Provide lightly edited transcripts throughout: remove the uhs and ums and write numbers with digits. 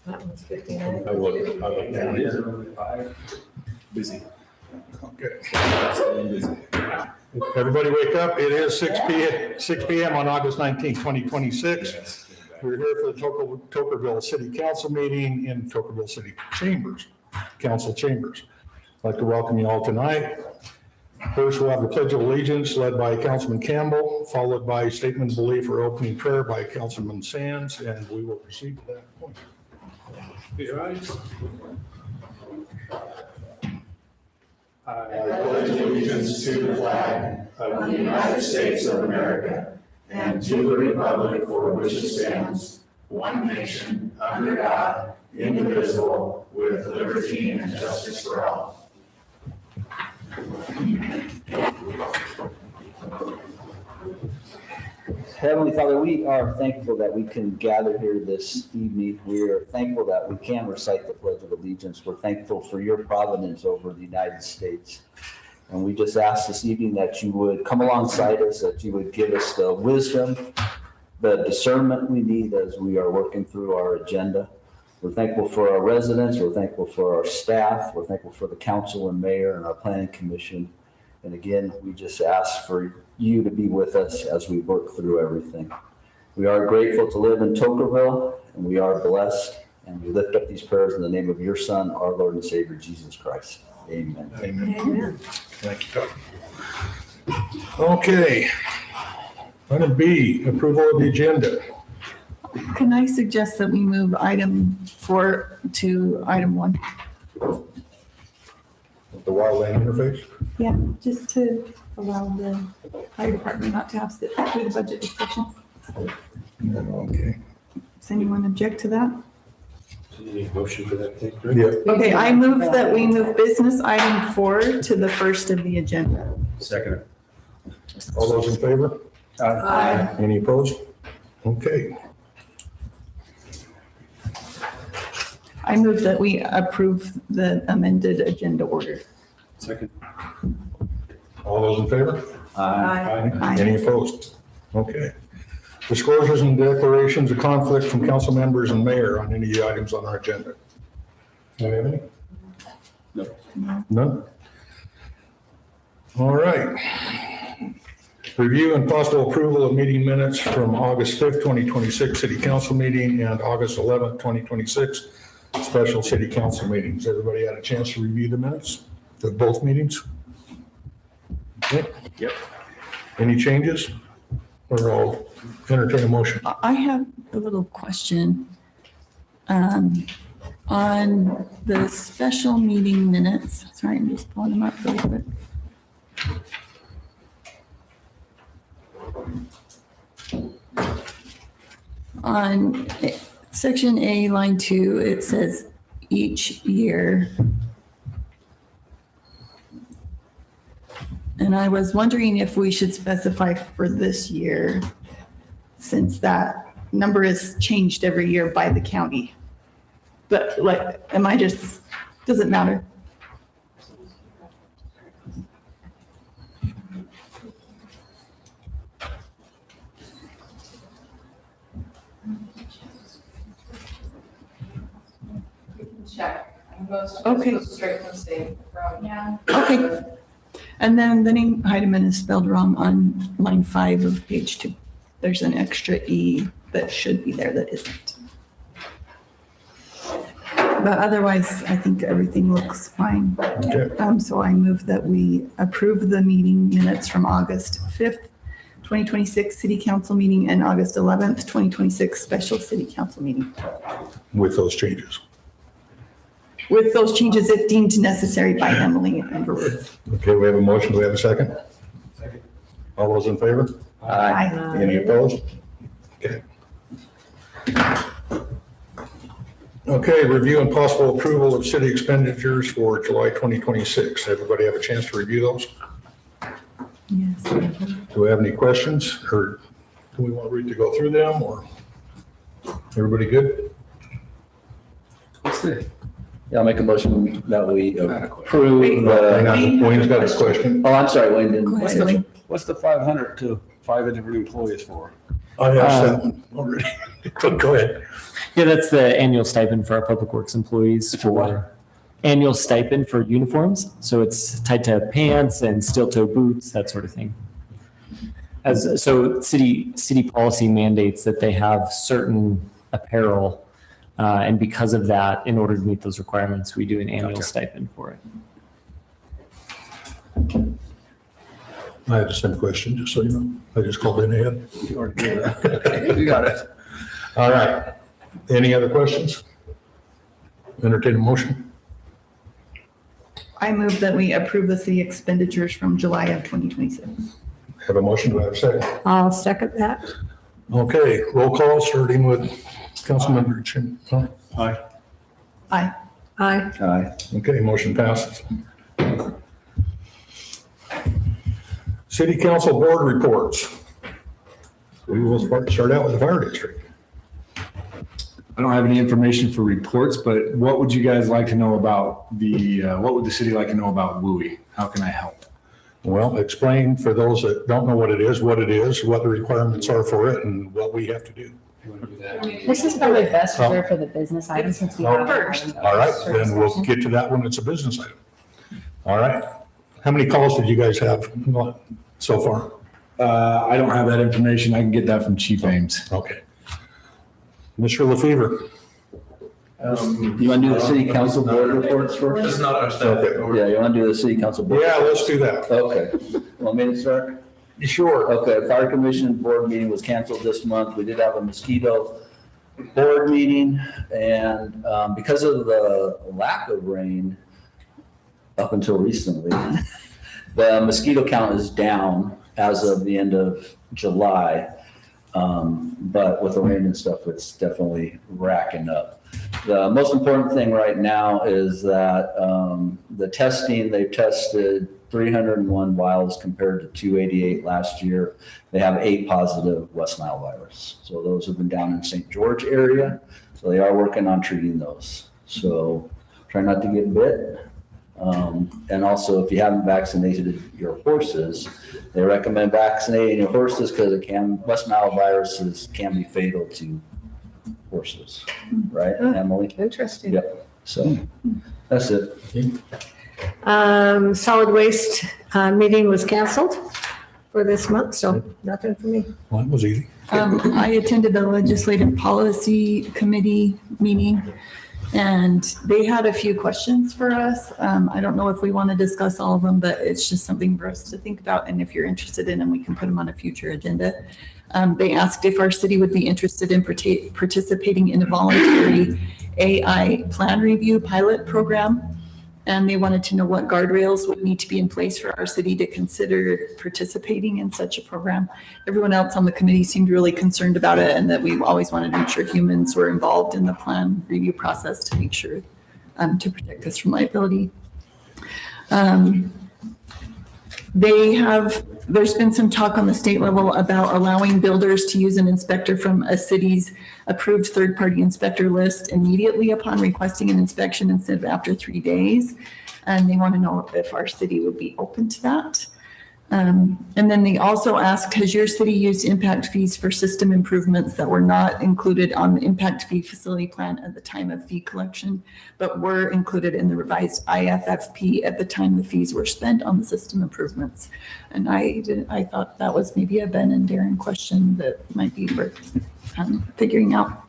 That one's 59. I look down here. Busy. Okay. Busy. Everybody wake up. It is 6 p.m. on August 19th, 2026. We're here for the Tokerville City Council meeting in Tokerville City Chambers, Council Chambers. I'd like to welcome you all tonight. First, we'll have the Pledge of Allegiance led by Councilman Campbell, followed by statement of belief or opening prayer by Councilman Sands, and we will proceed to that point. Your eyes. I pledge allegiance to the flag of the United States of America and to the republic for which it stands, one nation, under God, indivisible, with liberty and justice for all. Heavenly Father, we are thankful that we can gather here this evening. We are thankful that we can recite the Pledge of Allegiance. We're thankful for your providence over the United States. And we just ask this evening that you would come alongside us, that you would give us the wisdom, the discernment we need as we are working through our agenda. We're thankful for our residents. We're thankful for our staff. We're thankful for the council and mayor and our planning commission. And again, we just ask for you to be with us as we work through everything. We are grateful to live in Tokerville, and we are blessed. And we lift up these prayers in the name of your Son, our Lord and Savior, Jesus Christ. Amen. Amen. Amen. Thank you, Doug. Okay. Item B, approval of the agenda. Can I suggest that we move item 4 to item 1? The wildland interface. Yeah, just to allow the fire department not to have to sit through the budget discussion. Okay. Does anyone object to that? So you need a motion for that thing, Yeah. Okay, I move that we move business item 4 to the first of the agenda. Second. All those in favor? Aye. Any opposed? Okay. I move that we approve the amended agenda order. Second. All those in favor? Aye. Any opposed? Okay. Disclosures and declarations of conflict from council members and mayor on any items on our agenda. Do you have any? No. None? All right. Review and possible approval of meeting minutes from August 5th, 2026 City Council meeting and August 11th, 2026 special City Council meetings. Everybody had a chance to review the minutes of both meetings? Okay. Yep. Any changes? Or I'll entertain a motion. I have a little question. On the special meeting minutes, sorry, I'm just pulling them up really quick. On section A, line 2, it says each year. And I was wondering if we should specify for this year, since that number is changed every year by the county. But like, does it matter? Check. Most Okay. goes straight from state from. Yeah. Okay. And then the name Heidemann is spelled wrong on line 5 of page 2. There's an extra E that should be there that isn't. But otherwise, I think everything looks fine. Okay. So I move that we approve the meeting minutes from August 5th, 2026 City Council meeting and August 11th, 2026 special City Council meeting. With those changes. With those changes if deemed necessary by Emily and Ruth. Okay, we have a motion. Do we have a second? Second. All those in favor? Aye. Any opposed? Okay. Okay, review and possible approval of city expenditures for July 2026. Everybody have a chance to review those? Yes. Do we have any questions or do we want Ruth to go through them or everybody good? What's the? Yeah, I'll make a motion that we Not a approve Hang the, on, Wayne's got a question. oh, I'm sorry, Wayne didn't. Go ahead, Wayne. What's the 500 to 5 different employees for? I asked that one already. Go ahead. Yeah, that's the annual stipend for our public works employees For what? annual stipend for uniforms. So it's tied to pants and steel toe boots, that sort of thing. So city policy mandates that they have certain apparel. And because of that, in order to meet those requirements, we do an annual Gotcha. stipend for it. I had the same question, just so you know. I just called in ahead. You got it. All right. Any other questions? Entertain a motion? I move that we approve the city expenditures from July of 2026. Have a motion, do I have a second? I'll second that. Okay, roll call, starting with Councilmember Chin. Huh? Aye. Aye. Aye. Aye. Okay, motion passes. City Council Board reports. We will start out with the fire district. I don't have any information for reports, but what would you guys like to know about what would the city like to know about WUI? How can I help? Well, explain for those that don't know what it is, what the requirements are for it, and what we have to do. You want to do that? This is probably best reserved for the business item since we have. First. All right, then we'll get to that when it's a business item. All right. How many calls did you guys have so far? I don't have that information. I can get that from Chief Ames. Okay. Mr. LaFever. You want to do the city council board reports first? This is not our staff. Okay. Yeah, you want to do the city council board? Yeah, let's do that. Okay. Want me to start? Sure. Okay, fire commission board meeting was canceled this month. We did have a mosquito board meeting, and because of the lack of rain up until recently, the mosquito count is down as of the end of July. But with the rain and stuff, it's definitely racking up. The most important thing right now is that the testing, they've tested 301 vials compared to 288 last year. They have 8 positive West Nile virus. So those have been down in St. George area. So they are working on treating those. So try not to get bit. And also, if you haven't vaccinated your horses, they recommend vaccinating your horses because West Nile viruses can be fatal to horses, right, Emily? Interesting. Yep. So that's it. Solid waste meeting was canceled for this month, so nothing for me. Well, that was easy. I attended the Legislative Policy Committee meeting, and they had a few questions for us. I don't know if we want to discuss all of them, but it's just something for us to think about. And if you're interested in them, we can put them on a future agenda. They asked if our city would be interested in participating in a voluntary AI plan review pilot program. And they wanted to know what guardrails would need to be in place for our city to consider participating in such a program. Everyone else on the committee seemed really concerned about it, and that we always wanted to make sure humans were involved in the plan review process to make sure to protect us from liability. There's been some talk on the state level about allowing builders to use an inspector from a city's approved third-party inspector list immediately upon requesting an inspection instead of after 3 days. And they want to know if our city would be open to that. And then they also asked, has your city used impact fees for system improvements that were not included on the impact fee facility plan at the time of fee collection, but were included in the revised IFFP at the time the fees were spent on the system improvements? And I thought that was maybe a Ben and Darren question that might be worth figuring out.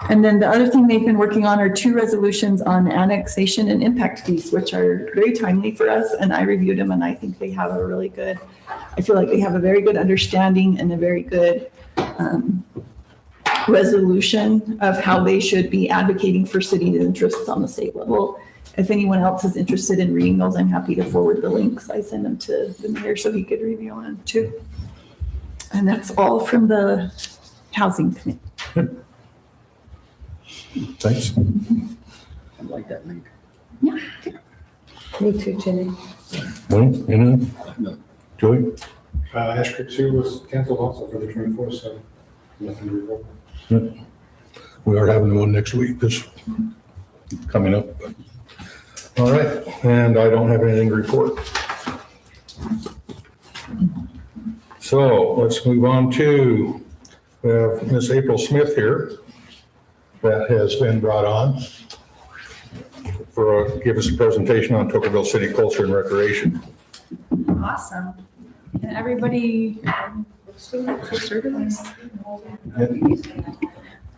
And then the other thing they've been working on are 2 resolutions on annexation and impact fees, which are very timely for us. And I reviewed them, and I think they have I feel like they have a very good understanding and a very good resolution of how they should be advocating for city interests on the state level. If anyone else is interested in reading those, I'm happy to forward the links. I send them to the mayor so he could review them too. And that's all from the housing committee. Thanks. I like that link. Me too, Jenny. Wayne, anything? No. Joey? Ash Creek 2 was canceled also for the 24th, so nothing to report. We are having one next week, this coming up. All right, and I don't have anything to report. So let's move on to We have Miss April Smith here that has been brought on for, give us a presentation on Tocqueville City Culture and Recreation. Awesome. And everybody.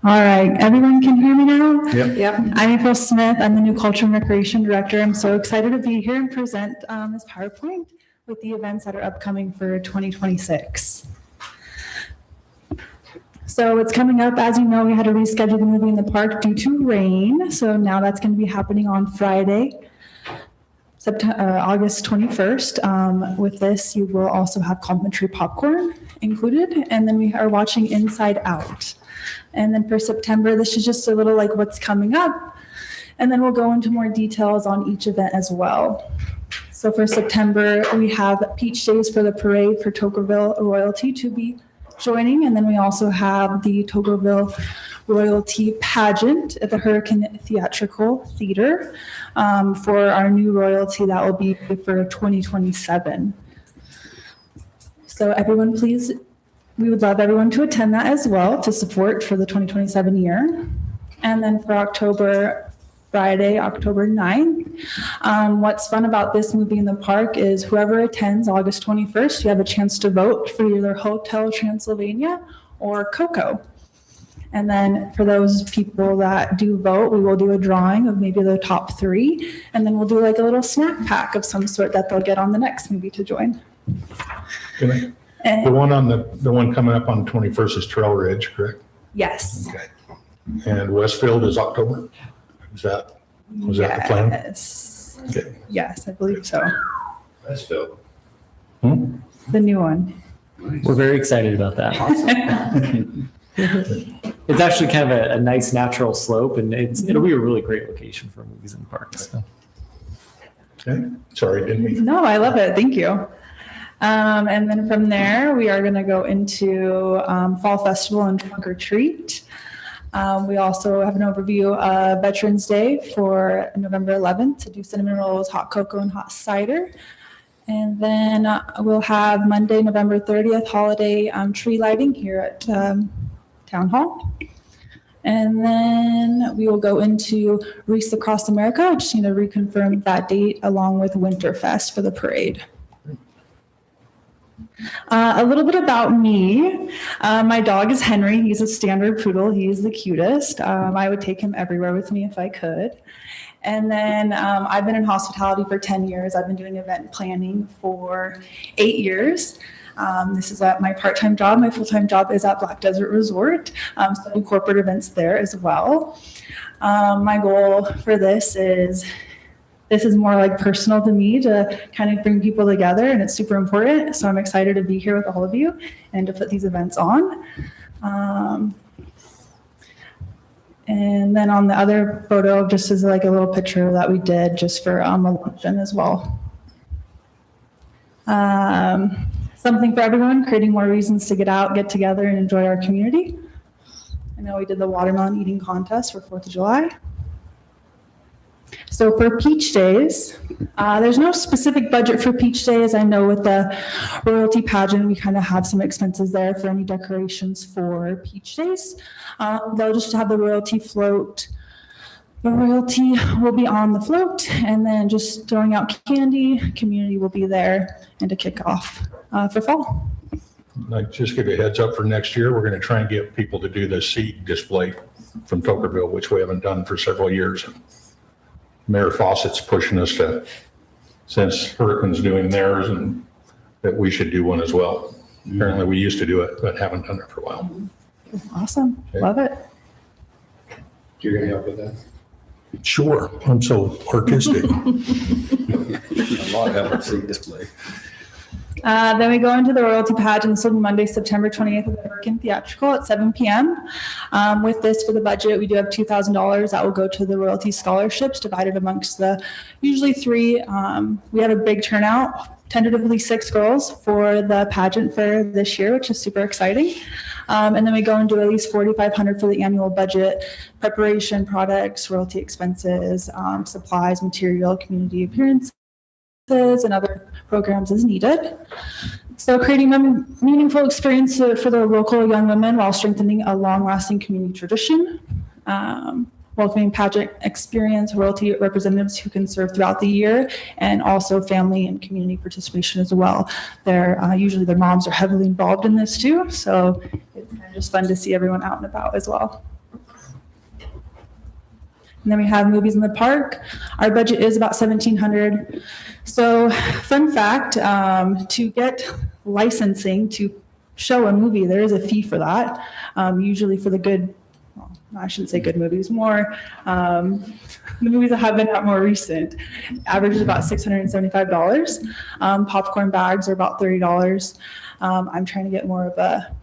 All right, everyone can hear me now? Yep. I'm April Smith. I'm the new Culture and Recreation Director. I'm so excited to be here and present this PowerPoint with the events that are upcoming for 2026. So it's coming up, as you know, we had to reschedule the movie in the park due to rain. So now that's going to be happening on Friday, August 21st. With this, you will also have complimentary popcorn included. And then we are watching Inside Out. And then for September, this is just a little like what's coming up. And then we'll go into more details on each event as well. So for September, we have Peach Days for the parade for Tocqueville Royalty to be joining. And then we also have the Tocqueville Royalty Pageant at the Hurricane Theatrical Theater for our new royalty that will be for 2027. So everyone, please, we would love everyone to attend that as well to support for the 2027 year. And then for October, Friday, October 9th. What's fun about this movie in the park is whoever attends August 21st, you have a chance to vote for either Hotel Transylvania or Coco. And then for those people that do vote, we will do a drawing of maybe the top 3. And then we'll do like a little snack pack of some sort that they'll get on the next movie to join. The And one coming up on 21st is Trail Ridge, correct? yes. Okay. And Westfield is October? Was that the plan? Yes. Okay. Yes, I believe so. Westfield. The new one. We're very excited about that. It's actually kind of a nice natural slope, and it'll be a really great location for movies and parks. So. Okay. Sorry, didn't mean. No, I love it. Thank you. And then from there, we are going to go into Fall Festival and Trunk or Treat. We also have an overview of Veterans Day for November 11th to do cinnamon rolls, hot cocoa, and hot cider. And then we'll have Monday, November 30th, holiday tree lighting here at Town Hall. And then we will go into Wreaths Across America. I just need to reconfirm that date along with Winterfest for the parade. A little bit about me. My dog is Henry. He's a standard poodle. He's the cutest. I would take him everywhere with me if I could. And then I've been in hospitality for 10 years. I've been doing event planning for 8 years. This is my part-time job. My full-time job is at Black Desert Resort. So I do corporate events there as well. My goal for this is more like personal to me to kind of bring people together, and it's super important. So I'm excited to be here with all of you and to put these events on. And then on the other photo, just as like a little picture that we did just for a luncheon as well. Something for everyone, creating more reasons to get out, get together, and enjoy our community. I know we did the watermelon eating contest for 4th of July. So for Peach Days, there's no specific budget for Peach Days. I know with the royalty pageant, we kind of have some expenses there for any decorations for Peach Days. They'll just have the royalty float. The royalty will be on the float, and then just throwing out candy. Community will be there, and to kick off for fall. Like, just give you a heads up for next year, we're going to try and get people to do the seed display from Tocqueville, which we haven't done for several years. Mayor Fawcett's pushing us to, since Hurricane's doing theirs, and that we should do one as well. Apparently we used to do it, but haven't done it for a while. Awesome. Okay. Love it. You're gonna help with that? Sure, I'm so artistic. A lot of effort seeing display. Then we go into the royalty pageant. This will be Monday, September 28th at the Hurricane Theatrical at 7 p.m. With this, for the budget, we do have $2,000 that will go to the royalty scholarships divided amongst the usually 3. We have a big turnout, tentatively 6 girls for the pageant for this year, which is super exciting. And then we go and do at least $4,500 for the annual budget, preparation, products, royalty expenses, supplies, material, community appearances, and other programs as needed. So creating a meaningful experience for the local young women while strengthening a long-lasting community tradition. Welcoming pageant experience, royalty representatives who can serve throughout the year, and also family and community participation as well. Usually their moms are heavily involved in this too, so it's kind of just fun to see everyone out and about as well. And then we have movies in the park. Our budget is about $1,700. So fun fact, to get licensing to show a movie, there is a fee for that. Usually for the good, well, I shouldn't say good movies, more, the movies that have been out more recent, average is about $675. Popcorn bags are about $30. I'm trying to get more of a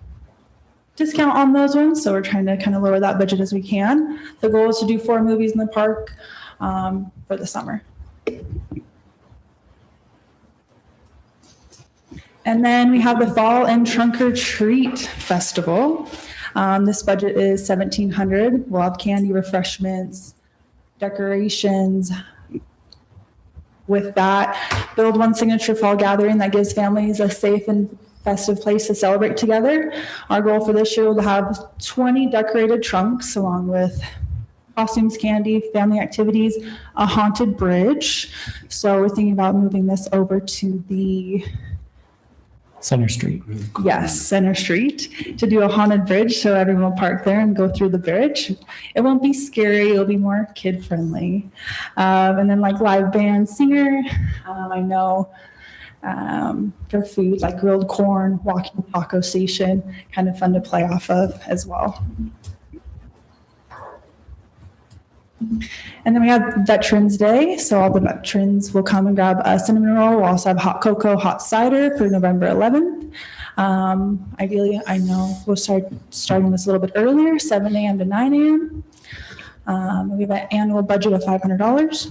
discount on those ones, so we're trying to kind of lower that budget as we can. The goal is to do 4 movies in the park for the summer. And then we have the Fall and Trunk or Treat Festival. This budget is $1,700. We'll have candy, refreshments, decorations. With that, build one signature fall gathering that gives families a safe and festive place to celebrate together. Our goal for this year will have 20 decorated trunks along with costumes, candy, family activities, a haunted bridge. So we're thinking about moving this over to the Center Street. Yes, Center Street, to do a haunted bridge so everyone will park there and go through the bridge. It won't be scary, it'll be more kid friendly. And then like live band singer, I know for food like grilled corn, walking taco station, kind of fun to play off of as well. And then we have Veterans Day. So all the veterans will come and grab a cinnamon roll. We'll also have hot cocoa, hot cider for November 11th. Ideally, I know we'll starting this a little bit earlier, 7 a.m. to 9 a.m. We have an annual budget of $500.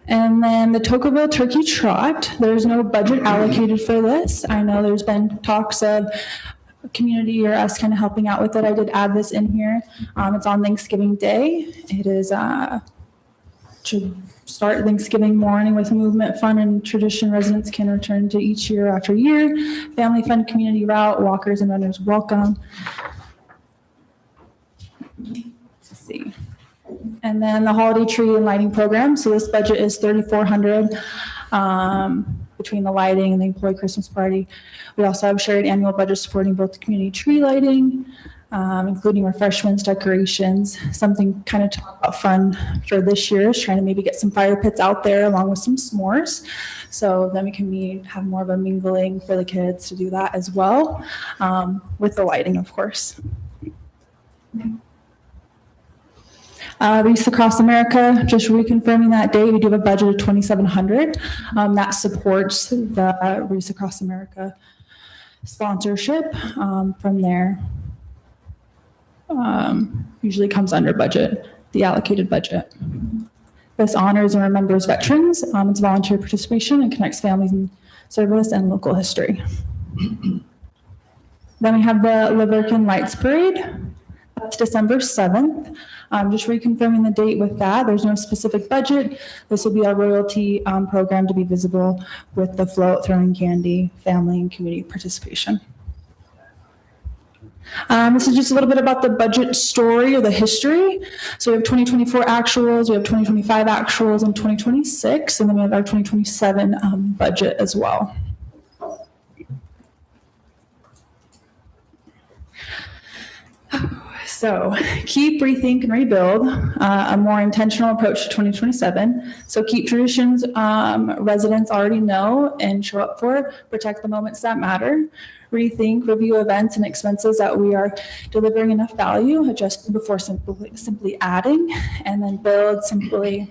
And then the Tocqueville Turkey Trot, there's no budget allocated for this. I know there's been talks of community or us kind of helping out with it. I did add this in here. It's on Thanksgiving Day. It is to start Thanksgiving morning with movement, fun, and tradition residents can return to each year after year. Family fun community route, walkers and runners welcome. Let's see. And then the holiday tree and lighting program. So this budget is $3,400 between the lighting and the employee Christmas party. We also have shared annual budget supporting both the community tree lighting, including refreshments, decorations, something kind of talk about fun for this year is trying to maybe get some fire pits out there along with some s'mores. So then we can have more of a mingling for the kids to do that as well, with the lighting, of course. Wreaths Across America, just reconfirming that date. We do have a budget of $2,700 that supports the Wreaths Across America sponsorship from there. Usually comes under budget, the allocated budget. This honors and remembers veterans. It's volunteer participation and connects families in service and local history. Then we have the Laverkin Lights Parade. That's December 7th. Just reconfirming the date with that. There's no specific budget. This will be our royalty program to be visible with the float, throwing candy, family, and community participation. This is just a little bit about the budget story or the history. So we have 2024 actuals, we have 2025 actuals, and 2026, and then we have our 2027 budget as well. So keep, rethink, and rebuild, a more intentional approach to 2027. So keep traditions residents already know and show up for, protect the moments that matter, rethink, review events and expenses that we are delivering enough value, adjusting before simply adding, and then build, simply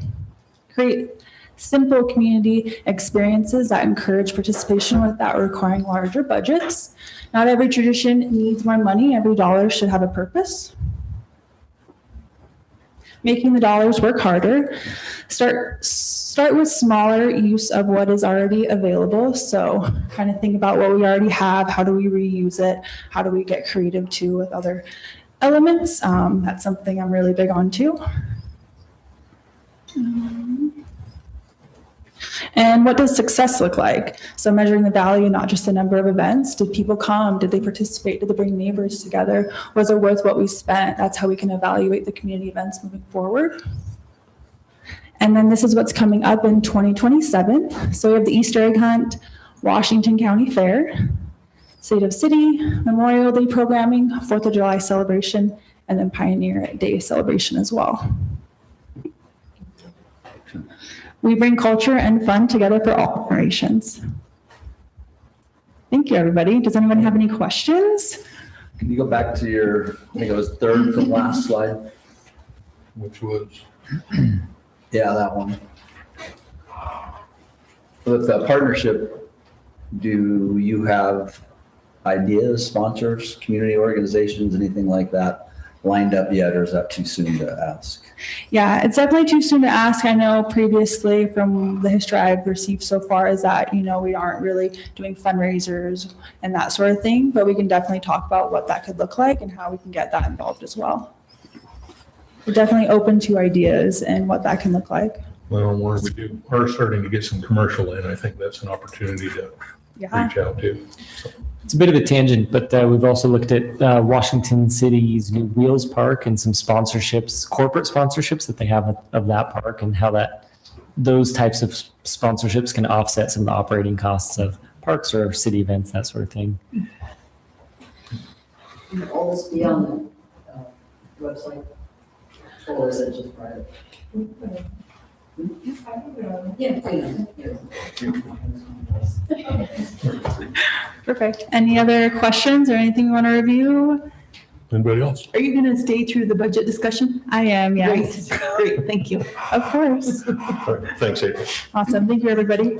create simple community experiences that encourage participation without requiring larger budgets. Not every tradition needs more money. Every dollar should have a purpose. Making the dollars work harder. Start with smaller use of what is already available. So kind of think about what we already have. How do we reuse it? How do we get creative too with other elements? That's something I'm really big on too. And what does success look like? So measuring the value, not just the number of events. Did people come? Did they participate? Did they bring neighbors together? Was it worth what we spent? That's how we can evaluate the community events moving forward. And then this is what's coming up in 2027. So we have the Easter egg hunt, Washington County Fair, State of City, Memorial Day programming, 4th of July celebration, and then Pioneer Day celebration as well. We bring culture and fun together for all generations. Thank you, everybody. Does anyone have any questions? Can you go back to your, I think it was third from last slide? Which was, Yeah, that one. With the partnership, do you have ideas, sponsors, community organizations, anything like that lined up yet, or is that too soon to ask? Yeah, it's definitely too soon to ask. I know previously from the history I've received so far is that, we aren't really doing fundraisers and that sort of thing, but we can definitely talk about what that could look like and how we can get that involved as well. We're definitely open to ideas and what that can look like. well, we are starting to get some commercial in. I think that's an opportunity to Yeah. reach out to. It's a bit of a tangent, but we've also looked at Washington City's new Wheels Park and some sponsorships, corporate sponsorships that they have of that park, and how those types of sponsorships can offset some of the operating costs of parks or city events, that sort of thing. Can all this be on the website? Or is it just private? Perfect. Any other questions or anything you want to review? Anybody else? Are you going to stay through the budget discussion? I am, yes. Great, thank you. Of course. All right, thanks, April. Awesome. Thank you, everybody.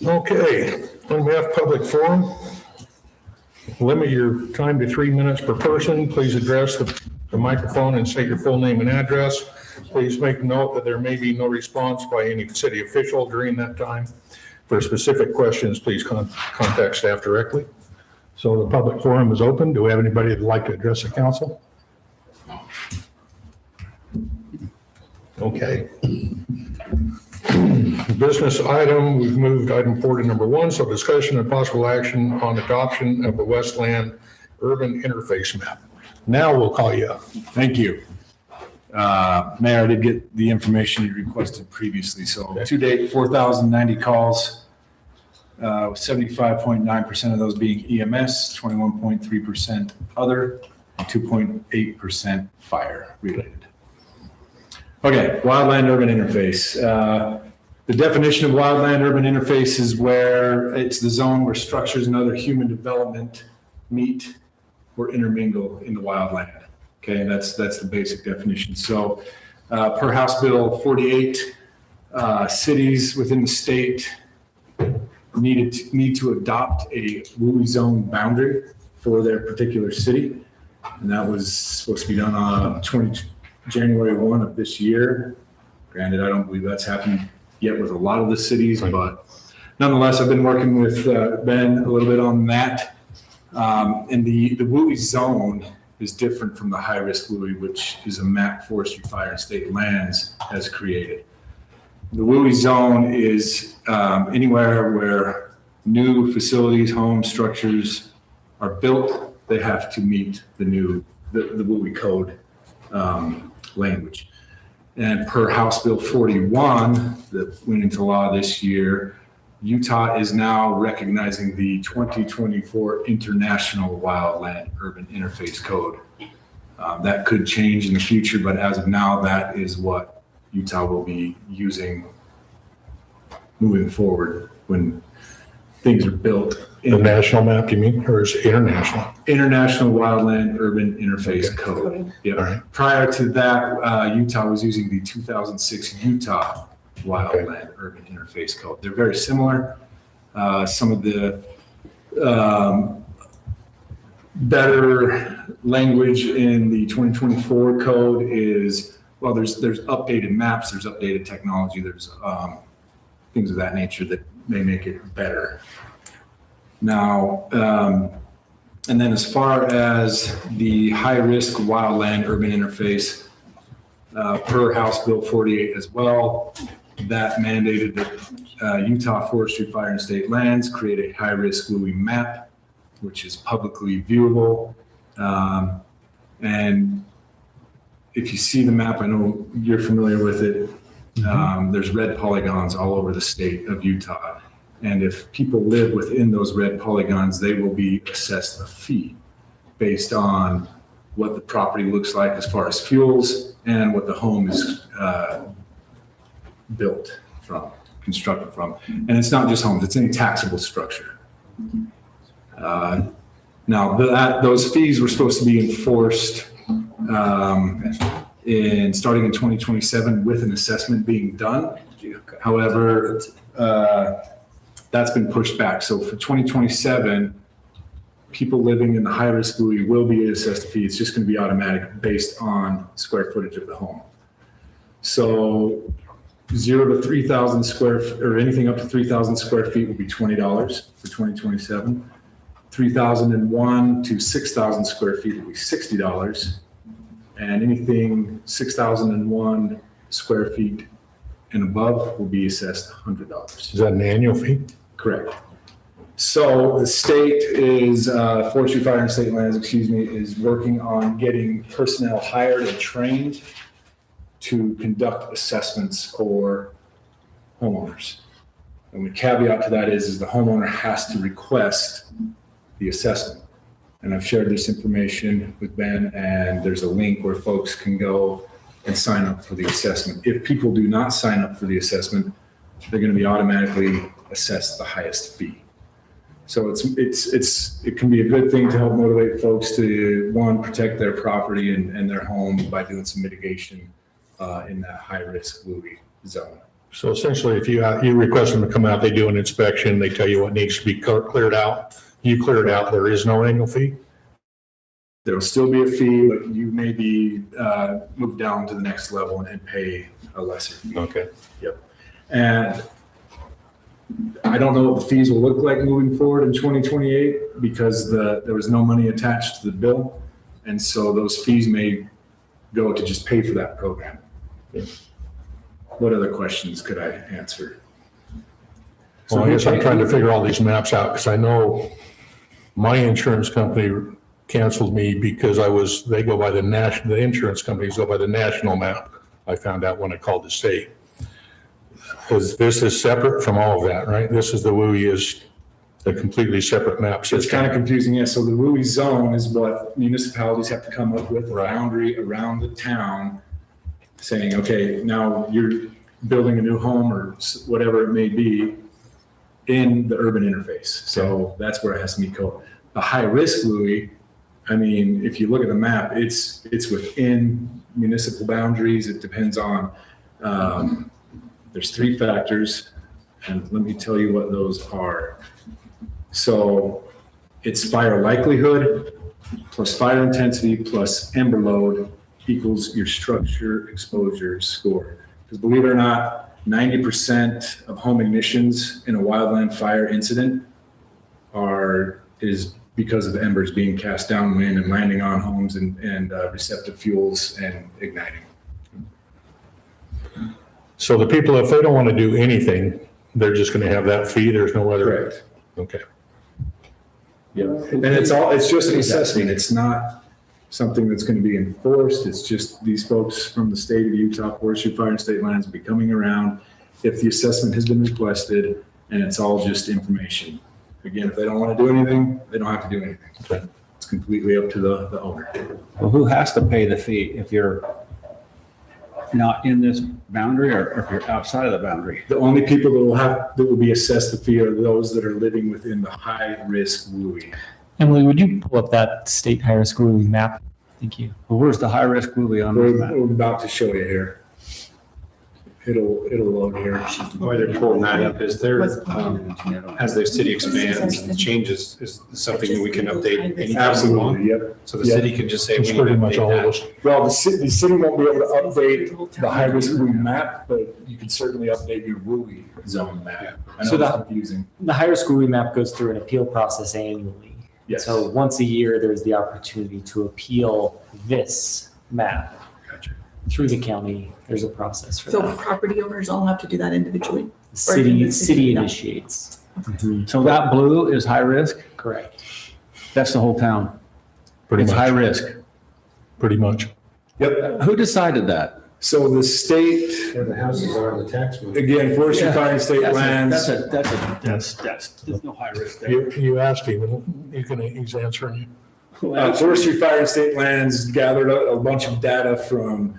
Okay, when we have public forum, limit your time to 3 minutes per person. Please address the microphone and state your full name and address. Please make note that there may be no response by any city official during that time. For specific questions, please contact staff directly. So the public forum is open. Do we have anybody that'd like to address the council? Okay. Business item, we've moved item 4 to number 1, so discussion and possible action on adoption of the Westland Urban Interface Map. Now we'll call you up. Thank you. Mayor, I did get the information you requested previously. So to date, 4,090 calls, with 75.9% of those being EMS, 21.3% other, and 2.8% fire related. Okay, wildland urban interface. The definition of wildland urban interface is where it's the zone where structures and other human development meet or intermingle in the wildland. Okay, that's the basic definition. So per House Bill 48, cities within the state need to adopt a WUI zone boundary for their particular city. And that was supposed to be done on January 1 of this year. Granted, I don't believe that's happened yet with a lot of the cities, but nonetheless, I've been working with Ben a little bit on that. And the WUI zone is different from the high-risk WUI, which is a map Forestry, Fire, and State Lands has created. The WUI zone is anywhere where new facilities, homes, structures are built, they have to meet the WUI code language. And per House Bill 41 that went into law this year, Utah is now recognizing the 2024 International Wildland Urban Interface Code. That could change in the future, but as of now, that is what Utah will be using moving forward when things are built. The national map, you mean, or is it international? International Wildland Urban Interface Code. Yep. All right. Prior to that, Utah was using the 2006 Utah Wildland Urban Interface Code. They're very similar. Some of the better language in the 2024 code is, well, there's updated maps, there's updated technology, there's things of that nature that may make it better. Now, And then as far as the high-risk wildland urban interface, per House Bill 48 as well, that mandated that Utah Forestry, Fire, and State Lands create a high-risk WUI map, which is publicly viewable. And if you see the map, I know you're familiar with it. There's red polygons all over the state of Utah. And if people live within those red polygons, they will be assessed a fee based on what the property looks like as far as fuels and what the home is built from, constructed from. And it's not just homes, it's any taxable structure. Now, those fees were supposed to be enforced starting in 2027 with an assessment being done. However, that's been pushed back. So for 2027, people living in the high-risk WUI will be assessed a fee. It's just going to be automatic based on square footage of the home. So 0 to 3,000 or anything up to 3,000 square feet will be $20 for 2027. 3,001 to 6,000 square feet will be $60. And anything 6,001 square feet and above will be assessed $100. Is that an annual fee? Correct. So the state is, Forestry, Fire, and State Lands, is working on getting personnel hired and trained to conduct assessments for homeowners. And the caveat to that is the homeowner has to request the assessment. And I've shared this information with Ben, and there's a link where folks can go and sign up for the assessment. If people do not sign up for the assessment, they're going to be automatically assessed the highest fee. So it can be a good thing to help motivate folks to, one, protect their property and their home by doing some mitigation in that high-risk WUI zone. So essentially, if you request them to come out, they do an inspection, they tell you what needs to be cleared out. You clear it out, there is no annual fee? There'll still be a fee, but you may be moved down to the next level and pay a lesser fee. Okay. Yep. And I don't know what the fees will look like moving forward in 2028 because there was no money attached to the bill. And so those fees may go to just pay for that program. What other questions could I answer? Well, I guess I'm trying to figure all these maps out because I know my insurance company canceled me because the insurance companies go by the national map. I found out when I called the state. Because this is separate from all of that, right? This is the WUI is a completely separate map It's system. kind of confusing. Yeah. So the WUI zone is what municipalities have to come up with, a boundary around the town saying, okay, now you're building a new home or whatever it may be in the urban interface. So that's where it has to meet code. The high risk WUI, I mean, if you look at the map, it's within municipal boundaries. It depends on, there's 3 factors, and let me tell you what those are. So it's fire likelihood plus fire intensity plus ember load equals your structure exposure score. Because believe it or not, 90% of home ignitions in a wildland fire incident is because of embers being cast downwind and landing on homes and receptive fuels and igniting. So the people, if they don't want to do anything, they're just going to have that fee. There's no other. Correct. Okay. Yep. And it's just an assessment. It's not something that's going to be enforced. It's just these folks from the state of Utah Forestry, Fire, and State Lands will be coming around if the assessment has been requested, and it's all just information. Again, if they don't want to do anything, they don't have to do anything. Okay. It's completely up to the owner. Well, who has to pay the fee if you're not in this boundary or if you're outside of the boundary? The only people that will be assessed the fee are those that are living within the high risk WUI. Emily, would you pull up that state high risk WUI map? Thank you. Well, where's the high risk WUI on this map? We're about to show you here. It'll load here. Why they're pulling that up is as the city expands and changes is something that we can update anytime we want. Absolutely, yep. So the city can just say, It's we need to pretty much all update of us. that. Well, the city won't be able to update the high risk WUI map, but you can certainly update your WUI zone map. I know So it's that- confusing. The high risk WUI map goes through an appeal process annually. Yes. So once a year, there's the opportunity to appeal this map through the county. There's a process for So that. property owners all have to do that individually? The or can city, the city city do that? initiates. So that blue is high risk? Correct. That's the whole town. Pretty It's high much, risk. pretty much. Yep. Who decided that? So the state, Where the houses are, the tax. again, forestry, fire, and state lands. There's no high risk there. You asked him, and he's answering you. Forestry, fire, and state lands gathered a bunch of data from,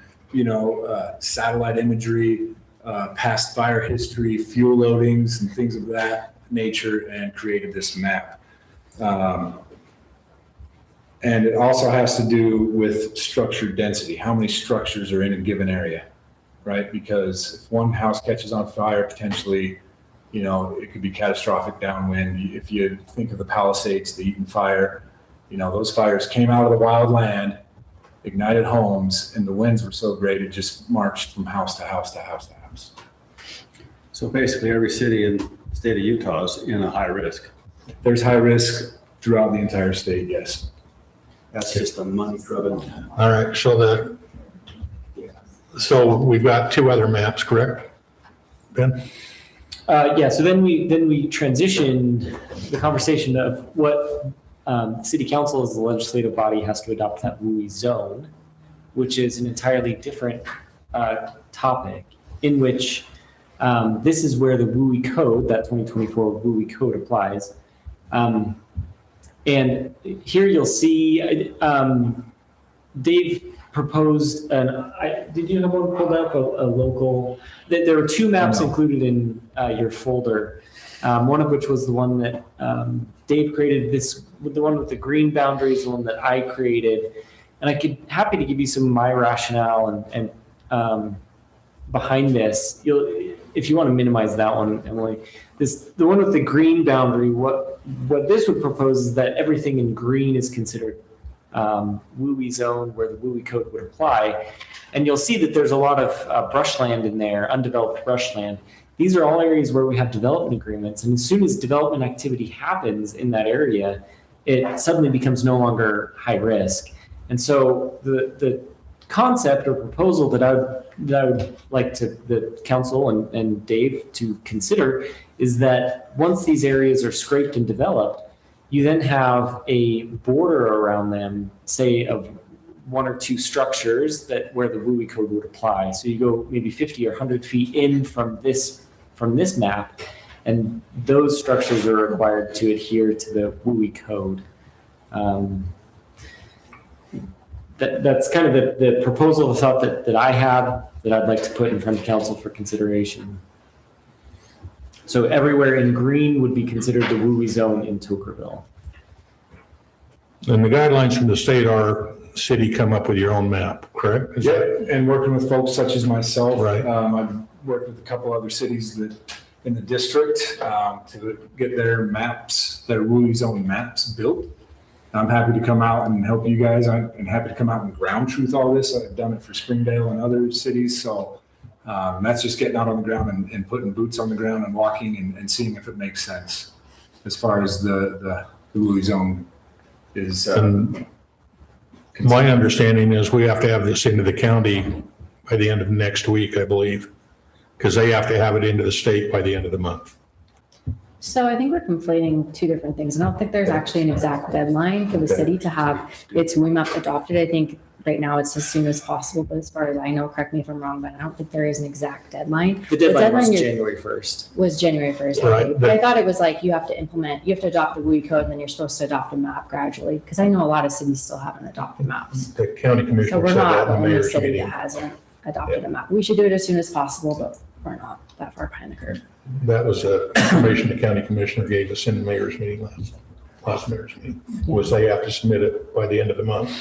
satellite imagery, past fire history, fuel loadings, and things of that nature, and created this map. And it also has to do with structure density, how many structures are in a given area, right? Because if one house catches on fire, potentially, it could be catastrophic downwind. If you think of the Palisades, the Eaton fire, those fires came out of the wild land, ignited homes, and the winds were so great, it just marched from house to house to house to house. So basically, every city in the state of Utah is in a high risk. There's high risk throughout the entire state, yes. That's just a money-driven. All right, so we've got two other maps, correct? Ben? Yeah, so then we transitioned the conversation of what city council as the legislative body has to adopt that WUI zone, which is an entirely different topic in which this is where the WUI code, that 2024 WUI code applies. And here you'll see Dave proposed did you have one pulled up, a local, there were two maps included in your folder. One of which was the one that Dave created, the one with the green boundaries, the one that I created. And I could happy to give you some of my rationale and behind this. If you want to minimize that one, Emily, the one with the green boundary, what this would propose is that everything in green is considered WUI zone where the WUI code would apply. And you'll see that there's a lot of brushland in there, undeveloped brushland. These are all areas where we have development agreements. And as soon as development activity happens in that area, it suddenly becomes no longer high risk. And so the concept or proposal that I would like to the council and Dave to consider is that once these areas are scraped and developed, you then have a border around them, say of one or two structures where the WUI code would apply. So you go maybe 50 or 100 feet in from this map, and those structures are required to adhere to the WUI code. That's kind of the proposal, the thought that I had that I'd like to put in front of council for consideration. So everywhere in green would be considered the WUI zone in Tokerville. And the guidelines from the state are city come up with your own map, correct? Is that- Yeah, and working with folks such as myself. Right. I've worked with a couple other cities in the district to get their maps, their WUI zone maps built. I'm happy to come out and help you guys. I'm happy to come out and ground truth all this. I've done it for Springdale and other cities. So that's just getting out on the ground and putting boots on the ground and walking and seeing if it makes sense as far as the WUI zone is. And my understanding is we have to have this into the county by the end of next week, I believe, because they have to have it into the state by the end of the month. So I think we're conflating two different things. I don't think there's actually an exact deadline for the city to have its WUI map adopted. I think right now it's as soon as possible, but as far as I know, correct me if I'm wrong, but I don't think there is an exact deadline. The deadline was you're- January 1st. Was January 1st. Right, okay. but- But I thought it was like you have to adopt the WUI code and then you're supposed to adopt a map gradually. Because I know a lot of cities still haven't adopted maps. The county So commissioner we're said not that the in the only mayor's city meeting. that hasn't adopted a map. We should do it as soon as possible, but we're not that far behind the curve. That was the information the county commissioner gave us in the mayor's meeting last mayor's meeting, was they have to submit it by the end of the month.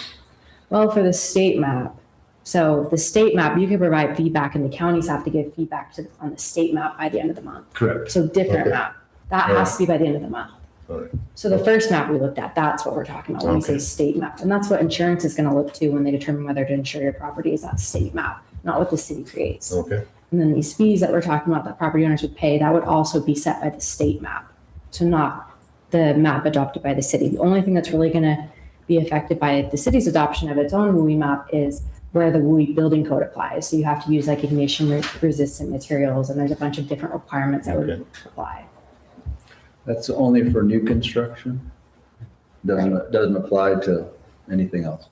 Well, for the state map, so the state map, you can provide feedback and the counties have to give feedback on the state map by the end of the month. Correct. So different Okay. map. That All has to be by the end of the month. All right. So the first map we looked at, that's what we're talking about when we say Okay. state map. And that's what insurance is going to look to when they determine whether to insure your property is that state map, not what the city creates. Okay. And then these fees that we're talking about that property owners would pay, that would also be set by the state map. So not the map adopted by the city. The only thing that's really going to be affected by the city's adoption of its own WUI map is where the WUI building code applies. So you have to use like ignition resistant materials, and there's a bunch of different requirements that would apply. That's only for new construction? Doesn't apply to anything else?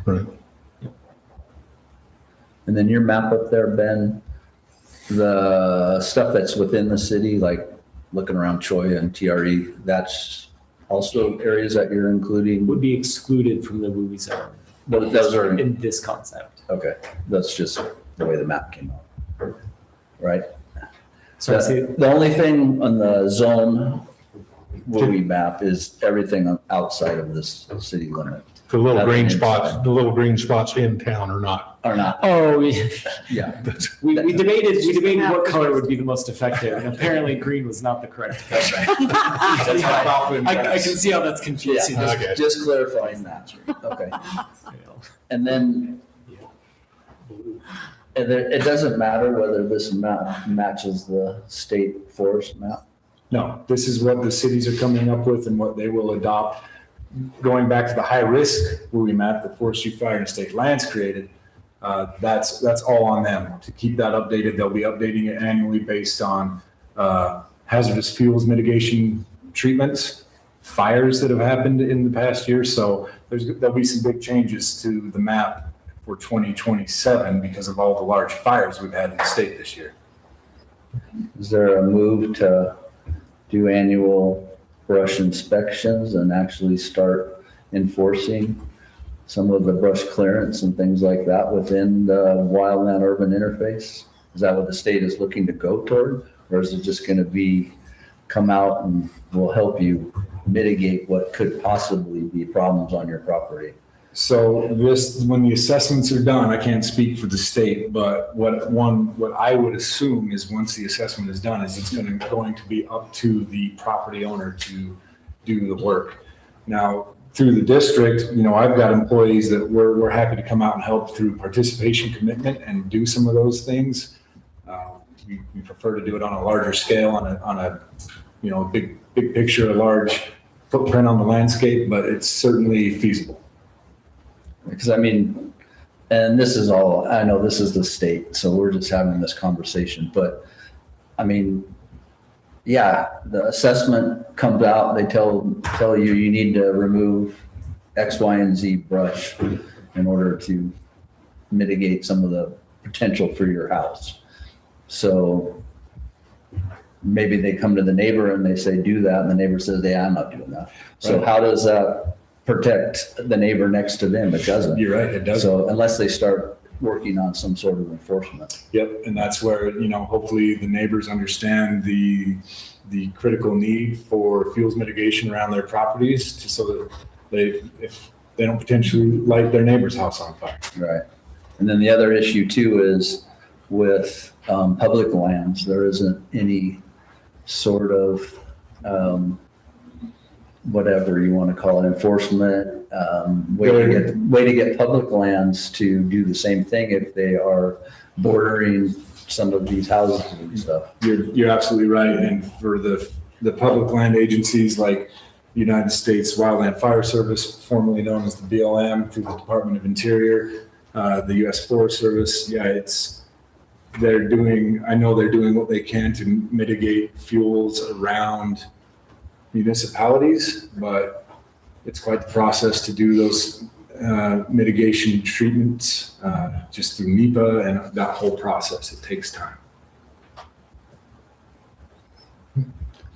Right. And then your map up there, Ben, the stuff that's within the city, like looking around Choya and TRE, that's also areas that you're including? Would be excluded from the WUI zone. Those are, In this concept. okay, that's just the way the map came out, right? So I see, The only thing on the zone WUI map is everything outside of this city limit. The little That's green inside. spots, the little green spots in town or not. Or not, oh, yeah. we debated what color would be the most effective, and apparently green was not the correct color. That's fine. I can see how that's confusing. Yeah, Okay. just clarifying that, okay. And then, it doesn't matter whether this map matches the state forest map? No, this is what the cities are coming up with and what they will adopt. Going back to the high risk WUI map that Forestry, Fire, and State Lands created, that's all on them to keep that updated. They'll be updating it annually based on hazardous fuels mitigation treatments, fires that have happened in the past year. So there'll be some big changes to the map for 2027 because of all the large fires we've had in the state this year. Is there a move to do annual brush inspections and actually start enforcing some of the brush clearance and things like that within the wildland urban interface? Is that what the state is looking to go toward? Or is it just going to be come out and will help you mitigate what could possibly be problems on your property? So when the assessments are done, I can't speak for the state, but what I would assume is once the assessment is done, is it's going to be up to the property owner to do the work. Now, through the district, I've got employees that we're happy to come out and help through participation commitment and do some of those things. We prefer to do it on a larger scale, on a big picture, a large footprint on the landscape, but it's certainly feasible. Because and this is all, I know this is the state, so we're just having this conversation, but yeah, the assessment comes out, they tell you need to remove X, Y, and Z brush in order to mitigate some of the potential for your house. So maybe they come to the neighbor and they say, do that, and the neighbor says, yeah, I'm not doing that. So Right. how does that protect the neighbor next to them? It doesn't. You're right, it does. So unless they start working on some sort of enforcement. Yep, and that's where, hopefully the neighbors understand the critical need for fuels mitigation around their properties so that if they don't potentially light their neighbor's house on fire. Right. And then the other issue too is with public lands, there isn't any sort of whatever you want to call it, enforcement, way to get public lands to do the same thing if they are bordering some of these houses and stuff. You're absolutely right. And for the public land agencies like United States Wildland Fire Service, formerly known as the BLM, through the Department of Interior, the U.S. Forest Service, they're doing what they can to mitigate fuels around municipalities, but it's quite the process to do those mitigation treatments just through NEPA and that whole process. It takes time.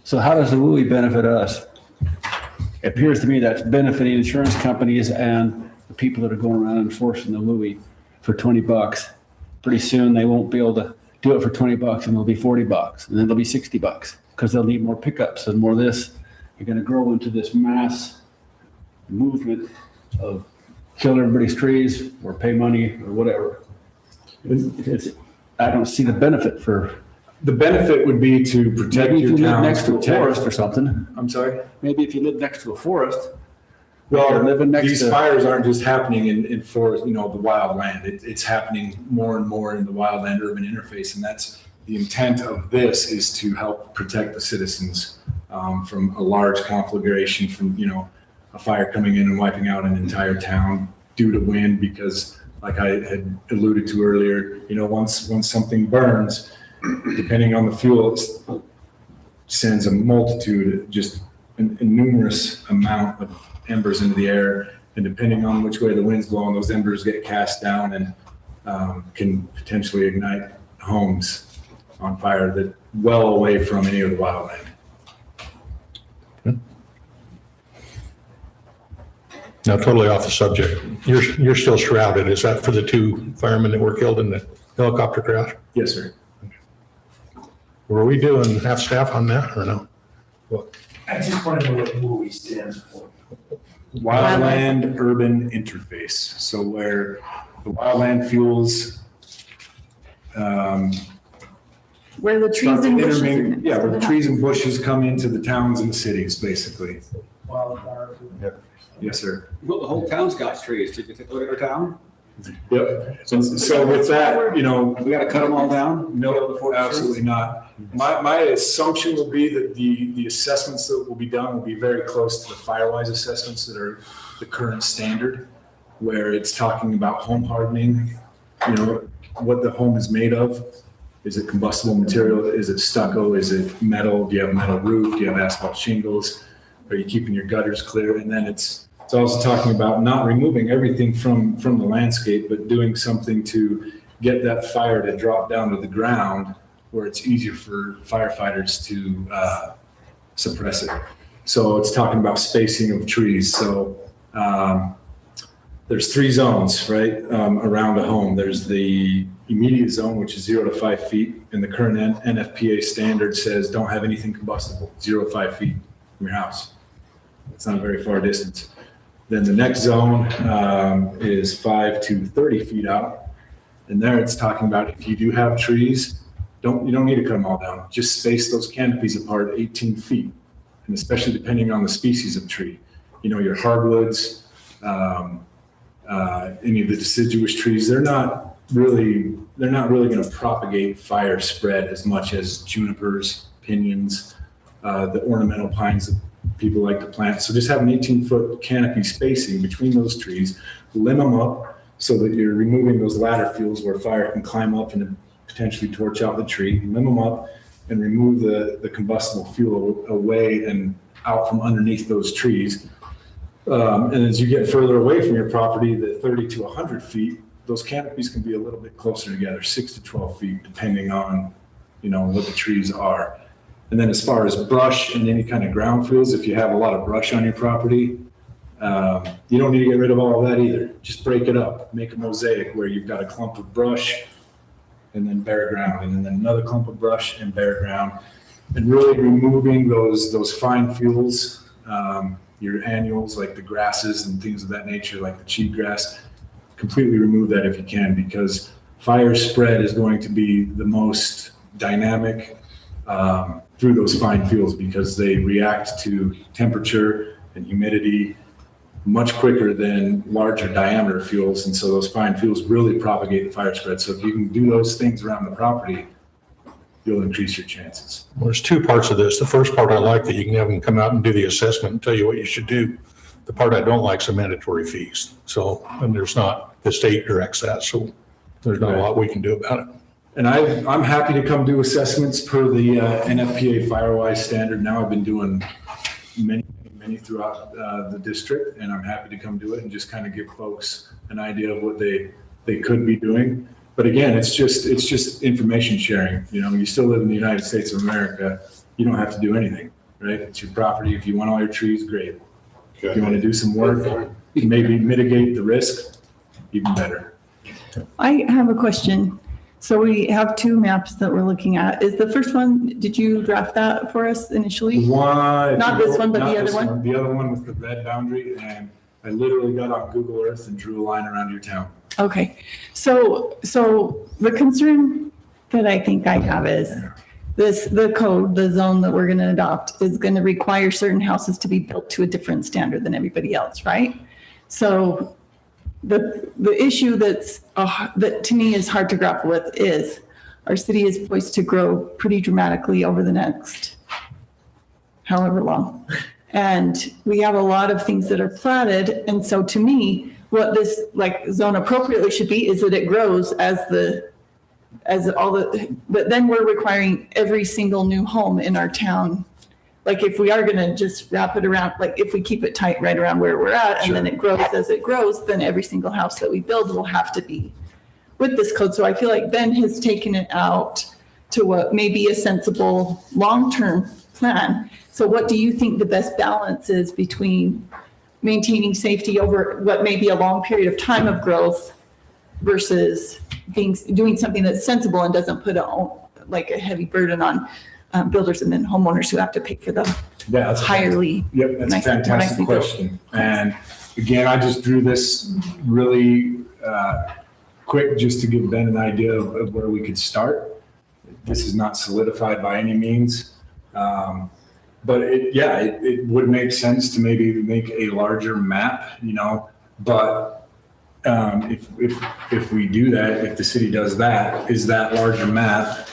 So how does the WUI benefit us? It appears to me that's benefiting insurance companies and the people that are going around enforcing the WUI for $20. Pretty soon they won't be able to do it for $20 and it'll be $40 and then it'll be $60 because they'll need more pickups and more of this. You're going to grow into this mass movement of kill everybody's trees or pay money or whatever. I don't see the benefit for. The benefit would be to protect Maybe if your you live towns. next to a forest or something. I'm sorry? Maybe if you live next to a forest. Well, You're living next these to- fires aren't just happening in forest, the wild land. It's happening more and more in the wildland urban interface. And that's the intent of this, is to help protect the citizens from a large conflagration, from, a fire coming in and wiping out an entire town due to wind, because like I had alluded to earlier, once something burns, depending on the fuel, it sends a multitude, just a numerous amount of embers into the air. And depending on which way the wind's blowing, those embers get cast down and can potentially ignite homes on fire that well away from any of the wildland. Now, totally off the subject. You're still shrouded. Is that for the 2 firemen that were killed in the helicopter crash? Yes, sir. Were we doing half staff on that or no? I just want to know what MOUI stands for. Wildland Urban Interface. So where the wildland fuels, Where the trees and bushes are next yeah, to where the the trees and house. bushes come into the towns and the cities, basically. Wildfire. Yes, sir. Well, the whole town's got trees. Did you take a look at our town? Yep. So with that, We gotta cut them all down? no, absolutely not. My assumption will be that the assessments that will be done will be very close to the Firewise assessments that are the current standard, where it's talking about home hardening, what the home is made of. Is it combustible material? Is it stucco? Is it metal? Do you have a metal roof? Do you have asphalt shingles? Are you keeping your gutters clear? And then it's also talking about not removing everything from the landscape, but doing something to get that fire to drop down to the ground where it's easier for firefighters to suppress it. So it's talking about spacing of trees. So there's 3 zones, right, around a home. There's the immediate zone, which is 0 to 5 feet. And the current NFPA standard says don't have anything combustible, 0 to 5 feet from your house. It's not a very far distance. Then the next zone is 5 to 30 feet out. And there it's talking about if you do have trees, you don't need to cut them all down. Just space those canopies apart 18 feet. And especially depending on the species of tree. Your hardwoods, any of the deciduous trees, they're not really going to propagate fire spread as much as junipers, pinyons, the ornamental pines that people like to plant. So just have an 18-foot canopy spacing between those trees, limb them up so that you're removing those ladder fuels where fire can climb up and potentially torch out the tree, limb them up and remove the combustible fuel away and out from underneath those trees. And as you get further away from your property, the 30 to 100 feet, those canopies can be a little bit closer together, 6 to 12 feet, depending on, what the trees are. And then as far as brush and any kind of ground fuels, if you have a lot of brush on your property, you don't need to get rid of all of that either. Just break it up, make a mosaic where you've got a clump of brush and then bare ground, and then another clump of brush and bare ground. And really removing those fine fuels, your annuals like the grasses and things of that nature, like the cheatgrass, completely remove that if you can, because fire spread is going to be the most dynamic through those fine fuels, because they react to temperature and humidity much quicker than larger diameter fuels. And so those fine fuels really propagate the fire spread. So if you can do those things around the property, you'll increase your chances. Well, there's 2 parts of this. The first part I like, that you can have them come out and do the assessment and tell you what you should do. The part I don't like is the mandatory fees. So, and the state directs that. So there's not a lot we can do about it. And I'm happy to come do assessments per the NFPA Firewise standard. Now I've been doing many throughout the district, and I'm happy to come do it and just kind of give folks an idea of what they could be doing. But again, it's just information sharing. You still live in the United States of America. You don't have to do anything, right? It's your property. If you want all your trees, great. If you want to do some work, maybe mitigate the risk, even better. I have a question. So we have 2 maps that we're looking at. Is the first one, did you draft that for us initially? Not this one, but the other one? The other one with the red boundary, and I literally got on Google Earth and drew a line around your town. Okay, so the concern that I think I have is the code, the zone that we're gonna adopt is gonna require certain houses to be built to a different standard than everybody else, right? So the issue that to me is hard to grapple with is our city is poised to grow pretty dramatically over the next however long. And we have a lot of things that are platted. And so to me, what this like zone appropriately should be is that it grows but then we're requiring every single new home in our town. Like if we are gonna just wrap it around, like if we keep it tight right around where we're at and then it grows as it grows, then every single house that we build will have to be with this code. So I feel like Ben has taken it out to what may be a sensible long-term plan. So what do you think the best balance is between maintaining safety over what may be a long period of time of growth versus doing something that's sensible and doesn't put a heavy burden on builders and then homeowners who have to pay for the That's highly. Yep, that's a fantastic nicely built. question. And again, I just drew this really quick just to give Ben an idea of where we could start. This is not solidified by any means. But it would make sense to maybe make a larger map, but if we do that, if the city does that, is that larger map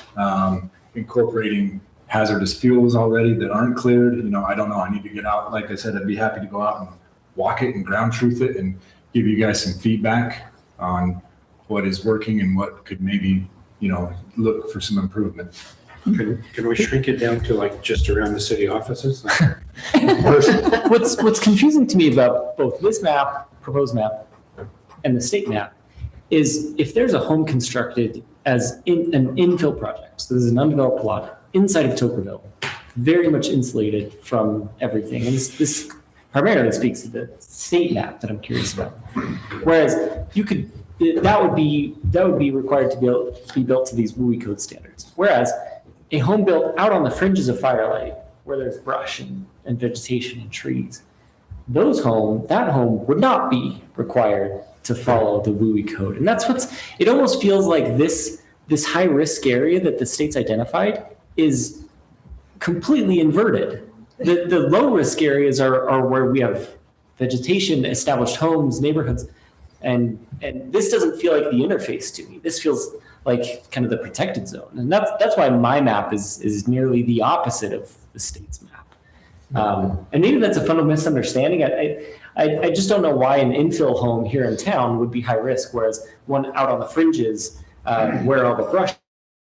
incorporating hazardous fuels already that aren't cleared? I don't know. I need to get out. Like I said, I'd be happy to go out and walk it and ground truth it and give you guys some feedback on what is working and what could maybe, look for some improvement. Can we shrink it down to like just around the city offices? What's confusing to me about both this map, proposed map, and the state map is if there's a home constructed as an infill project, so there's an undeveloped lot inside of Tokerville, very much insulated from everything. And this primarily speaks to the state map that I'm curious about. Whereas that would be required to be built to these WUI code standards. Whereas a home built out on the fringes of Firelight, where there's brush and vegetation and trees, that home would not be required to follow the WUI code. And that's it almost feels like this high risk area that the state's identified is completely inverted. The low risk areas are where we have vegetation, established homes, neighborhoods, and this doesn't feel like the interface to me. This feels like kind of the protected zone. And that's why my map is nearly the opposite of the state's map. And maybe that's a fundamental misunderstanding. I just don't know why an infill home here in town would be high risk, whereas one out on the fringes where all the brush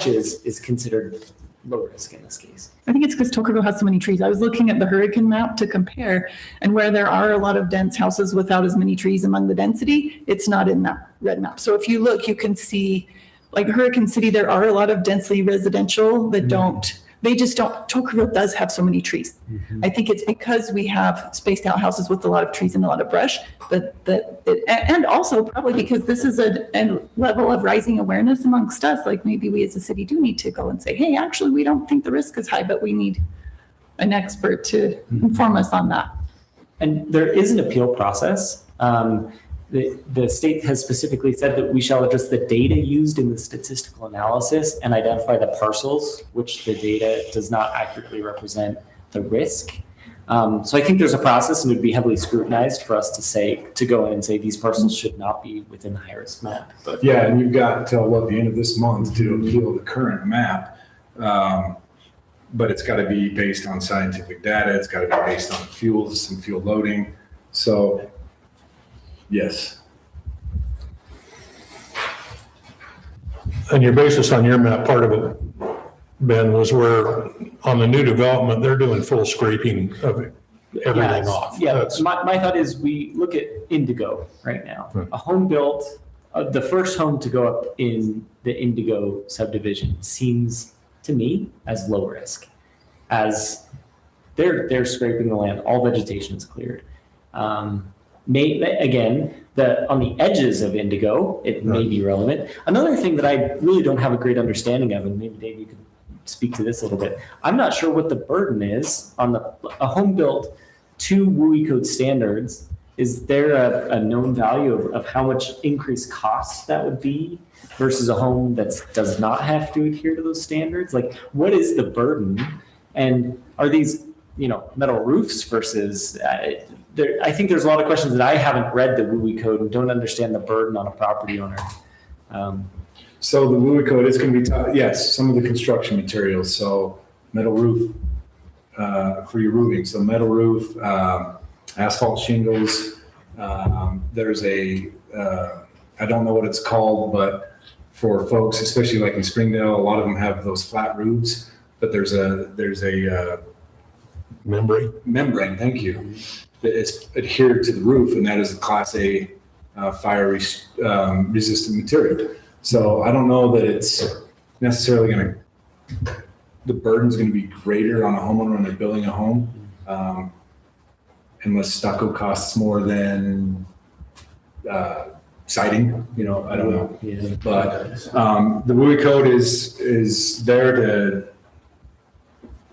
is considered low risk in this case. I think it's because Tokerville has so many trees. I was looking at the hurricane map to compare, and where there are a lot of dense houses without as many trees among the density, it's not in that red map. So if you look, you can see like Hurricane City, there are a lot of densely residential that Tokerville does have so many trees. Mm-hmm. I think it's because we have spaced out houses with a lot of trees and a lot of brush, and also probably because this is a level of rising awareness amongst us. Like maybe we as a city do need to go and say, hey, actually, we don't think the risk is high, but we need an expert to inform us on that. And there is an appeal process. The state has specifically said that we shall address the data used in the statistical analysis and identify the parcels which the data does not accurately represent the risk. So I think there's a process, and it would be heavily scrutinized for us to go in and say these parcels should not be within the high risk map. But yeah, and you've got till the end of this month to appeal the current map. But it's got to be based on scientific data. It's got to be based on fuels and fuel loading. So yes. And your basis on your map, part of it, Ben, was where on the new development, they're doing full scraping of everything off. Yeah, my thought is we look at Indigo right now. A home built, the first home to go up in the Indigo subdivision seems to me as low risk, as they're scraping the land, all vegetation is cleared. Again, on the edges of Indigo, it may be relevant. Another thing that I really don't have a great understanding of, and maybe Dave, you could speak to this a little bit. I'm not sure what the burden is on a home built to WUI code standards. Is there a known value of how much increased cost that would be versus a home that does not have to adhere to those standards? Like, what is the burden? And are these, metal roofs versus, I think there's a lot of questions that I haven't read the WUI code and don't understand the burden on a property owner. So the WUI code is going to be, yes, some of the construction materials. So metal roof, for your roofing. So metal roof, asphalt shingles. There's I don't know what it's called, but for folks, especially like in Springdale, a lot of them have those flat roofs, but there's a membrane, thank you, that is adhered to the roof, and that is a Class A fire resistant material. So I don't know that it's necessarily the burden's going to be greater on a homeowner when they're building a home, unless stucco costs more than siding, I don't know. Yeah. But the WUI code is there to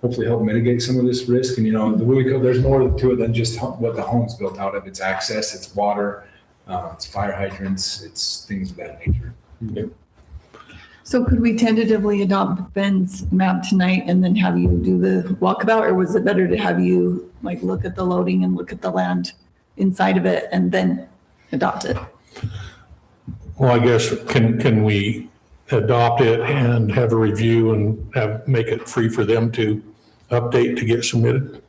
hopefully help mitigate some of this risk. And, the WUI code, there's more to it than just what the home's built out of. It's access, it's water, it's fire hydrants, it's things of that nature. So could we tentatively adopt Ben's map tonight and then have you do the walkabout? Or was it better to have you look at the loading and look at the land inside of it and then adopt it? Well, I guess, can we adopt it and have a review and make it free for them to update to get submitted?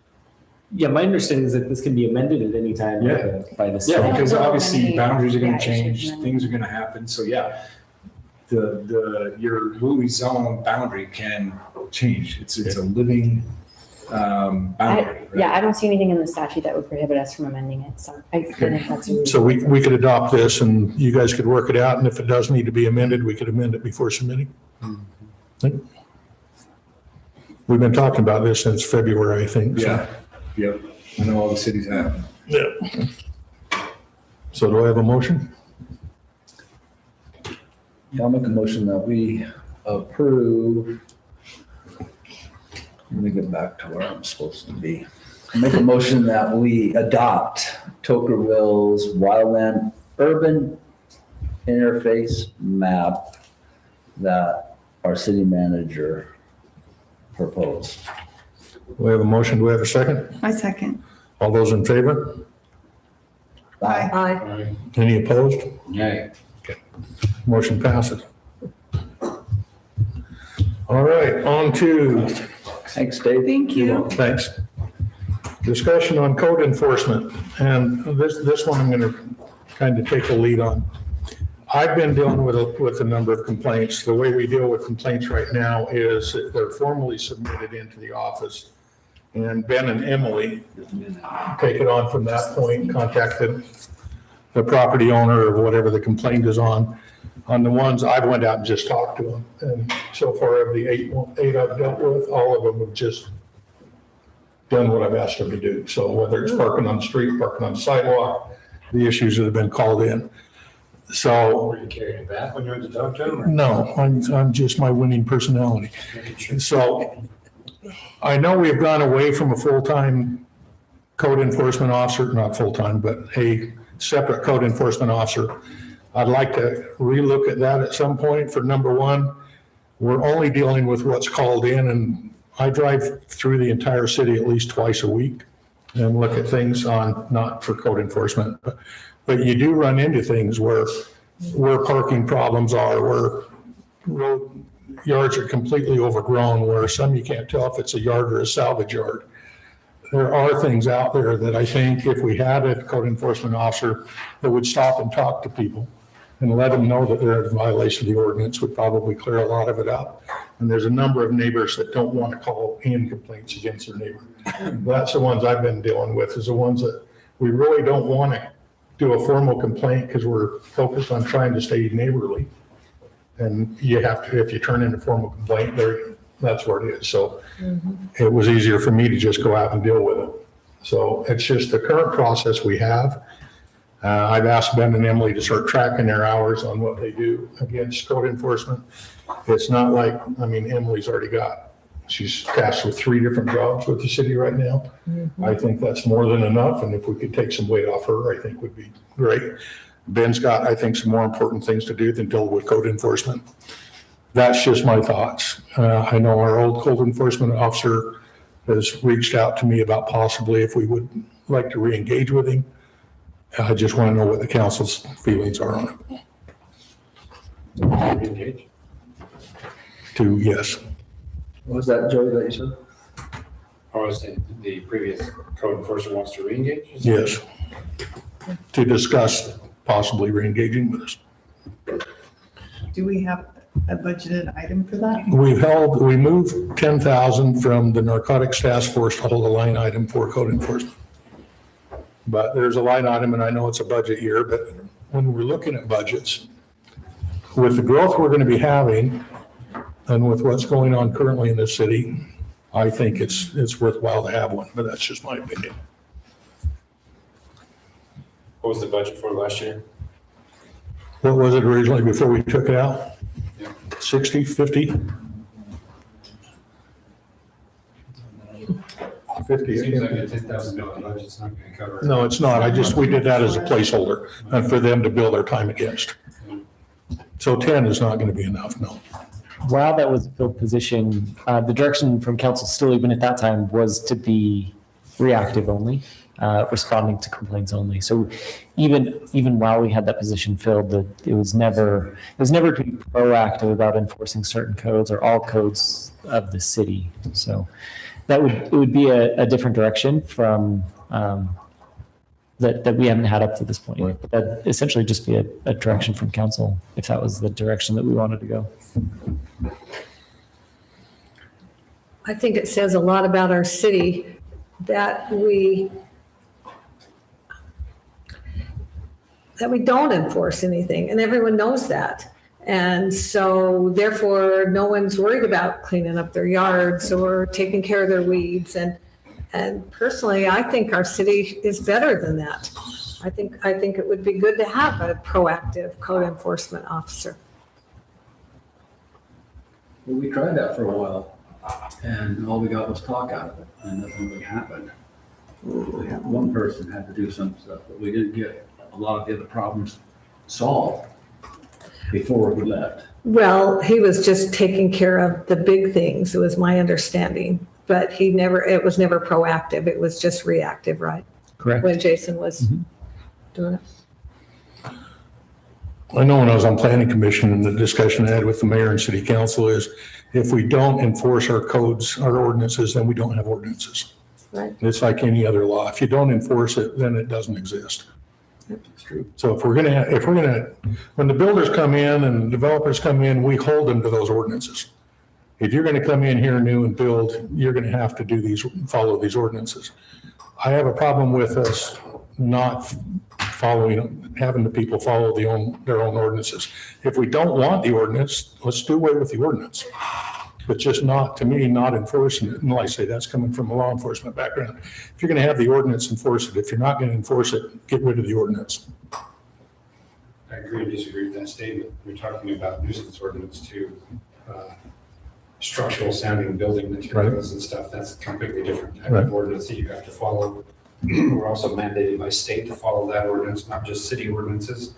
Yeah, my understanding is that this can be amended at any time by the Yeah, city. because know of obviously any- boundaries are yeah, gonna issues change, and- things are gonna happen, so yeah. Your WUI zone boundary can change, it's a living, boundary. Yeah, right? I don't see anything in the statute that would prohibit us from amending it, so I think that's. a So we could adopt this and you guys could work it out, and if it does need to be amended, we could amend it before submitting. We've been talking about this since February, I think. so. Yeah, yep, I know all the cities have. Yeah. So do I have a motion? Yeah, I'll make a motion that we approve. Let me get back to where I'm supposed to be. I make a motion that we adopt Tokerville's wildland urban interface map that our city manager proposed. We have a motion. Do we have a second? I second. All those in favor? Aye. Aye. Any opposed? Yeah. Motion passes. All right, on to, Thanks, Dave. Thank you. thanks. Discussion on code enforcement. And this one I'm going to kind of take a lead on. I've been dealing with a number of complaints. The way we deal with complaints right now is that they're formally submitted into the office. And Ben and Emily take it on from that point, contact the property owner or whatever the complaint is on. On the ones I've went out and just talked to them. And so far of the eight I've dealt with, all of them have just done what I've asked them to do. So whether it's parking on the street, parking on the sidewalk, the issues that have been called in. So Were you carrying it back when you went to talk to them? or- no, I'm just my winning personality. So I know we've gone away from a full-time code enforcement officer, not full-time, but a separate code enforcement officer. I'd like to relook at that at some point. For number one, we're only dealing with what's called in, and I drive through the entire city at least twice a week and look at things on, not for code enforcement, but you do run into things where parking problems are, where road yards are completely overgrown, where some you can't tell if it's a yard or a salvage yard. There are things out there that I think if we had a code enforcement officer that would stop and talk to people and let them know that they're in violation of the ordinance, would probably clear a lot of it up. And there's a number of neighbors that don't want to call in complaints against their neighbor. That's the ones I've been dealing with, is the ones that we really don't want to do a formal complaint because we're focused on trying to stay neighborly. And you have to, if you turn in a formal complaint, that's where it is. So it was easier for me to just go out and deal with it. So it's just the current process we have. I've asked Ben and Emily to start tracking their hours on what they do against code enforcement. It's not like, Emily's already she's tasked with 3 different jobs with the city right now. I think that's more than enough. And if we could take some weight off her, I think would be great. Ben's got, I think, some more important things to do than deal with code enforcement. That's just my thoughts. I know our old code enforcement officer has reached out to me about possibly if we would like to re-engage with him. I just want to know what the council's feelings are on it. Engage. Yes. What was that, Joey, that you said? Or was it the previous code enforcer wants to reengage? Yes. To discuss possibly reengaging with us. Do we have a budgeted item for that? We moved 10,000 from the narcotics task force to hold a line item for code enforcement. But there's a line item, and I know it's a budget year, but when we're looking at budgets, with the growth we're going to be having and with what's going on currently in the city, I think it's worthwhile to have one, but that's just my opinion. What was the budget for last year? What was it originally before we took it out? Yeah. 60, 50? 50. Seems like a $10,000 budget's not going to cover. No, it's not. We did that as a placeholder and for them to bill their time against. So 10 is not going to be enough, no. While that was a filled position, the direction from council still even at that time was to be reactive only, responding to complaints only. So even while we had that position filled, it was never to be proactive about enforcing certain codes or all codes of the city. So it would be a different direction from that we haven't had up to this point. But that'd essentially just be a direction from council if that was the direction that we wanted to go. I think it says a lot about our city that we don't enforce anything, and everyone knows that. And so therefore, no one's worried about cleaning up their yards or taking care of their weeds. And personally, I think our city is better than that. I think it would be good to have a proactive code enforcement officer. Well, we tried that for a while, and all we got was talk out of it, and nothing really happened. One person had to do some stuff, but we didn't get a lot of the other problems solved before we left. Well, he was just taking care of the big things, it was my understanding. But it was never proactive, it was just reactive, right? Correct. When Jason was doing it. I know when I was on planning commission and the discussion I had with the mayor and city council is if we don't enforce our codes, our ordinances, then we don't have ordinances. Right. It's like any other law. If you don't enforce it, then it doesn't exist. That's true. So if we're gonna, when the builders come in and the developers come in, we hold them to those ordinances. If you're gonna come in here new and build, you're gonna have to follow these ordinances. I have a problem with us not having the people follow their own ordinances. If we don't want the ordinance, let's do away with the ordinance. But just not, to me, not enforcing it. And like I say, that's coming from a law enforcement background. If you're gonna have the ordinance, enforce it. If you're not gonna enforce it, get rid of the ordinance. I agree and disagree with that statement. We're talking about nuisance ordinance to structural sounding building materials and stuff. That's a completely different type of ordinance that you have to follow. We're also mandated by state to follow that ordinance, not just city ordinances.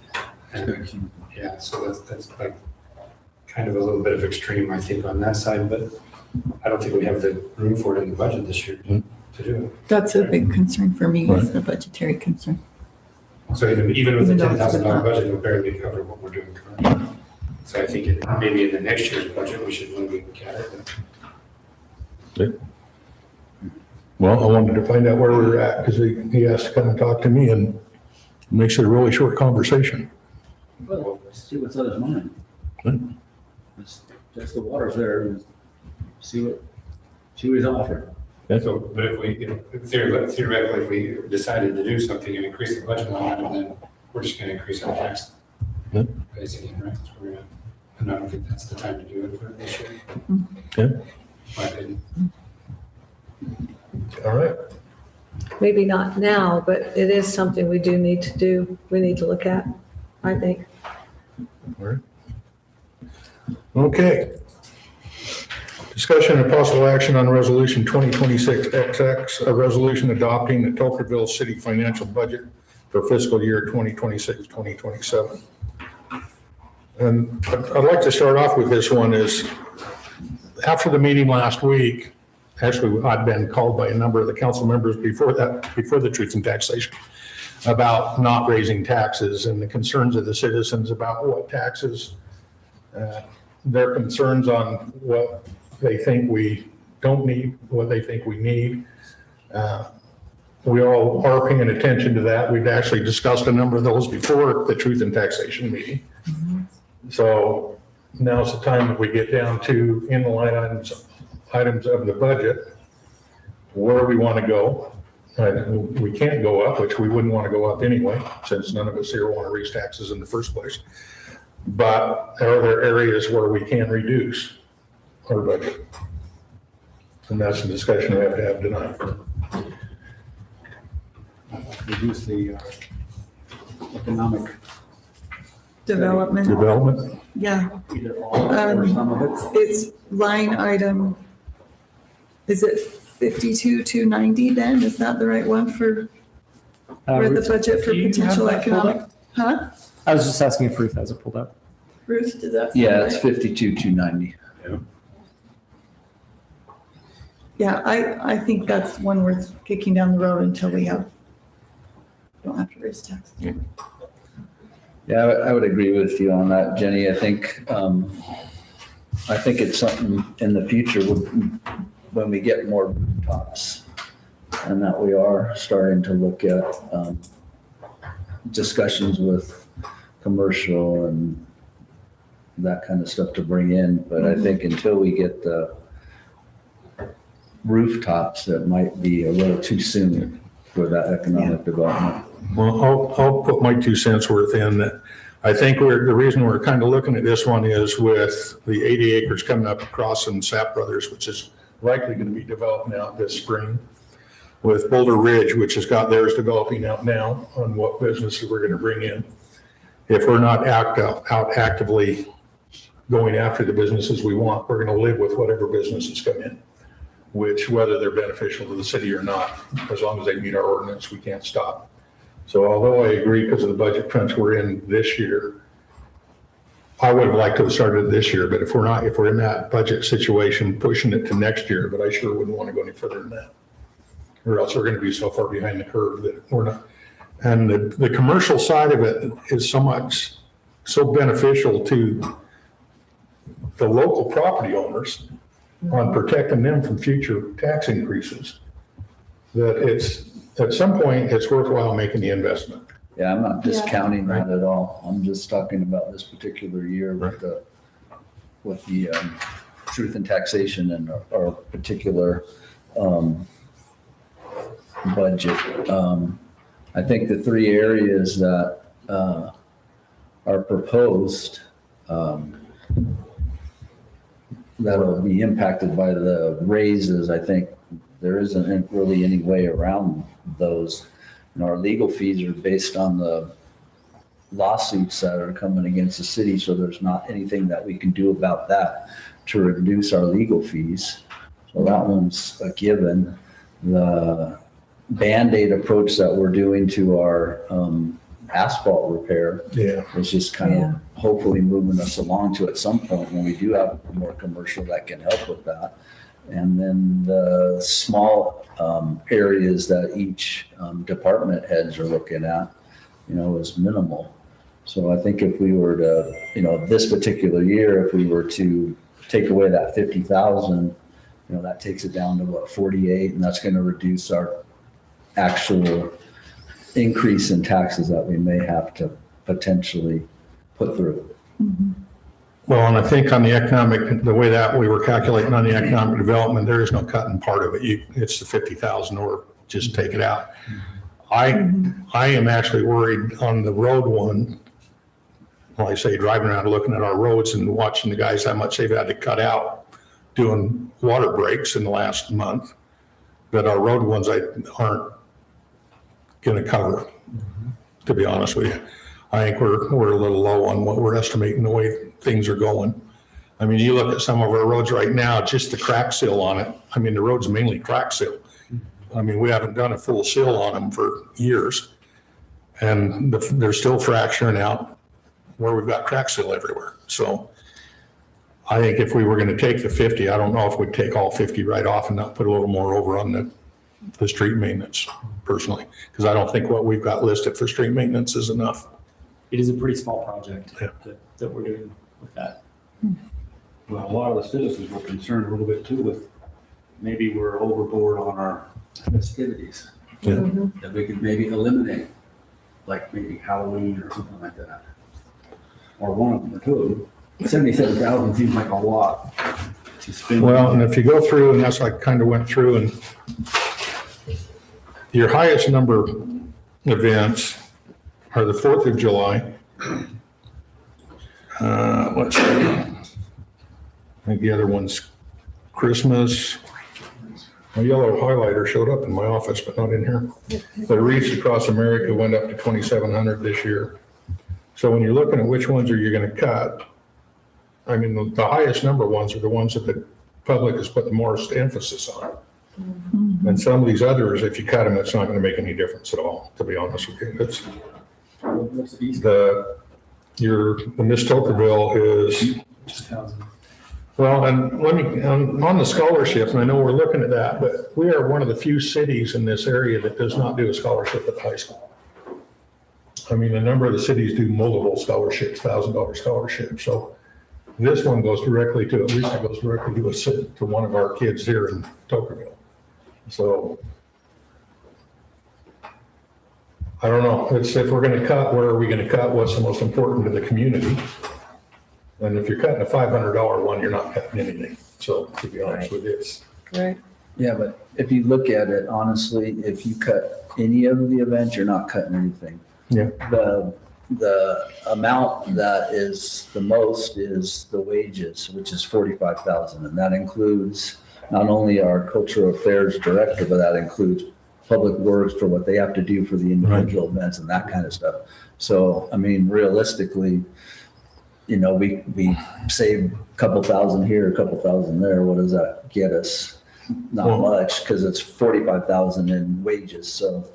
And yeah, so that's like kind of a little bit of extreme, I think, on that side, but I don't think we have the room for it in the budget this year to do it. That's a big concern for me, is the budgetary concern. So even with the Even though it's $10,000 not. budget, it'll barely cover what we're doing currently. So I think maybe in the next year's budget, we should really look at it. Well, I wanted to find out where we were at because he has to come and talk to me and makes it a really short conversation. Well, let's see what's on his mind. Let's test the waters there and see what he's offering. So, but if theoretically, if we decided to do something and increase the budget line item, then we're just gonna increase our tax base again, right? That's where we're at. And I don't think that's the time to do it for this year. Okay. My opinion. All right. Maybe not now, but it is something we do need to do. We need to look at, I think. All right. Okay. Discussion and possible action on resolution 2026XX, a resolution adopting the Tocqueville City financial budget for fiscal year 2026-2027. And I'd like to start off with this one is after the meeting last week, actually I'd been called by a number of the council members before the truth and taxation about not raising taxes and the concerns of the citizens about what taxes, their concerns on what they think we don't need, what they think we need. We all are paying attention to that. We've actually discussed a number of those before the Truth in Taxation meeting. So now's the time that we get down to in the line items of the budget, where we want to go. We can't go up, which we wouldn't want to go up anyway, since none of us here want to raise taxes in the first place. But are there areas where we can reduce our budget? And that's the discussion we have to have tonight. Reduce the economic, Development, yeah. either all or some of it. It's line item, is it 52,290 then? Is that the right one for where the budget for do you have potential that pulled economic? Huh? I was just asking if Ruth has it pulled up. Ruth, did that sound Yeah, it's right? 52,290. Yeah, I think that's one worth kicking down the road until we don't have to raise taxes. Yeah, I would agree with you on that, Jenny. I think it's something in the future when we get more rooftops, and that we are starting to look at discussions with commercial and that kind of stuff to bring in. But I think until we get the rooftops, that might be a little too soon for that economic development. Well, I'll put my 2 cents worth in that. I think the reason we're kind of looking at this one is with the 80 acres coming up across in Sapp Brothers, which is likely going to be developed now this spring, with Boulder Ridge, which has got theirs developing out now on what businesses we're going to bring in. If we're not out actively going after the businesses we want, we're going to live with whatever businesses come in, which whether they're beneficial to the city or not, as long as they meet our ordinance, we can't stop. So although I agree because of the budget crunch we're in this year, I would have liked to have started this year, but if we're in that budget situation, pushing it to next year, but I sure wouldn't want to go any further than that. Or else we're going to be so far behind the curve that we're not. And the commercial side of it is so beneficial to the local property owners on protecting them from future tax increases, that at some point, it's worthwhile making the investment. Yeah, I'm not discounting that at all. I'm just talking about this particular year with the truth and taxation and our particular budget. I think the 3 areas that are proposed that'll be impacted by the raises, I think there isn't really any way around those. And our legal fees are based on the lawsuits that are coming against the city, so there's not anything that we can do about that to reduce our legal fees. So that one's a given. The Band-Aid approach that we're doing to our asphalt repair is just kind of hopefully moving us along to at some point when we do have more commercial that can help with that. And then the small areas that each department heads are looking at, is minimal. So I think if we were to, this particular year, if we were to take away that 50,000, that takes it down to what, 48, and that's going to reduce our actual increase in taxes that we may have to potentially put through. Well, and I think on the way that we were calculating on the economic development, there is no cutting part of it. It's the 50,000 or just take it out. I am actually worried on the road one. Like I say, driving around looking at our roads and watching the guys, how much they've had to cut out doing water breaks in the last month, that our road ones aren't going to cover, to be honest with you. I think we're a little low on what we're estimating the way things are going. I mean, you look at some of our roads right now, just the crack seal on it. I mean, the road's mainly crack seal. I mean, we haven't done a full seal on them for years. And they're still fracturing out where we've got crack seal everywhere. So I think if we were going to take the 50, I don't know if we'd take all 50 right off and not put a little more over on the street maintenance personally, because I don't think what we've got listed for street maintenance is enough. It is a pretty small project that we're doing with that. Well, a lot of the citizens were concerned a little bit too with maybe we're overboard on our festivities. Yeah. That we could maybe eliminate, like maybe Halloween or something like that. Or one of them or two. 77,000 seems like a lot to spend. Well, and if you go through, and that's like kind of went through, and your highest number events are the 4th of July. Let's see. I think the other one's Christmas. A yellow highlighter showed up in my office, but not in here. The wreaths across America went up to 2,700 this year. So when you're looking at which ones are you going to cut, I mean, the highest number ones are the ones that the public has put the most emphasis on. And some of these others, if you cut them, it's not going to make any difference at all, to be honest with you. It's the Miss Tokerville is, well, and let me, on the scholarship, and I know we're looking at that, but we are one of the few cities in this area that does not do a scholarship at the high school. I mean, a number of the cities do multiple scholarships, $1,000 scholarships. So this one goes directly to, at least it goes directly to one of our kids here in Tokerville. So I don't know. It's, if we're going to cut, where are we going to cut? What's the most important to the community? And if you're cutting a $500 one, you're not cutting anything. So to be honest with you, it's. Right. Yeah, but if you look at it honestly, if you cut any of the events, you're not cutting anything. Yeah. The amount that is the most is the wages, which is 45,000, and that includes not only our cultural affairs director, but that includes public works for what they have to do for the individual events and that kind of stuff. So, I mean, realistically, you know, we save a couple thousand here, a couple thousand there. What does that get us? Not much, because it's 45,000 in wages. So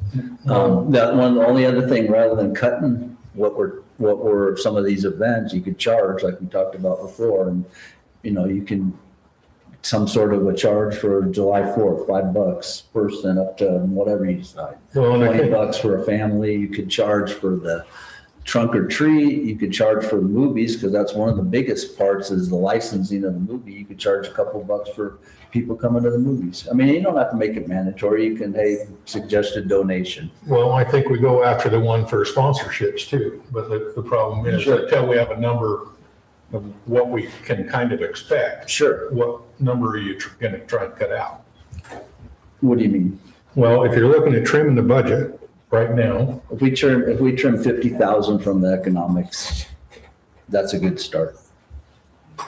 that one, the only other thing, rather than cutting what were some of these events, you could charge, like we talked about before, and you know, you can some sort of a charge for July 4th, $5 person up to whatever you decide. Well, and I think- $20 for a family. You could charge for the trunk or treat. You could charge for the movies, because that's one of the biggest parts is the licensing of the movie. You could charge a couple bucks for people coming to the movies. I mean, you don't have to make it mandatory. You can, hey, suggested donation. Well, I think we go after the one for sponsorships too, but the problem is until we have a number of what we can kind of expect. Sure. What number are you going to try and cut out? What do you mean? Well, if you're looking at trimming the budget right now. If we trim 50,000 from the economics, that's a good start,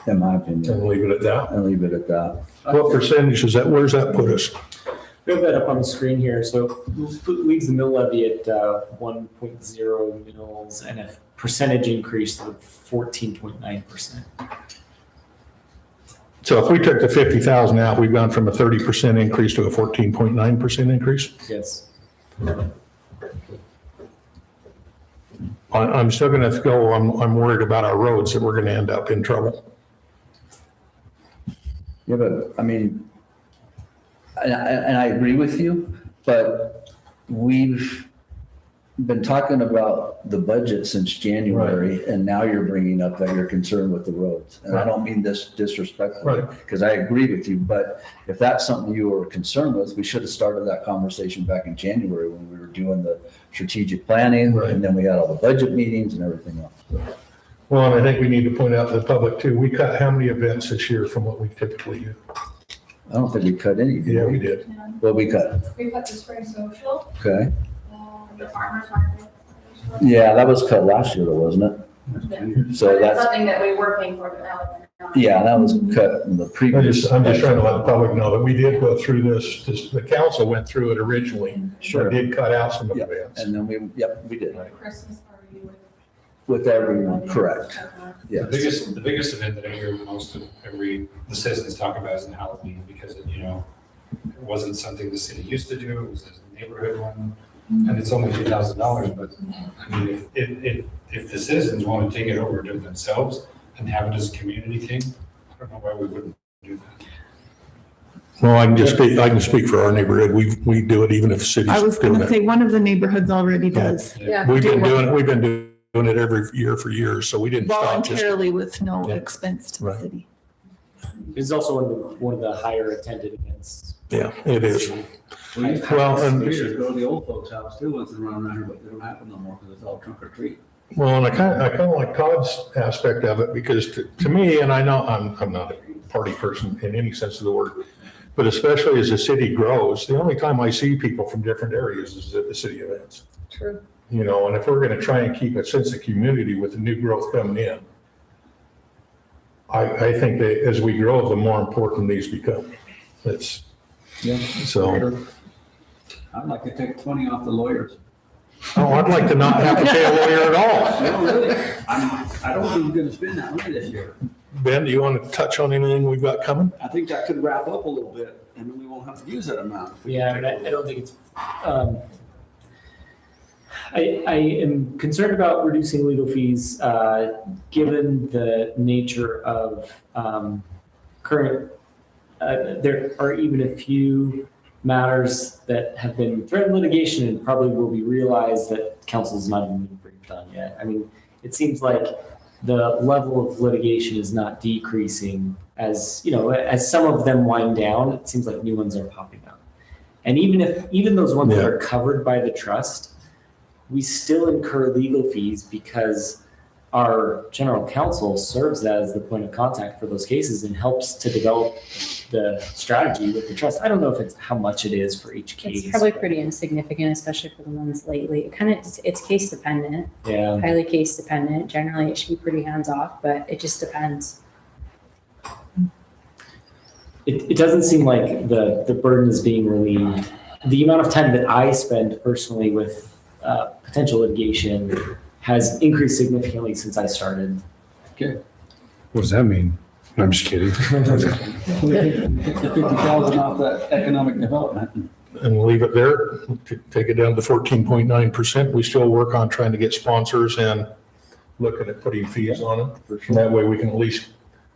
in my opinion. And leave it at that. And leave it at that. What percentage is that? Where's that put us? We have that up on the screen here. So leaves the mill levy at 1.0 mils and a percentage increase of 14.9%. So if we took the 50,000 out, we've gone from a 30% increase to a 14.9% increase? Yes. I'm still going to go, I'm worried about our roads, that we're going to end up in trouble. Yeah, but I mean, and I agree with you, but we've been talking about the budget since January, and now you're bringing up that you're concerned with the roads. And I don't mean this disrespectfully, because I agree with you, but if that's something you were concerned with, we should have started that conversation back in January when we were doing the strategic planning, and then we had all the budget meetings and everything else. Well, and I think we need to point out to the public too, we cut how many events this year from what we typically do? I don't think we cut any. Yeah, we did. What we cut? We cut the spring social, Okay. the farmer's market. Yeah, that was cut last year though, wasn't it? So But it's that's, something that we were paying for now. yeah, that was cut in the previous. I'm just trying to let the public know that we did go through this, the council went through it originally. Sure. We did cut out some Yep. events. And then we did. Christmas party With everyone, correct. Yes. The biggest event that I hear most of the citizens talk about is in Halloween, because it, you know, it wasn't something the city used to do, it was a neighborhood one, and it's only $2,000, but I mean, if the citizens want to take it over, do it themselves, and have it as a community thing, I don't know why we wouldn't do that. Well, I can speak for our neighborhood. We do it even if the city's I was doing gonna it. say, one of the neighborhoods already does. Yeah. We've been doing it every year for years, so we didn't stop just. Voluntarily with no Yeah. expense to the Right. city. It's also one of the higher attended events. Yeah, it is. Well, Well, and- we should go to the old folks' house too, once and run around here, but they don't happen no more because it's all trunk or treat. Well, and I kind of like Todd's aspect of it, because to me, and I know I'm not a party person in any sense of the word, but especially as the city grows, the only time I see people from different areas is at the city events. True. You know, and if we're gonna try and keep a sense of community with the new growth coming in, I think that as we grow, the more important these become. It's, Yeah. so, I'd like to take 20 off the lawyers. oh, I'd like to not have to pay a lawyer at all. No, really. I don't think we're gonna spend that money this year. Ben, do you want to touch on anything we've got coming? I think that could wrap up a little bit, and then we won't have to use that amount. if we Yeah, can and take I don't think it's, I am concerned about reducing legal fees, given the nature of, current, there are even a few matters that have been threatened litigation and probably will be realized that council's not even been briefed on yet. I mean, it seems like the level of litigation is not decreasing as, you know, as some of them wind down, it seems like new ones are popping up. And even those ones that are covered by the trust, we still incur legal fees because our general counsel serves as the point of contact for those cases and helps to develop the strategy with the trust. I don't know if it's how much it is for each case. It's probably pretty insignificant, especially for the ones lately. It kind of, it's case dependent, Yeah. highly case dependent. Generally, it should be pretty hands off, but it just depends. It doesn't seem like the burden is being relieved. The amount of time that I spend personally with potential litigation has increased significantly since I started. What does that mean? I'm just kidding. the 50,000 off that economic development. And leave it there, take it down to 14.9%. We still work on trying to get sponsors and looking at putting fees on them. And that way we can at least,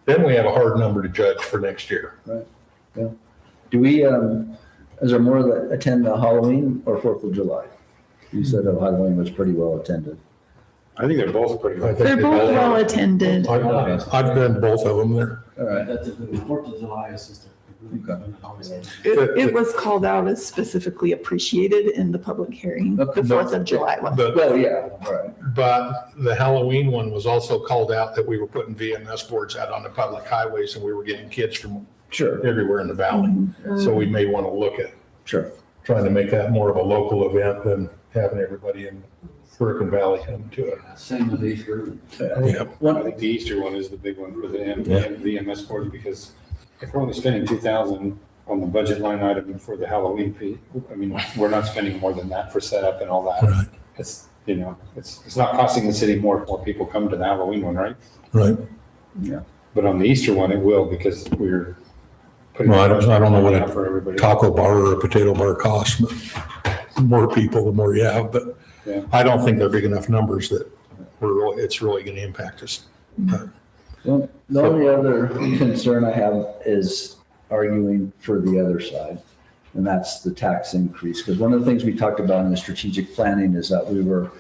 then we have a hard number to judge for next year. Do we, is there more that attend the Halloween or 4th of July? You said that Halloween was pretty well attended. I think they're both pretty I good. think They're they both both well are. attended. I've done both of them there. All right. That's the 4th of July is just It was called out as specifically appreciated in the public hearing, the 4th of July one. But, Well, yeah, all right. but the Halloween one was also called out that we were putting VMS boards out on the public highways and we were getting kids from Sure, everywhere in the valley. So we may want to look at sure. trying to make that more of a local event than having everybody in Hurricane Valley come to it. Same with Easter. Yeah. I think the Easter one is the big one for the VMS board, because if we're only spending 2,000 on the budget line item for the Halloween fee, I mean, we're not spending more than that for setup and all that. Right. It's, you know, it's not costing the city more if more people come to the Halloween one, right? Right. But on the Easter one, it will, because we're putting. Well, I don't know what out for everybody. taco bar or a potato bar costs, but the more people, the more you have. But Yeah. I don't think they're big enough numbers that it's really going to impact us. Well, the only other concern I have is arguing for the other side, and that's the tax increase. Because one of the things we talked about in the strategic planning is that we were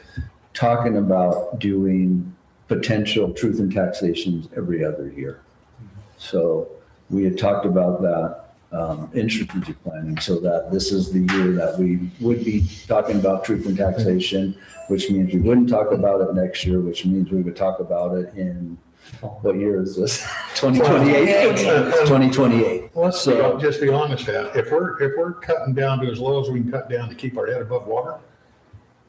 talking about doing potential truth in taxations every other year. So we had talked about that in strategic planning, so that this is the year that we would be talking about truth in taxation, which means we wouldn't talk about it next year, which means we would talk about it in, what year is this? 2028? 2028. Let's just be honest, if we're cutting down to as low as we can cut down to keep our head above water,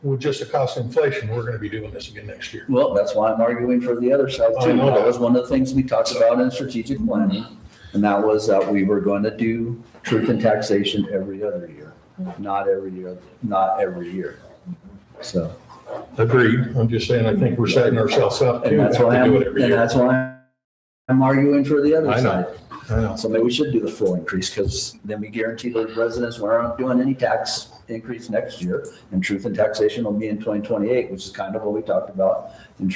with just the cost of inflation, we're going to be doing this again next year. Well, that's why I'm arguing for the other side I too. know That that. was one of the things we talked about in strategic planning. And that was that we were going to do truth in taxation every other year, not every year. So, Agreed. I'm just saying, I think we're setting ourselves up to and have that's to why do it every year. I'm arguing for the other I know. side. I know. So maybe we should do the full increase, because then we guarantee the residents we aren't doing any tax increase next year. And truth in taxation will be in 2028, which is kind of what we talked about in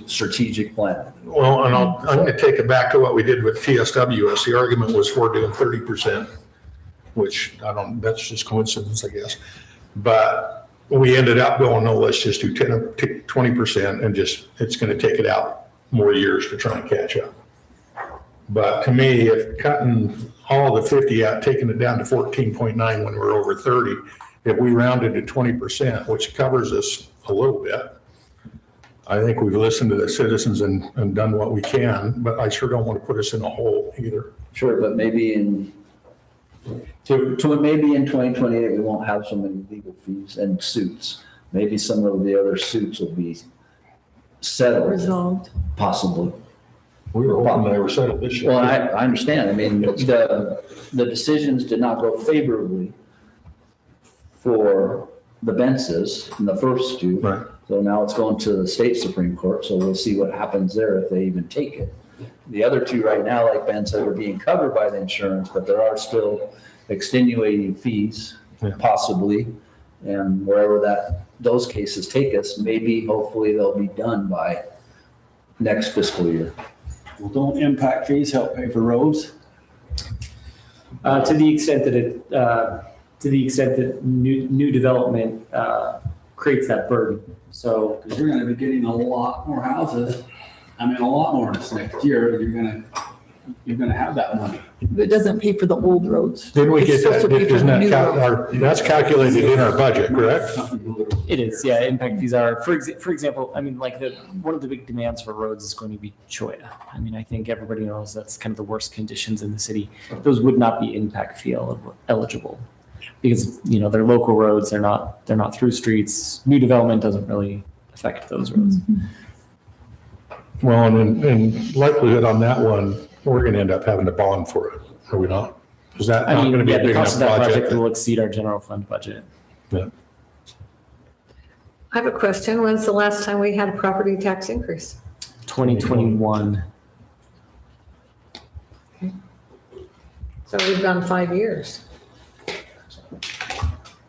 strategic planning. Well, and I'm going to take it back to what we did with TSWS. The argument was for doing 30%, which that's just coincidence, I guess. But we ended up going, no, let's just do 20% and it's going to take it out more years to try and catch up. But to me, if cutting all the 50 out, taking it down to 14.9 when we're over 30, if we rounded to 20%, which covers us a little bit, I think we've listened to the citizens and done what we can, but I sure don't want to put us in a hole either. Sure, but maybe maybe in 2028, we won't have so many legal fees and suits. Maybe some of the other suits will be settled, Resolved. possibly. We were hoping they were settled this year. Well, I understand. I mean, the decisions did not go favorably for the Bences in the first two. Right. So now it's going to the state Supreme Court, so we'll see what happens there if they even take it. The other two right now, like Ben said, are being covered by the insurance, but there are still extenuating fees, Yeah. possibly. And wherever those cases take us, maybe, hopefully they'll be done by next fiscal year. Well, don't impact fees help pay for roads? To the extent that new development creates that burden. So Because you're gonna be getting a lot more houses. I mean, a lot more this next year. You're gonna have that money. It doesn't pay for the old roads. Didn't we It's get supposed that, to pay for isn't the that, new roads. that's calculated in our budget, correct? it is, yeah, impact fees are, for example, I mean, like one of the big demands for roads is going to be Cholla. I mean, I think everybody knows that's kind of the worst conditions in the city. Those would not be impact fee eligible because, they're local roads, they're not through streets. New development doesn't really affect those roads. Well, and in likelihood on that one, we're gonna end up having to bond for it, are we not? Is that I not mean, gonna be yeah, a the big cost enough of that project project? will exceed our general fund budget. I have a question. When's the last time we had a property tax increase? 2021. So we've gone 5 years.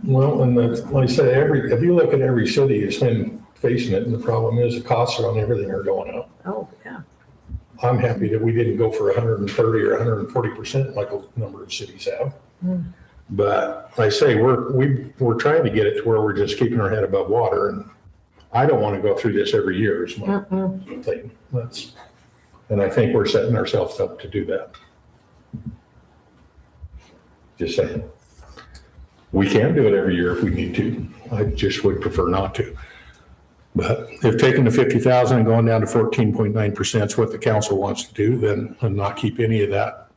Well, and like I said, if you look at every city, it's been facing it, and the problem is the costs on everything are going up. Oh, yeah. I'm happy that we didn't go for 130 or 140% like a number of cities have. But like I say, we're trying to get it to where we're just keeping our head above water, and I don't want to go through this every year is my thing. And I think we're setting ourselves up to do that. Just saying. We can do it every year if we need to. I just would prefer not to. But if taking the 50,000 and going down to 14.9% is what the council wants to do, then and not keep any of that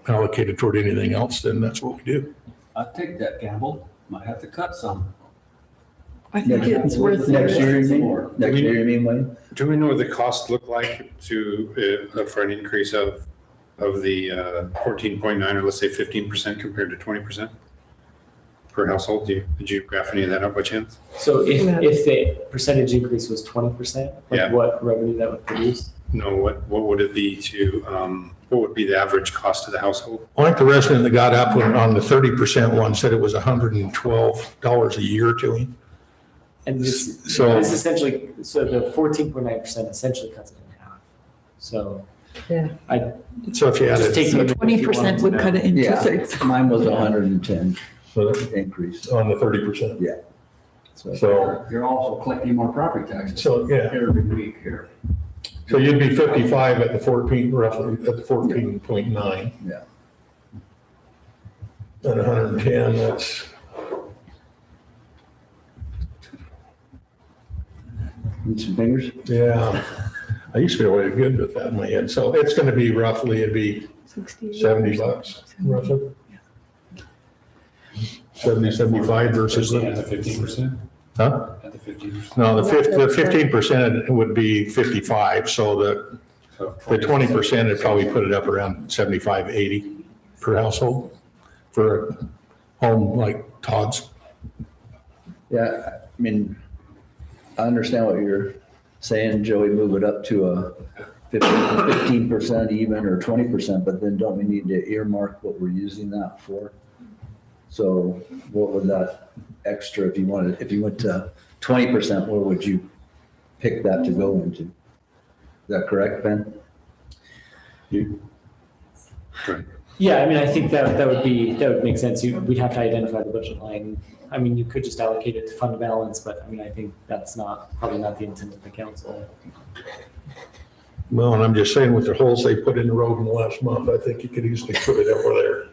allocated toward anything else, then that's what we do. I'd take that gamble. Might have to cut some. I think it's worth Next it. year, you mean? Next year, you mean, Wayne? Do we know what the costs look like for an increase of the 14.9 or let's say 15% compared to 20% per household? Did you graph any of that up by chance? So Yeah. if the percentage increase was 20%, Yeah. what revenue that would produce? No, what would it be what would be the average cost to the household? I think the resident that got up on the 30% one said it was $112 a year to him. And this So- essentially, so the 14.9% essentially cuts it in half. So So if you just added, take. So 20% would cut it in Yeah. 2/3. Mine was 110 so increase. on the 30%. So So, You're also collecting more property taxes yeah. every week here. So you'd be 55 at the 14, roughly at the 14.9. Yeah. And 110, that's, need some fingers? yeah. I used to be really good with that in my head. So it's going to be roughly, it'd be $70 roughly. 70, 75 versus At the the, 15%? huh? At the 15%? No, the 15% would be 55. So the 20% would probably put it up around 75, 80 per household for a home like Todd's. Yeah, I mean, I understand what you're saying, Joey, move it up to a 15% even or 20%, but then don't we need to earmark what we're using that for? So what would that extra, if you went to 20%, where would you pick that to go into? Is that correct, Ben? Yeah, I mean, I think that would make sense. We'd have to identify the budget line. I mean, you could just allocate it to fund balance, but I mean, I think that's probably not the intent of the council. Well, and I'm just saying with the holes they put in the road in the last month, I think you could easily put it over there.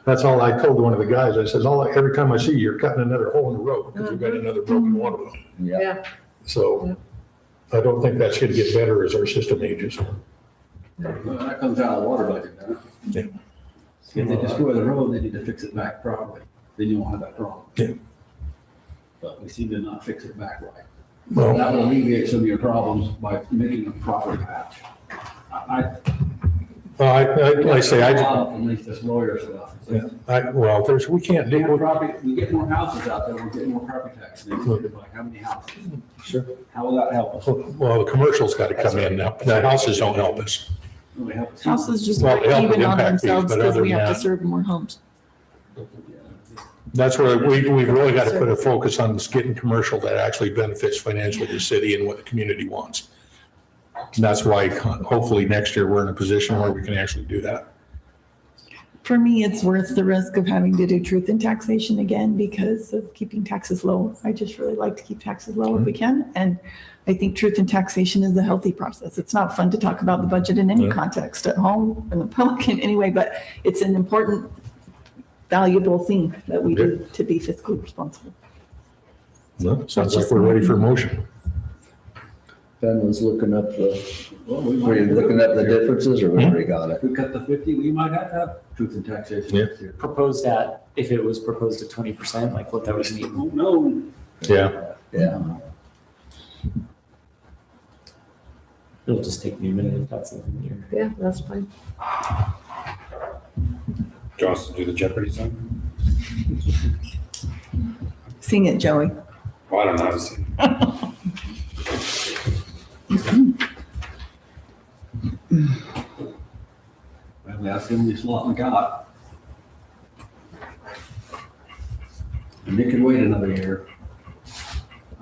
That's all I told one of the guys. I says, every time I see you, you're cutting another hole in the road because we've got another broken one of them. Yeah. So I don't think that's going to get better as our system ages. Well, that comes out of the water budget, doesn't it? Yeah. If they destroy the road, they need to fix it back properly. Then you won't have that problem. Yeah. But we seem to not fix it back right. Well, That will alleviate some of your problems by making a proper patch. like I say, At least this lawyer stuff. we can't We do, get more houses out there, we're getting more property tax. Like, how many houses? Sure. How will that help us? well, the commercial's got to come in now. The houses don't help us. Will they help us? Houses just Well, break they help with even on impact fees, themselves but because other we than have to that- serve more homes. That's where we've really got to put a focus on getting commercial that actually benefits financially the city and what the community wants. And that's why hopefully next year we're in a position where we can actually do that. For me, it's worth the risk of having to do truth in taxation again because of keeping taxes low. I just really like to keep taxes low if we can. And I think truth in taxation is a healthy process. It's not fun to talk about the budget in any context at home, in the public in any way, but it's an important, valuable thing that we do to be fiscally responsible. No, sounds like we're ready for a motion. Ben was looking up were you looking up the differences or we already got it? If we cut the 50, we might have to have truth in taxation Yeah. next year. Proposed at, if it was proposed at 20%, like what that would mean. Oh, no. Yeah. Yeah. It'll just take me a minute if that's something you're. Yeah, that's fine. Do you want us to do the Jeopardy song? Sing it, Joey. Well, I don't know how to sing. Well, that's the only slot we got. And it could wait another year.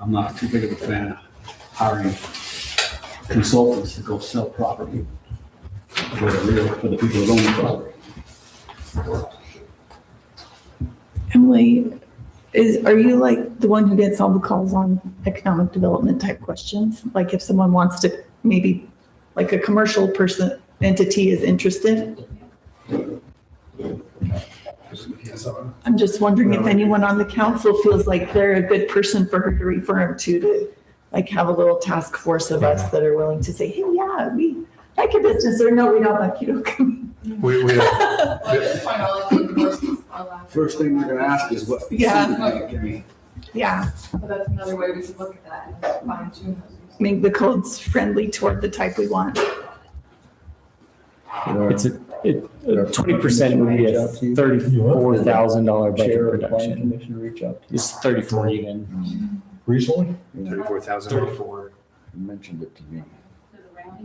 I'm not too big of a fan of hiring consultants to go sell property for the people that own the property. Emily, are you like the one who gets all the calls on economic development type questions? Like if someone wants to, maybe like a commercial person, entity is interested? I'm just wondering if anyone on the council feels like they're a good person for her to refer him to like have a little task force of us that are willing to say, hey, yeah, we like your business, or no, we don't like you. We First thing they're gonna ask is what. Yeah. Yeah, But that's another way we could look at that and fine tune those. make the codes friendly toward the type we want. It's 20% would be a $34,000 budget Chair of the planning reduction. commission reach out to you? It's 34 even. Recently? 34,000. 34. He mentioned it to me,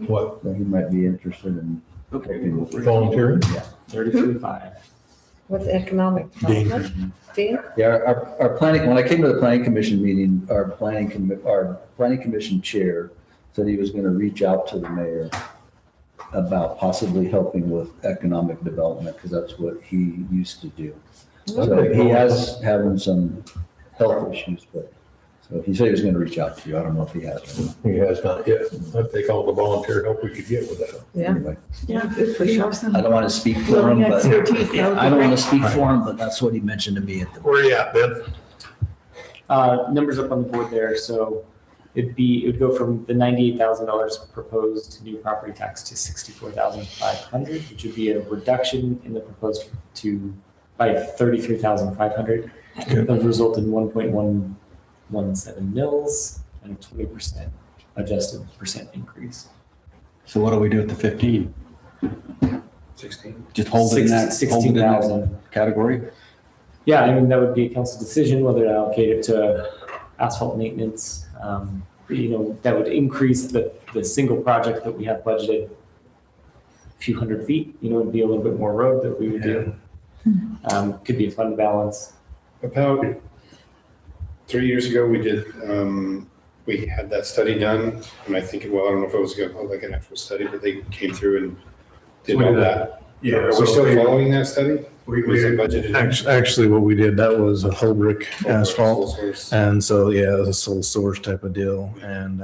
What? that he might be interested in. Volunteering? 33.5. With economic development. Dan? Yeah, our planning, when I came to the planning commission meeting, our planning commission chair said he was gonna reach out to the mayor about possibly helping with economic development, because that's what he used to do. So he has having some health issues, but, so he said he was gonna reach out to you. I don't know if he has. He has not yet. I'd take all the volunteer help we could get with that. Yeah. Anyway, Yeah, good for you. I don't want to speak for him, Willing but expertise, that would be I don't want great. to speak for him, but that's what he mentioned to me at the. Where you at, Ben? Numbers up on the board there. So it would go from the $98,000 proposed new property tax to $64,500, which would be a reduction in the proposed by $33,500. That would result in 1.117 mils and a 20% adjusted percent increase. So what do we do with the 15? 16. Just hold it in that, hold it in that 16,000. category? Yeah, I mean, that would be a council decision whether to allocate it to asphalt maintenance. That would increase the single project that we have budgeted a few hundred feet. It'd be a little bit more road that we would do. Could be a fund balance. About 3 years ago, we had that study done, and I think, well, I don't know if it was like an actual study, but they came through and did all that. Yeah. Are we still following that study? Was it budgeted? Actually, what we did, that was a whole brick asphalt. Sole source. And so, yeah, it was a sole source type of deal. And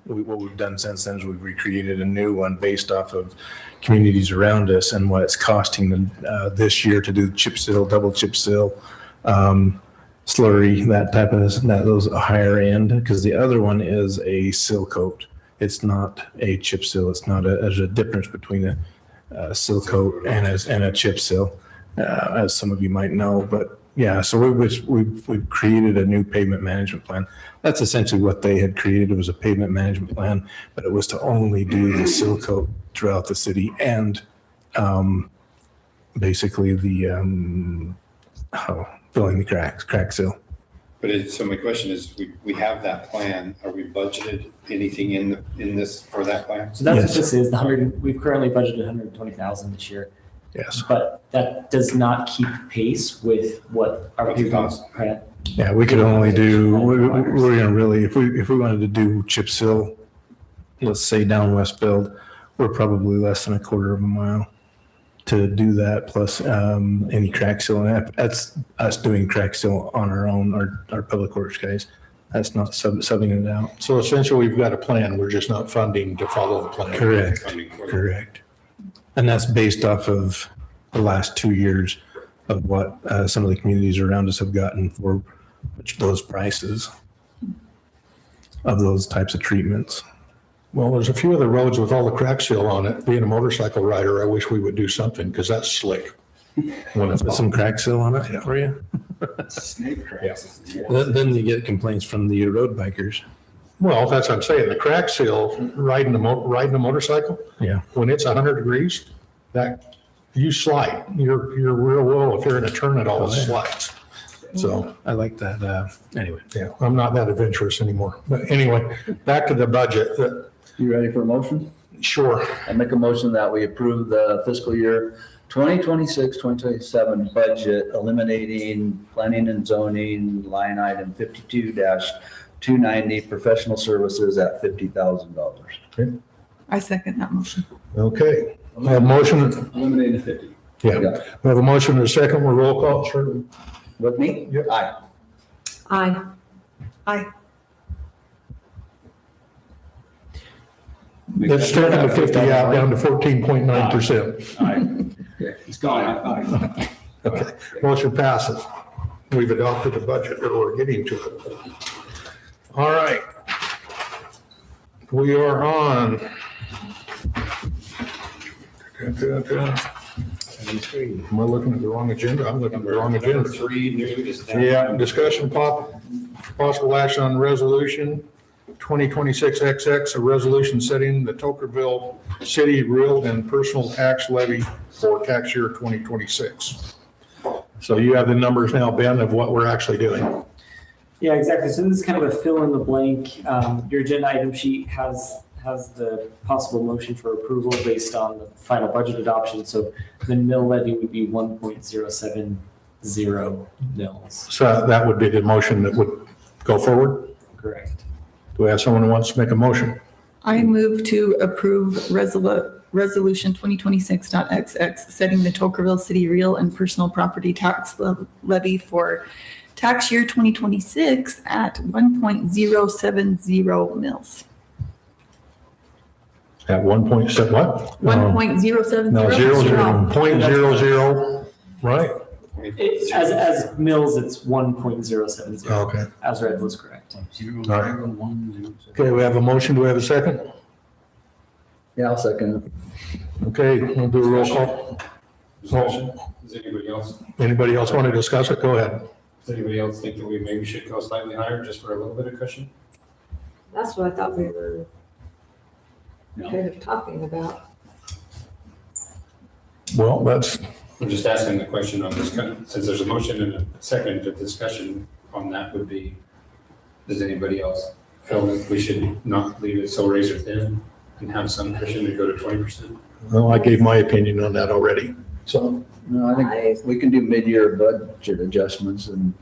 what we've done since then is we've recreated a new one based off of communities around us and what it's costing them this year to do chip seal, double chip seal, slurry, that type of, those higher end, because the other one is a seal coat. It's not a chip seal. It's not there's a difference between a seal coat and a chip seal, as some of you might know. But yeah, so we've created a new pavement management plan. That's essentially what they had created. It was a pavement management plan, but it was to only do the seal coat throughout the city and basically the filling the crack seal. But so my question is, we have that plan. Are we budgeted anything in this for that plan? So that's Yes. what this is. We've currently budgeted 120,000 this year, Yes. but that does not keep pace with what our What's the people. cost? Right. Yeah, we could only do, we're gonna really, if we wanted to do chip seal, let's say down West Build, we're probably less than a quarter of a mile to do that, plus any crack seal. And that's us doing crack seal on our own, our public works guys. That's not subbing it out. So essentially, we've got a plan. We're just not funding to follow the plan. Correct, Funding for it. correct. And that's based off of the last 2 years of what some of the communities around us have gotten for those prices of those types of treatments. Well, there's a few of the roads with all the crack seal on it. Being a motorcycle rider, I wish we would do something because that's slick. When it's Put some crack seal on it for you. Snake cracks. Then you get complaints from the road bikers. Well, that's what I'm saying. The crack seal, riding a motorcycle, Yeah. when it's 100 degrees, that you slide. You're real well if you're in a turn, it all slides. So, I like that. Anyway. yeah, I'm not that adventurous anymore. But anyway, back to the budget. You ready for a motion? Sure. I make a motion that we approve the fiscal year 2026, 2027 budget, eliminating planning and zoning line item 52-290 professional services at $50,000. I second that motion. Okay. We have a motion. Eliminating the 50. Yeah. We have a motion and a second. We'll roll call. Sure. With me? Yep. Aye. Aye. Aye. That's taking the 50 out down to 14.9%. It's gone. Okay. Motion passes. We've adopted the budget, or we're getting to it. All right. We are on. Am I looking at the wrong agenda? I'm looking at the wrong agenda. Number 3, new is down. Yeah, discussion possible action on resolution 2026XX, a resolution setting the Tokerville City real and personal tax levy for tax year 2026. So you have the numbers now, Ben, of what we're actually doing. Yeah, exactly. So this is kind of a fill in the blank. Your agenda item sheet has the possible motion for approval based on the final budget adoption. So the mill levy would be 1.070 mils. So that would be the motion that would go forward. Correct. Do we have someone who wants to make a motion? I move to approve resolution 2026.XX, setting the Tokerville City real and personal property tax levy for tax year 2026 at 1.070 mils. At 1.7, what? 1.070? No, 0.00, right? As mills, it's 1.070. Okay. As read was correct. Okay, we have a motion. Do we have a second? Yeah, I'll second it. Okay, we'll do a roll call. Discussion. Anybody else want to discuss it? Go ahead. Does anybody else think that we maybe should go slightly higher just for a little bit of cushion? That's what I thought we were kind of talking about. Well, that's, I'm just asking the question on this, since there's a motion and a second, the discussion on that would be, does anybody else feel that we should not leave it so razor thin and have some cushion to go to 20%? well, I gave my opinion on that already. So, No, I think we can do mid-year budget adjustments and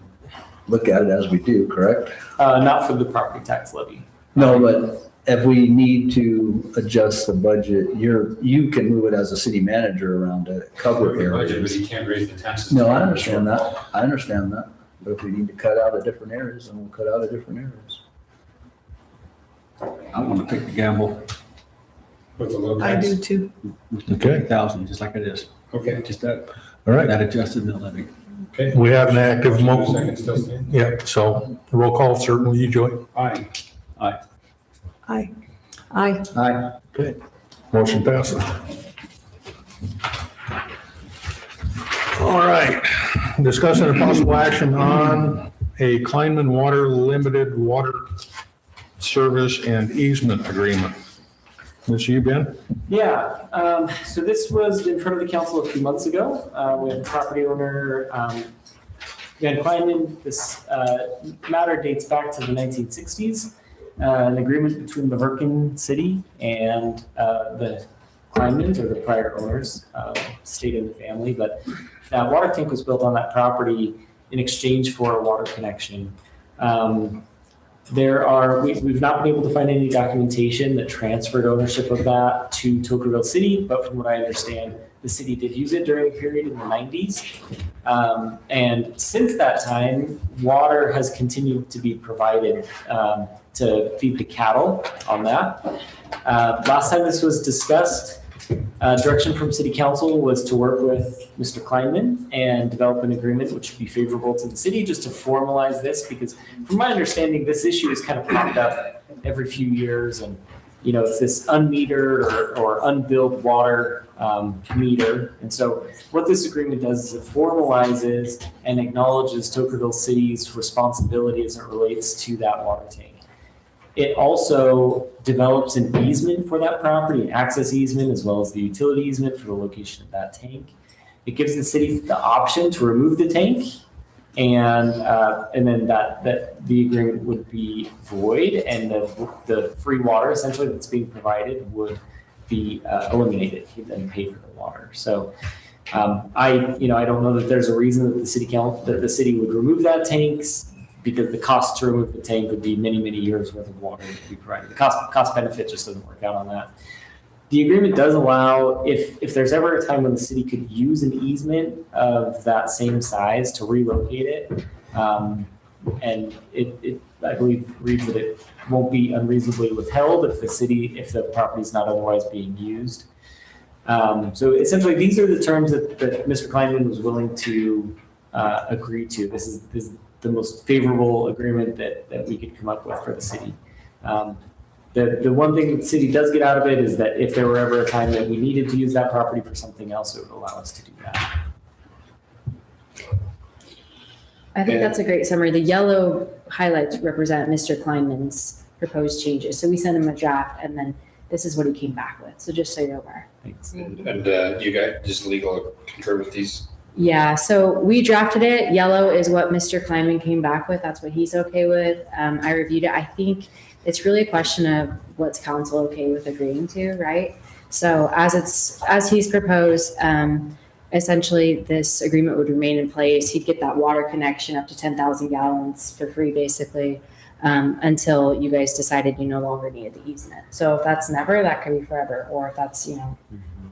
look at it as we do, correct? Not for the property tax levy. No, but if we need to adjust the budget, you can move it as a city manager around to cover Budget, but areas. you can't raise the taxes. No, I understand that. I understand that. But if we need to cut out of different areas, then we'll cut out of different areas. I want to take the gamble. With the low I tax. do too. Okay. 50,000, just like it is. Okay, Just that, All right. that adjusted mill levy. okay. We have an active Second still standing? Yeah, so roll call, certainly you, Joey. Aye. Aye. Aye. Aye. Okay. Motion passes. All right, discussing a possible action on a Kleinman Water Limited Water Service and Easement Agreement. This you, Ben? Yeah, so this was in front of the council a few months ago. We had the property owner, Van Kleinman. This matter dates back to the 1960s. An agreement between the Merkin City and the Kleinmans, or the prior owners, stayed in the family. But that water tank was built on that property in exchange for a water connection. We've not been able to find any documentation that transferred ownership of that to Tokerville City, but from what I understand, the city did use it during a period in the 90s. And since that time, water has continued to be provided to feed the cattle on that. Last time this was discussed, direction from city council was to work with Mr. Kleinman and develop an agreement which would be favorable to the city, just to formalize this, because from my understanding, this issue has kind of popped up every few years, and it's this unmetered or unbilled water meter. And so what this agreement does is it formalizes and acknowledges Tokerville City's responsibility as it relates to that water tank. It also develops an easement for that property, an access easement, as well as the utility easement for the location of that tank. It gives the city the option to remove the tank, and then that the agreement would be void, and the free water essentially that's being provided would be eliminated. He'd then pay for the water. So I don't know that there's a reason that the city would remove that tank, because the cost to remove the tank would be many, many years worth of water to be provided. The cost benefit just doesn't work out on that. The agreement does allow, if there's ever a time when the city could use an easement of that same size to relocate it, and it I believe reads that it won't be unreasonably withheld if the property is not otherwise being used. So essentially, these are the terms that Mr. Kleinman was willing to agree to. This is the most favorable agreement that we could come up with for the city. The one thing that the city does get out of it is that if there were ever a time that we needed to use that property for something else, it would allow us to do that. I think that's a great summary. The yellow highlights represent Mr. Kleinman's proposed changes. So we sent him a draft, and then this is what he came back with. So just so you're aware. Thanks. And you guys, just legal concur with these? Yeah, so we drafted it. Yellow is what Mr. Kleinman came back with. That's what he's okay with. I reviewed it. I think it's really a question of what's council okay with agreeing to, right? So as he's proposed, essentially this agreement would remain in place. He'd get that water connection up to 10,000 gallons for free, basically, until you guys decided you no longer needed the easement. So if that's never, that could be forever. Or if that's,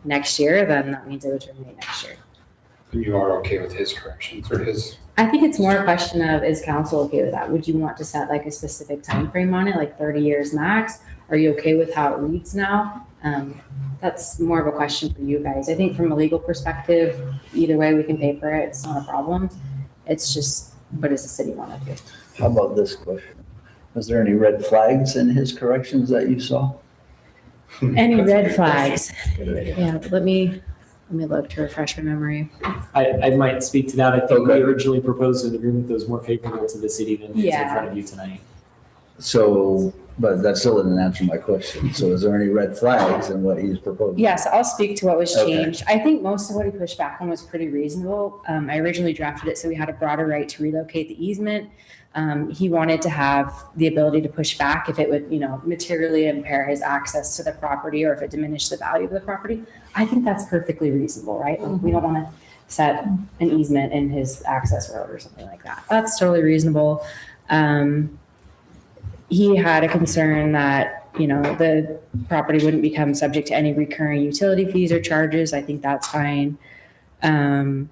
next year, then that means it would terminate next year. You are okay with his corrections or his? I think it's more a question of, is council okay with that? Would you want to set like a specific time frame on it, like 30 years max? Are you okay with how it reads now? That's more of a question for you guys. I think from a legal perspective, either way we can pay for it. It's not a problem. It's just, what does the city want to do? How about this question? Was there any red flags in his corrections that you saw? Any red flags? Yeah, let me look to refresh my memory. I might speak to that. I think we Okay. originally proposed an agreement that was more favorable to the city than is in Yeah. front of you tonight. So, but that still didn't answer my question. So is there any red flags in what he's proposing? Yes, I'll speak to what was Okay. changed. I think most of what he pushed back on was pretty reasonable. I originally drafted it so we had a broader right to relocate the easement. He wanted to have the ability to push back if it would, materially impair his access to the property or if it diminished the value of the property. I think that's perfectly reasonable, right? Like, we don't want to set an easement in his access road or something like that. That's totally reasonable. He had a concern that the property wouldn't become subject to any recurring utility fees or charges. I think that's fine. Let's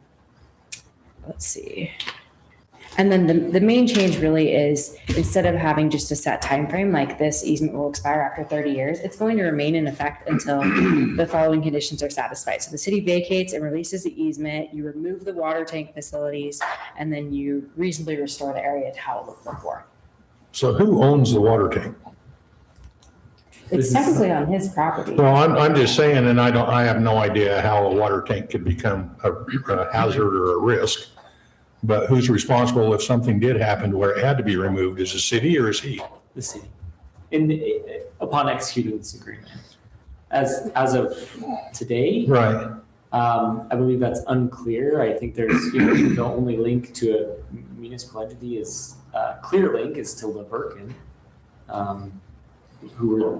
see. And then the main change really is, instead of having just a set time frame, like this easement will expire after 30 years, it's going to remain in effect until the following conditions are satisfied. So the city vacates and releases the easement, you remove the water tank facilities, and then you reasonably restore the area to how it looked before. So who owns the water tank? It's technically on his property. Well, I'm just saying, and I have no idea how a water tank could become a hazard or a risk. But who's responsible if something did happen to where it had to be removed? Is the city or is he? The city. Upon executing this agreement. As of today. Right. I believe that's unclear. I think there's, the only link to a municipal entity is, ClearLink is to Laverkin.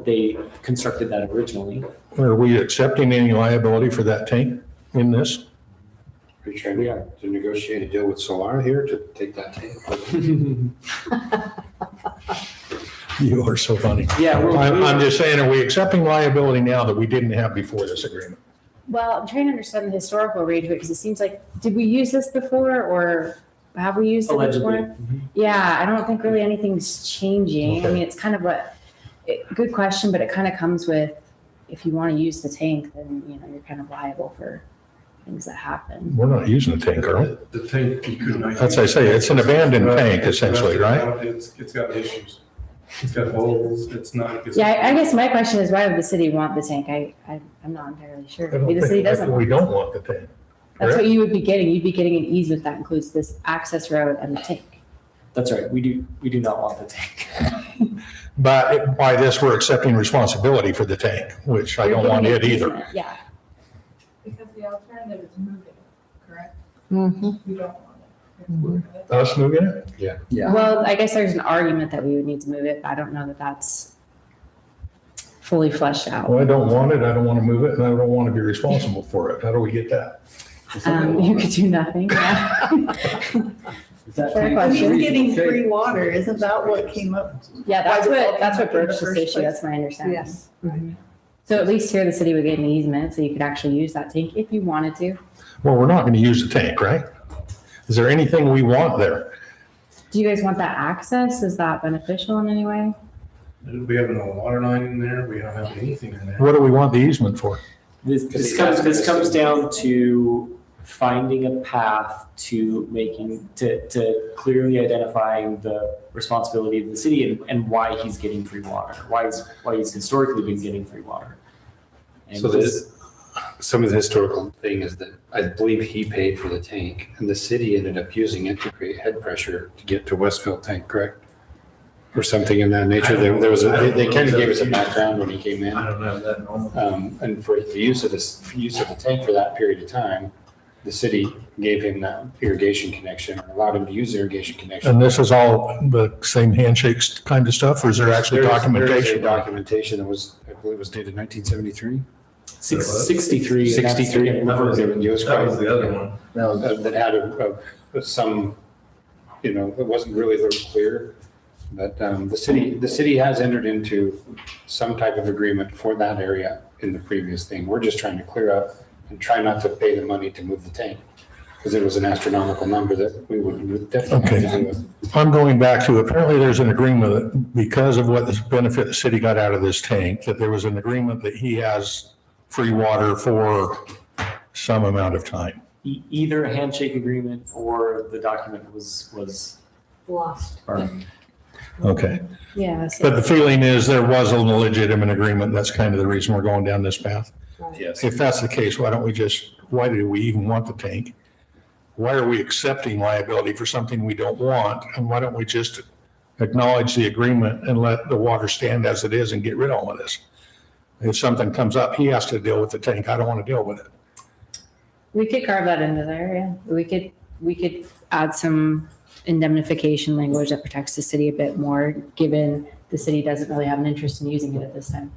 They constructed that originally. Are we accepting any liability for that tank in this? Are you trying We are. to negotiate a deal with Solar here to take that tank? You are so funny. Yeah. I'm just saying, are we accepting liability now that we didn't have before this agreement? Well, I'm trying to understand the historical rate of it, because it seems like, did we use this before, or have we used it Allegedly. before? Yeah, I don't think really anything's changing. I mean, it's kind of good question, but it kind of comes with, if you want to use the tank, then, you're kind of liable for things that happen. We're not using the tank, are we? The tank, you could not. That's what I say, it's an abandoned tank essentially, right? It's got issues. It's got holes, it's not. Yeah, I guess my question is, why would the city want the tank? I'm not entirely sure. Maybe the city doesn't. We want don't want the tank. That's what you would be getting. You'd be getting an easement that includes this access road and the tank. That's right. We do not want the tank. But by this, we're accepting responsibility for the tank, which I don't want it either. Yeah. Because the alternative is moving, correct? Mm-hmm. We don't want it. Moving it. Us moving it? Yeah. Well, I guess there's an argument that we would need to move it, but I don't know that that's fully fleshed out. Well, I don't want it, I don't want to move it, and I don't want to be responsible for it. How do we get that? You could do nothing. Yeah. Fair question. He's getting free water, isn't that what came up? Yeah, that's Why what was that's it what in the broached this first issue. place? That's my understanding. Yes. Mhm. So at least here, the city would get an easement, so you could actually use that tank if you wanted to. Well, we're not going to use the tank, right? Is there anything we want there? Do you guys want that access? Is that beneficial in any way? We have no water line in there, we don't have anything in there. What do we want the easement for? This comes down to finding a path to to clearly identifying the responsibility of the city and why he's getting free water, why he's historically been getting free water. And So some of the historical thing is that I believe he paid for the tank and the city ended up using it to create head pressure to get to Westfield tank, correct? Or something in that nature. They kind of gave us a background when he came in. I don't know that normal. And for the use of the tank for that period of time, the city gave him that irrigation connection, or allowed him to use the irrigation connection. And this is all the same handshakes kind of stuff, or is there actually There is documentation? a documentation that was, I believe was dated 1973. 63. 63. It was That was the other one. that had some, it wasn't really very clear. But the city has entered into some type of agreement for that area in the previous thing. We're just trying to clear up and try not to pay the money to move the tank, because it was an astronomical number that we would definitely have to do it. I'm going back to, apparently there's an agreement that because of what the benefit the city got out of this tank, that there was an agreement that he has free water for some amount of time. Either a handshake agreement or the document was Lost. burned. Okay. Yeah. But the feeling is there was a legitimate agreement. That's kind of the reason we're going down this path. Yes. If that's the case, why do we even want the tank? Why are we accepting liability for something we don't want? And why don't we just acknowledge the agreement and let the water stand as it is and get rid of all of this? If something comes up, he has to deal with the tank. I don't want to deal with it. We could carve that into there, yeah. We could add some indemnification language that protects the city a bit more, given the city doesn't really have an interest in using it at this time.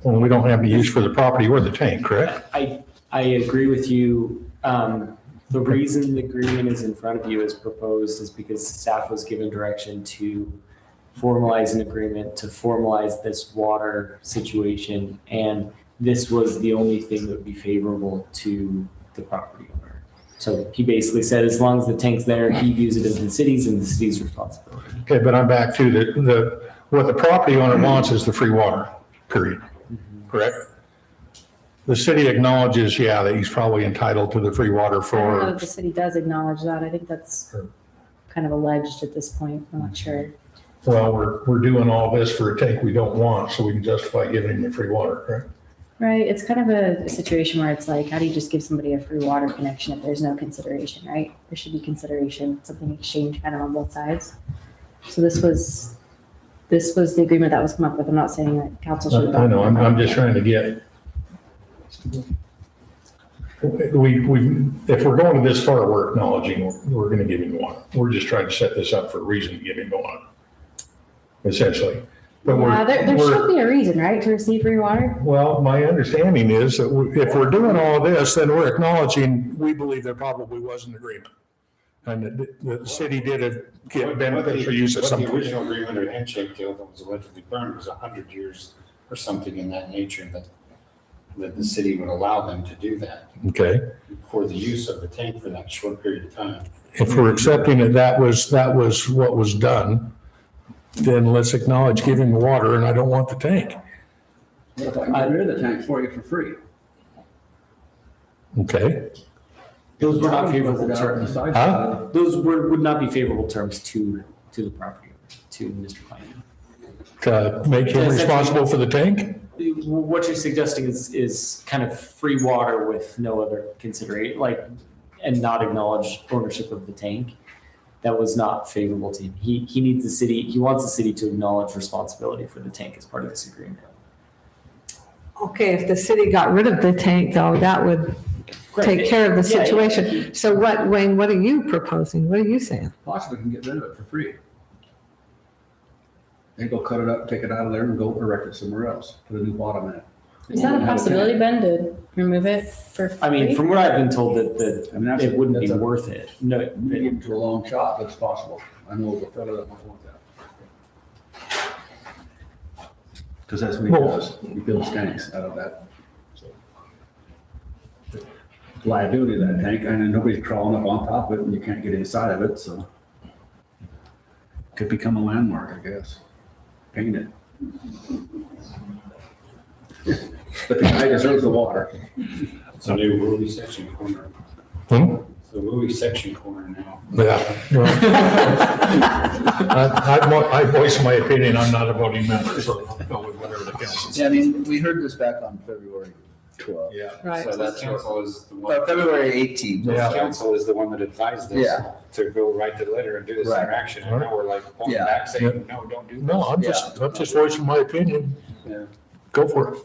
Well, we don't have any use for the property or the tank, correct? I agree with you. The reason the agreement is in front of you as proposed is because staff was given direction to formalize an agreement to formalize this water situation. And this was the only thing that would be favorable to the property owner. So he basically said, as long as the tank's there, he views it as the city's and the city's responsibility. Okay, but I'm back to what the property owner wants is the free water, period. Correct? The city acknowledges, yeah, that he's probably entitled to the free water I don't know for, that the city does acknowledge that. I think that's kind of alleged at this point. I'm not sure. well, we're doing all this for a tank we don't want, so we can justify giving him the free water, correct? Right, it's kind of a situation where it's like, how do you just give somebody a free water connection if there's no consideration, right? There should be consideration, something exchanged kind of on both sides. So this was the agreement that was come up with. I'm not saying that council should adopt. I know, I'm just trying to get. If we're going this far, we're acknowledging we're gonna give him water. We're just trying to set this up for a reason to give him the water, essentially. But Yeah, there should be a reason, right, to receive free water? well, my understanding is that if we're doing all this, then we're acknowledging, we believe there probably was an agreement. And the city did get beneficial use at some What the point. original agreement or handshake deal that was allegedly burned was 100 years or something in that nature, that the city would allow them to do that Okay, for the use of the tank for that short period of time. if we're accepting that was what was done, then let's acknowledge giving the water, and I don't want the tank. What if I get rid of the tank for you for free? Okay, Those were not favorable terms. Huh? Those would not be favorable terms to the property owner, to Mr. Klein. make him responsible for the tank? What you're suggesting is kind of free water with no other consideration, and not acknowledge ownership of the tank. That was not favorable to him. He wants the city to acknowledge responsibility for the tank as part of this agreement. Okay, if the city got rid of the tank though, that would take care of the Yeah, yeah. situation. So what, Wayne, what are you proposing? What are you saying? Possibly can get rid of it for free. They go cut it up, take it out of there and go erect it somewhere else, put a new bottom in it. Is that a possibility, Ben, to remove it for free? I mean, from what I've been told, that I mean, that's it wouldn't be that's a worth it. No, medium to a long shot, but it's possible. I know of a fellow that might want that. Because that's what he does. He builds tanks out of that. So, liability of that tank, and then nobody's crawling up on top of it and you can't get inside of it, so. Could become a landmark, I guess. Paint it. But the guy deserves the water. It's a new movie section corner. It's a movie section corner now. Yeah. Well, I voiced my opinion, I'm not a voting member, so I'll go with whatever the council says. Yeah, I mean, we heard this back on February 12th. Yeah. Right. So that council is the one. February 18th. The council is the one that advised us Yeah. to go write the letter and do this Right. interaction. And now we're like pulling Yeah. back saying, no, don't do this. No, I'm just voicing my opinion. Yeah. Go for it.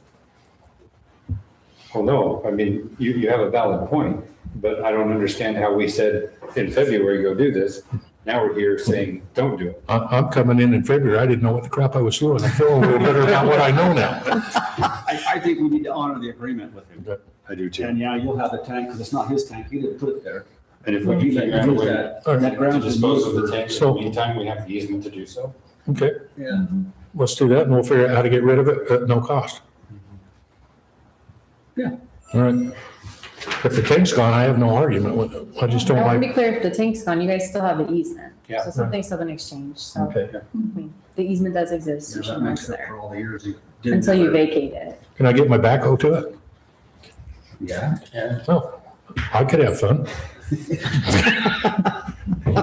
Well, no, I mean, you have a valid point, but I don't understand how we said in February, go do this. Now we're here saying, don't do it. I'm coming in February. I didn't know what the crap I was doing. I'm feeling a little better about what I know now. I think we need to honor the agreement with him. I do too. And yeah, you'll have the tank, because it's not his tank, he didn't put it there. And if we But can he let figure out you a use way that, All right. that to ground dispose of the is tank, in So- the meantime, we have the easement to do so. Okay, Yeah. let's do that and we'll figure out how to get rid of it at no cost. Yeah. All right. If the tank's gone, I have no argument with it. I just don't I want to like. be clear, if the tank's gone, you guys still have the easement. Yeah. So something's still been exchanged, so, Okay. I mean, the easement does exist, Yeah, so that makes it's up there, for all the years he did. until you vacate it. Can I get my backhoe to it? Yeah. Oh, I could have fun.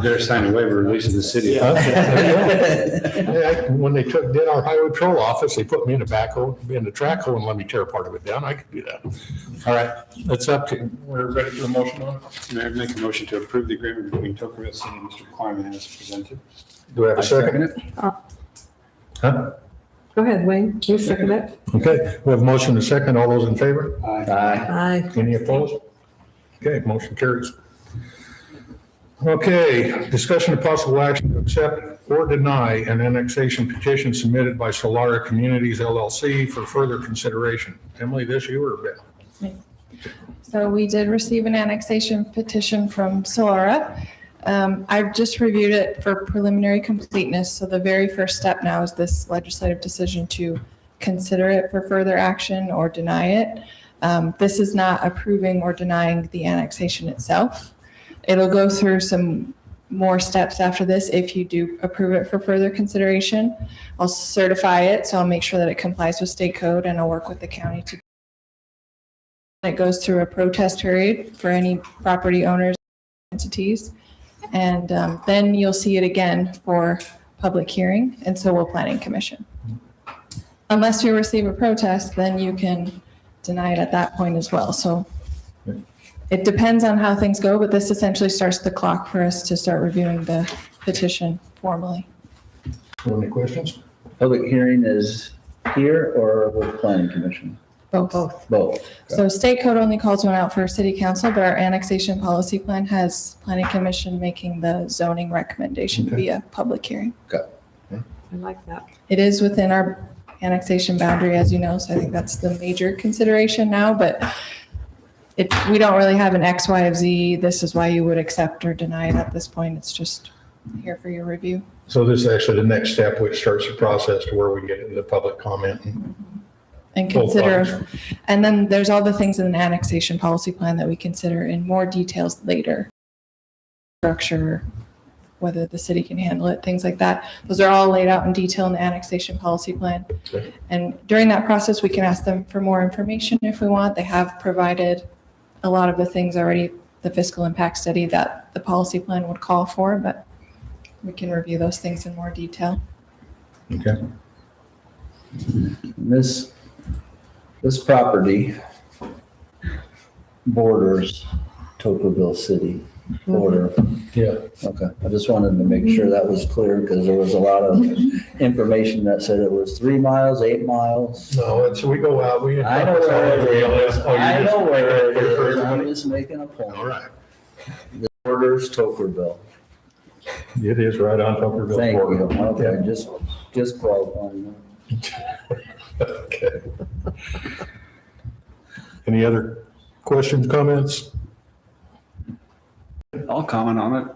They're signing a waiver release of the city. Yeah, when they did our highway patrol office, they put me in a backhoe, in the track hole and let me tear part of it down. I could do that. All right, that's up to, we're ready for the motion on it? May I make a motion to approve the agreement between Tokerville City and Mr. Kleiman as presented? Do I have a second? it. Huh? Go ahead, Wayne, you second it? Okay, we have a motion and a second. All those in favor? Aye. Aye. Any opposed? Okay, motion carries. Okay, discussion of possible action to accept or deny an annexation petition submitted by Solara Communities LLC for further consideration. Emily, this you or Ben? So we did receive an annexation petition from Solara. I've just reviewed it for preliminary completeness. So the very first step now is this legislative decision to consider it for further action or deny it. This is not approving or denying the annexation itself. It'll go through some more steps after this if you do approve it for further consideration. I'll certify it, so I'll make sure that it complies with state code, and I'll work with the county to. It goes through a protest period for any property owners, entities, and then you'll see it again for public hearing, and so will Planning Commission. Unless you receive a protest, then you can deny it at that point as well. So it depends on how things go, but this essentially starts the clock for us to start reviewing the petition formally. Any questions? Public hearing is here or with Planning Commission? Both. Both. So state code only calls one out for city council, but our annexation policy plan has Planning Commission making the zoning recommendation via public hearing. I like that. It is within our annexation boundary, as you know, so I think that's the major consideration now, but we don't really have an X, Y, of Z. This is why you would accept or deny it at this point. It's just here for your review. So this is actually the next step, which starts the process to where we get into public comment. And Both consider, parties. and then there's all the things in an annexation policy plan that we consider in more details later. Structure, whether the city can handle it, things like that. Those are all laid out in detail in the annexation policy plan. Okay. And during that process, we can ask them for more information if we want. They have provided a lot of the things already, the fiscal impact study that the policy plan would call for, but we can review those things in more detail. Okay. This property borders Tocqueville City border. Yeah. Okay, I just wanted to make sure that was clear because there was a lot of information that said it was 3 miles, 8 miles. No, it's, we go out, we. I know where it is. Oh, I know where it is. I'm everybody? just making a point. All right. The borders Tocqueville. It is right on Tuckerville. Thank you. border. Okay, just qualifying. Okay. Any other questions, comments? I'll comment on it.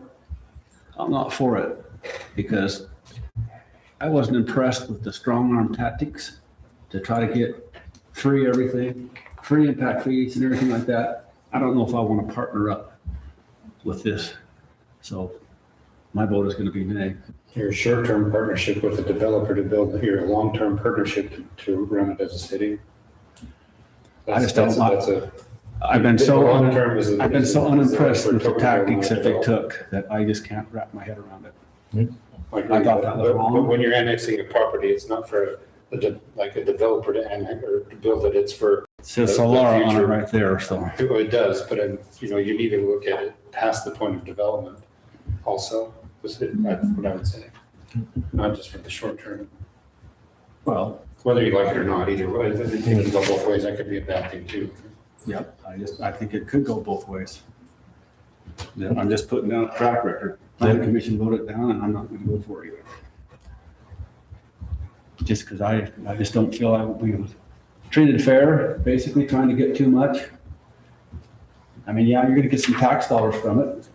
I'm not for it because I wasn't impressed with the strong arm tactics to try to get free everything, free impact fees and everything like that. I don't know if I want to partner up with this. So my vote is going to be nay. Your short-term partnership with the developer to build, your long-term partnership to run it as a city. I just don't That's a. I've been The so long-term is a- I've been so is a- unimpressed for with the Tocqueville tactics that they development. took that I just can't wrap my head around it. I thought that was But wrong. when you're annexing a property, it's not for like a developer to annex or to build it, it's for. It says the Solara on it future. right there, so. It does, but you need to look at it past the point of development also, that's what I would say. Not just for the short term, Well, whether you like it or not, either way, I think it can go both ways, that could be a bad thing too. yep, I think it could go both ways. Yeah, I'm just putting down a track record. Planning Commission voted down and I'm not going to go for it either. Just because I just don't feel we was treated fair, basically trying to get too much. I mean, yeah, you're going to get some tax dollars from it,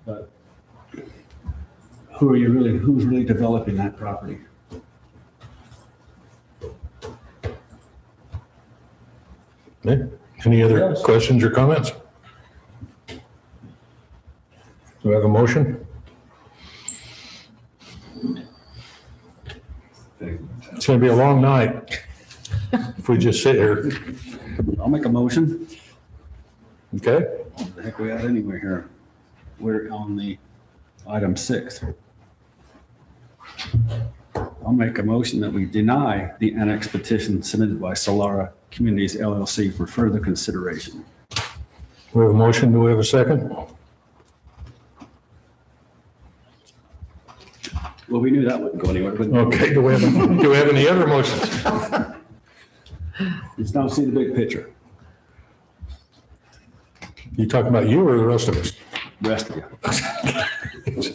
but who's really developing that property? Any other questions or comments? Do we have a motion? It's gonna be a long night if we just sit here. I'll make a motion. Okay? What the heck we at anyway here? We're on the item 6. I'll make a motion that we deny the annex petition submitted by Solara Communities LLC for further consideration. We have a motion. Do we have a second? Well, we knew that wouldn't go anywhere. But Okay, do we have any other motions? Let's now see the big picture. You talking about you or the rest of us? Rest of you.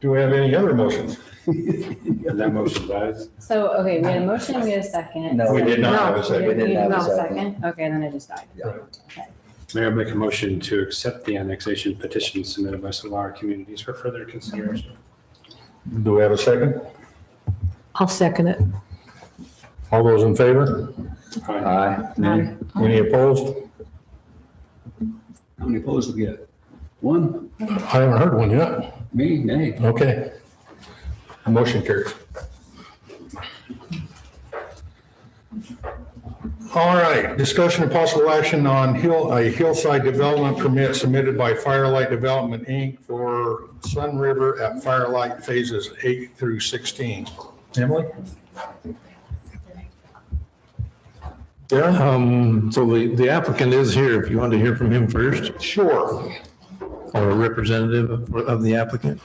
Do we have any other motions? And that motion dies. So, okay, we had a motion, we had a second. No, We did not have a No, second. We didn't have a no second. Okay, then it just died. Yeah. Okay. Mayor, I make a motion to accept the annexation petition submitted by Solara Communities for further consideration. Do we have a second? I'll second it. All those in favor? Aye. Any opposed? How many opposed we get? One? I haven't heard one yet. Me? Nay. Okay. Motion carries. All right, discussion of possible action on a hillside development permit submitted by Firelight Development, Inc. for Sun River at Firelight Phases 8 through 16. Emily? Darren? So the applicant is here, if you want to hear from him first, Sure. or a representative of the applicant.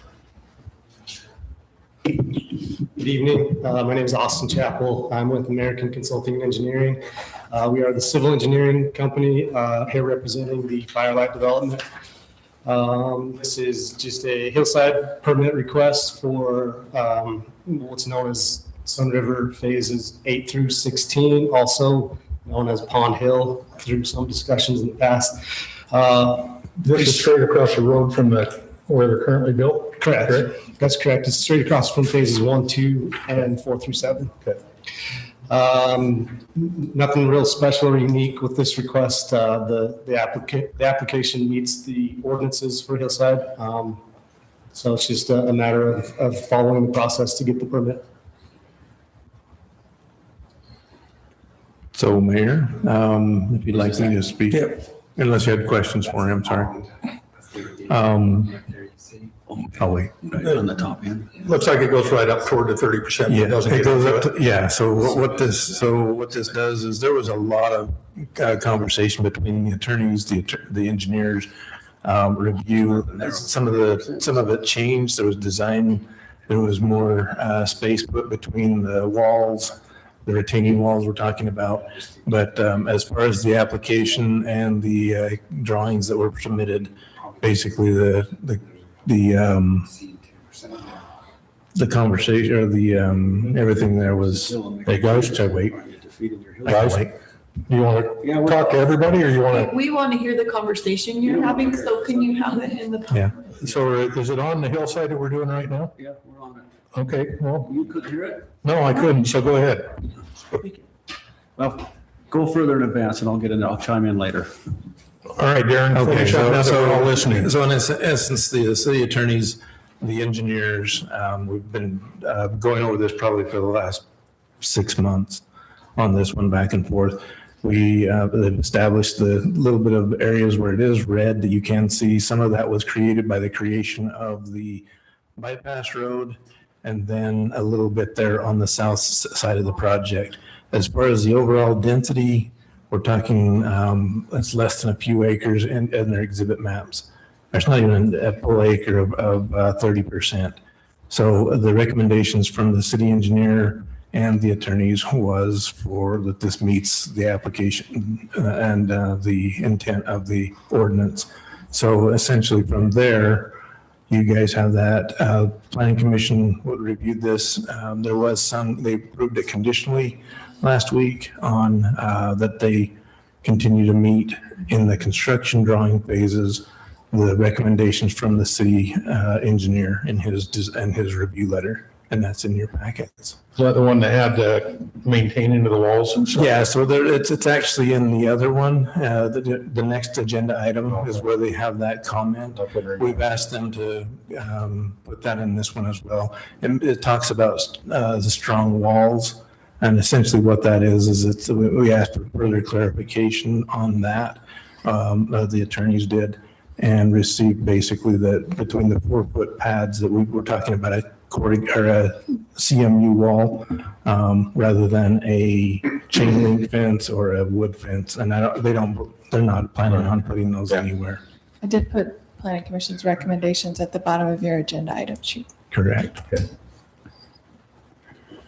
Good evening. My name is Austin Chappell. I'm with American Consulting and Engineering. We are the civil engineering company here representing the Firelight Development. This is just a hillside permit request for what's known as Sun River Phases 8 through 16, also known as Pond Hill through some discussions in the past. This is straight across the road from where they're currently built? Correct. That's correct. It's straight across from phases 1, 2, and 4 through 7. Okay. Nothing real special or unique with this request. The application meets the ordinances for Hillside. So it's just a matter of following the process to get the permit. So Mayor, if you'd like me to speak, unless you had questions for him, sorry. I'll wait. Right on the top end. Looks like it goes right up toward the 30%. Yeah, It doesn't it get goes into up it. to, yeah, so what this does is there was a lot of conversation between the attorneys, the engineers, review. Some of it changed. There was design, there was more space put between the walls, the retaining walls we're talking about. But as far as the application and the drawings that were submitted, basically the conversation or the everything there was, hey guys, should I wait? Guys, do you want to talk to everybody or you want to? We want to hear the conversation you're having, so can you have it in the? Yeah. So is it on the hillside that we're doing right now? Yeah, we're on it. Okay, well, You could hear it? no, I couldn't, so go ahead. Well, go further in advance and I'll chime in later. All right, Darren, Okay, finish up now that we're all listening. So in essence, the city attorneys, the engineers, we've been going over this probably for the last 6 months on this one back and forth. We have established the little bit of areas where it is red that you can see. Some of that was created by the creation of the bypass road and then a little bit there on the south side of the project. As far as the overall density, we're talking, it's less than a few acres in their exhibit maps. There's not even a full acre of 30%. So the recommendations from the city engineer and the attorneys was that this meets the application and the intent of the ordinance. So essentially from there, you guys have that. Planning Commission reviewed this. There was they approved it conditionally last week on that they continue to meet in the construction drawing phases the recommendations from the city engineer in his review letter, and that's in your packets. Is that the one that had maintaining of the walls and stuff? Yeah, so it's actually in the other one. The next agenda item is where they have that comment. We've asked them to put that in this one as well. And it talks about the strong walls. And essentially what that is we asked for further clarification on that. The attorneys did and received basically that between the 4-foot pads that we were talking about a CMU wall rather than a chain link fence or a wood fence. And they're not planning on putting those anywhere. I did put Planning Commission's recommendations at the bottom of your agenda item sheet. Correct.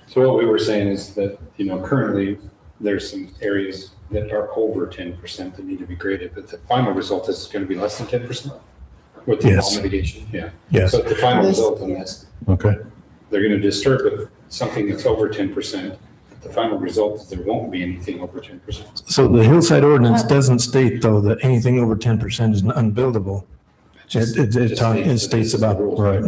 So what we were saying is that, currently there's some areas that are over 10% that need to be graded, but the final result is going to be less than 10% with the wall mitigation. Yeah. Yes. So the final result on this, Okay. they're going to disturb it, something that's over 10%. the final result is there won't be anything over 10%. So the hillside ordinance doesn't state though that anything over 10% is unbuildable. It states about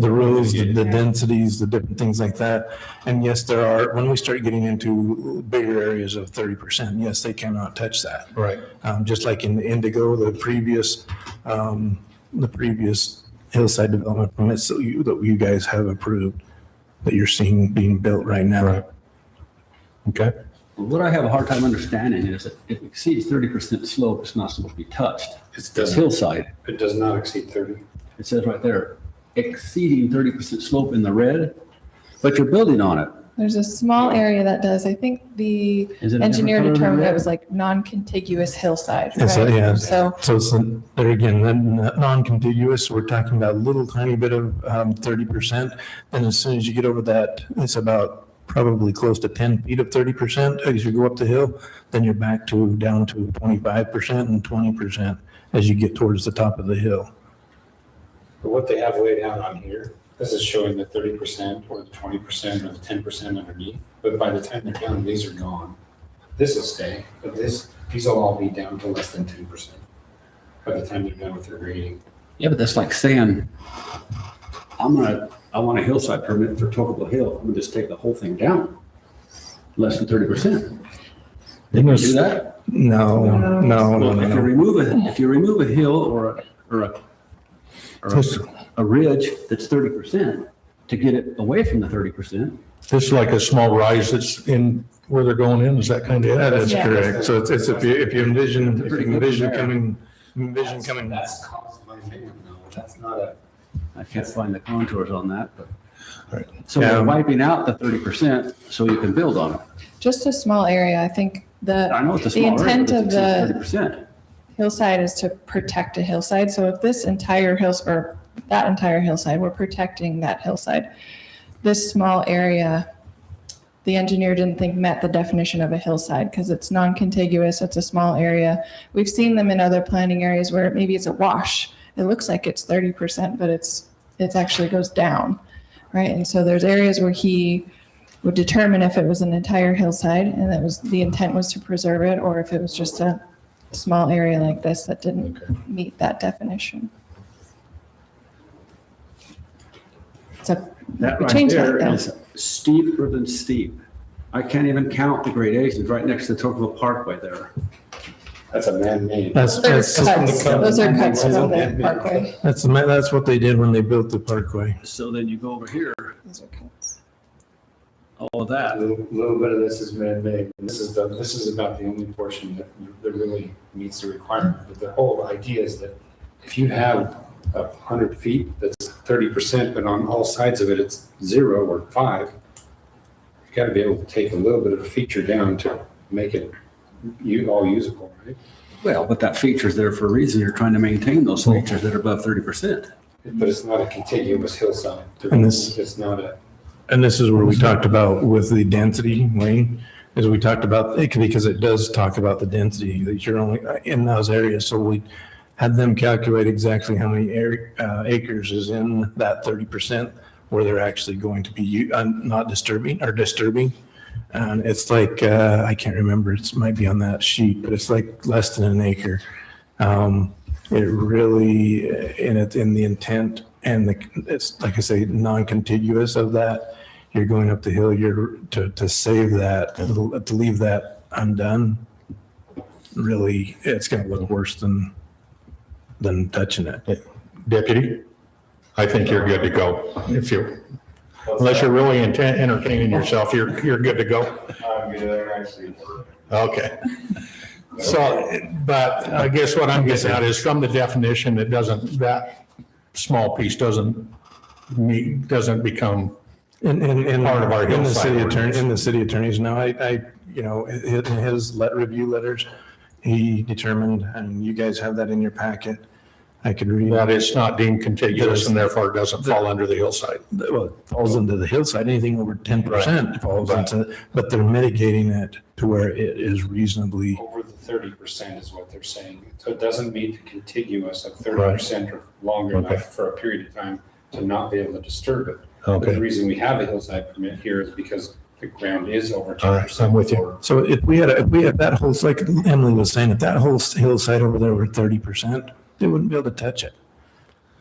the rules, the densities, the different things like that. And yes, there are, when we start getting into bigger areas of 30%, yes, they cannot touch that. Right. Just like in the Indigo, the previous hillside development permits that you guys have approved, that you're seeing being built right now. Right. Okay. What I have a hard time understanding is that if it exceeds 30% slope, it's not supposed to be touched. It's hillside. It does not exceed 30. It says right there, exceeding 30% slope in the red, but you're building on it. There's a small area that does. I think the Is it a engineer different color than determined it red? was like non-contiguous hillside, It's right? yeah. So it's there again, then non-contiguous, we're talking about a little tiny bit of 30%. And as soon as you get over that, it's about probably close to 10 feet of 30%. As you go up the hill, then you're back to down to 25% and 20% as you get towards the top of the hill. But what they have laid out on here, this is showing the 30% or the 20% or the 10% underneath. But by the time they're done, these are gone. This will stay, but these will all be down to less than 10% by the time they're done with their grading. Yeah, but that's like saying, I want a hillside permit for Tocqueville Hill. I'm gonna just take the whole thing down, less than 30%. Did you do that? No. If you remove a hill or a ridge that's 30% to get it away from the 30%. This is like a small rise that's in where they're going in, is that kind of it? That is Yeah. correct. So it's if you envision coming. That's caused by man, no, that's not a. I can't find the contours on that, but. Right. So Yeah. we're wiping out the 30% so you can build on it. just a small area. I think I know it's a the small area, intent but of it's the 30%. hillside is to protect a hillside. So if this entire or that entire hillside, we're protecting that hillside. This small area, the engineer didn't think met the definition of a hillside because it's non-contiguous, it's a small area. We've seen them in other planning areas where maybe it's a wash. It looks like it's 30%, but it's actually goes down, right? And so there's areas where he would determine if it was an entire hillside and the intent was to preserve it, or if it was just a small area like this that didn't meet that definition. So That we right changed there that though. is steeper than steep. I can't even count the gradations right next to the Tocqueville Parkway there. That's a man-made. Those are cuts from the parkway. That's what they did when they built the parkway. So then you go over here, Those are cuts. all of A that. little bit of this is man-made. And this is about the only portion that really meets the requirement. But the whole idea is that if you have 100 feet, that's 30%, but on all sides of it, it's 0 or 5. You've got to be able to take a little bit of a feature down to make it all usable, right? Well, but that feature's there for a reason. You're trying to maintain those features that are above 30%. But it's not a contiguous hillside. And this- It's not a. And this is where we talked about with the density, Wayne, is we talked about, because it does talk about the density that you're only in those areas. So we had them calculate exactly how many acres is in that 30% where they're actually going to be not disturbing or disturbing. And it's like, I can't remember, it might be on that sheet, but it's like less than an acre. It really, in the intent and it's like I say, non-contiguous of that. You're going up the hill, to save that, to leave that undone. Really, it's going to look worse than touching it. Deputy, I think you're good to go. Unless you're really entertaining yourself, you're good to go. I'm good, actually. Okay. So, but I guess what I'm getting at is from the definition, that small piece doesn't become In part of our in the hillside city attorney, ordinance. in the city attorneys, now in his review letters, he determined, and you guys have that in your packet. I could read. That it's not deemed contiguous and therefore it doesn't fall under the hillside. Well, it falls into the hillside, anything over 10% falls into, but they're mitigating it to where it is reasonably. Over the 30% is what they're saying. So it doesn't meet the contiguous of 30% or longer Okay. enough for a period of time to not be able to disturb it. But Okay. the reason we have a hillside permit here is because the ground is over All right, 10%. I'm with you. So if we had that whole, like Emily was saying, if that whole hillside over there were 30%, they wouldn't be able to touch it.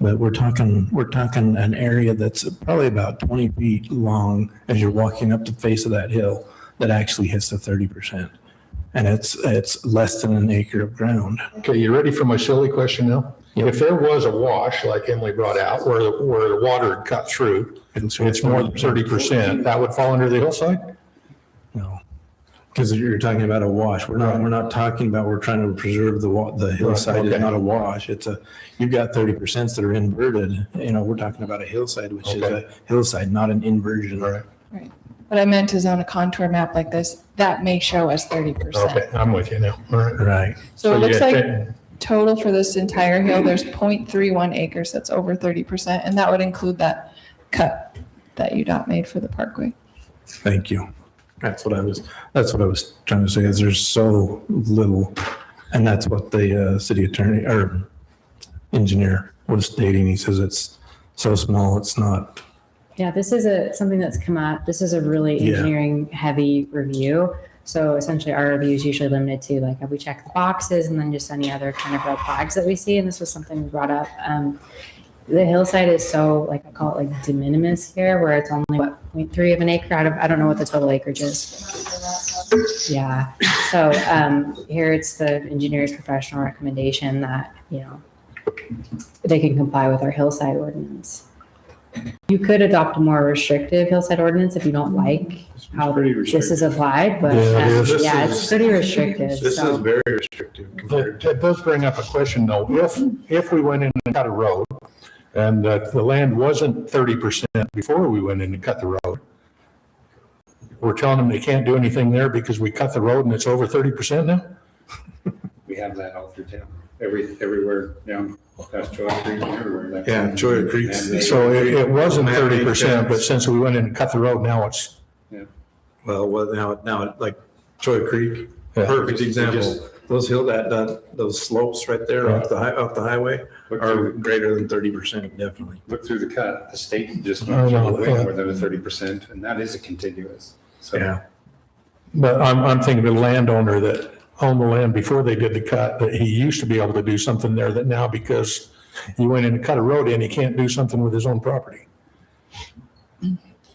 But we're talking an area that's probably about 20 feet long as you're walking up the face of that hill that actually hits the 30%. And it's less than an acre of ground. Okay, you ready for my silly question now? If there was a wash, like Emily brought out, where the water had cut through, it's more than 30%, that would fall under the hillside? No, because you're talking about a wash. We're not talking about, we're trying to preserve the hillside is okay. not a wash. You've got 30% that are inverted. We're talking about a hillside, which is a hillside, not an inversion. Right. Right. What I meant is on a contour map like this, that may show as 30%. Okay, I'm with you now. All right. Right. So it you looks get- like total for this entire hill, there's 0.31 acres, that's over 30%, and that would include that cut that UDOT made for the parkway. Thank you. That's what I was trying to say, is there's so little, and that's what the city attorney or engineer was stating. He says it's so small, it's not. Yeah, this is something that's come out. This is a really Yeah. engineering heavy review. So essentially our review is usually limited to like, have we checked the boxes and then just any other kind of red flags that we see. And this was something we brought up. The hillside is so like, I call it like de minimis here, where it's only 0.3 of an acre out of, I don't know what the total acreage is. Yeah. So here it's the engineer's professional recommendation that, they can comply with our hillside ordinance. You could adopt a more restrictive hillside ordinance if you don't like how this is applied, but it's pretty restrictive. This so. is very restrictive compared to. It does bring up a question though. If we went in and cut a road and the land wasn't 30% before we went in and cut the road, we're telling them they can't do anything there because we cut the road and it's over 30% now? We have that all through town, everywhere down past Joy Creek and everywhere. Yeah, Joy Creek. So it wasn't 30%, but since we went in and cut the road, now it's, Well, now, like Joy Creek, Yeah. perfect example. Those slopes right there off the highway are greater than 30%, definitely. Look through the cut, the state just I went know, way yeah. more than a 30%, and that is a contiguous. So Yeah. but I'm thinking of the landowner that owned the land before they did the cut, that he used to be able to do something there that now because he went in and cut a road in, he can't do something with his own property.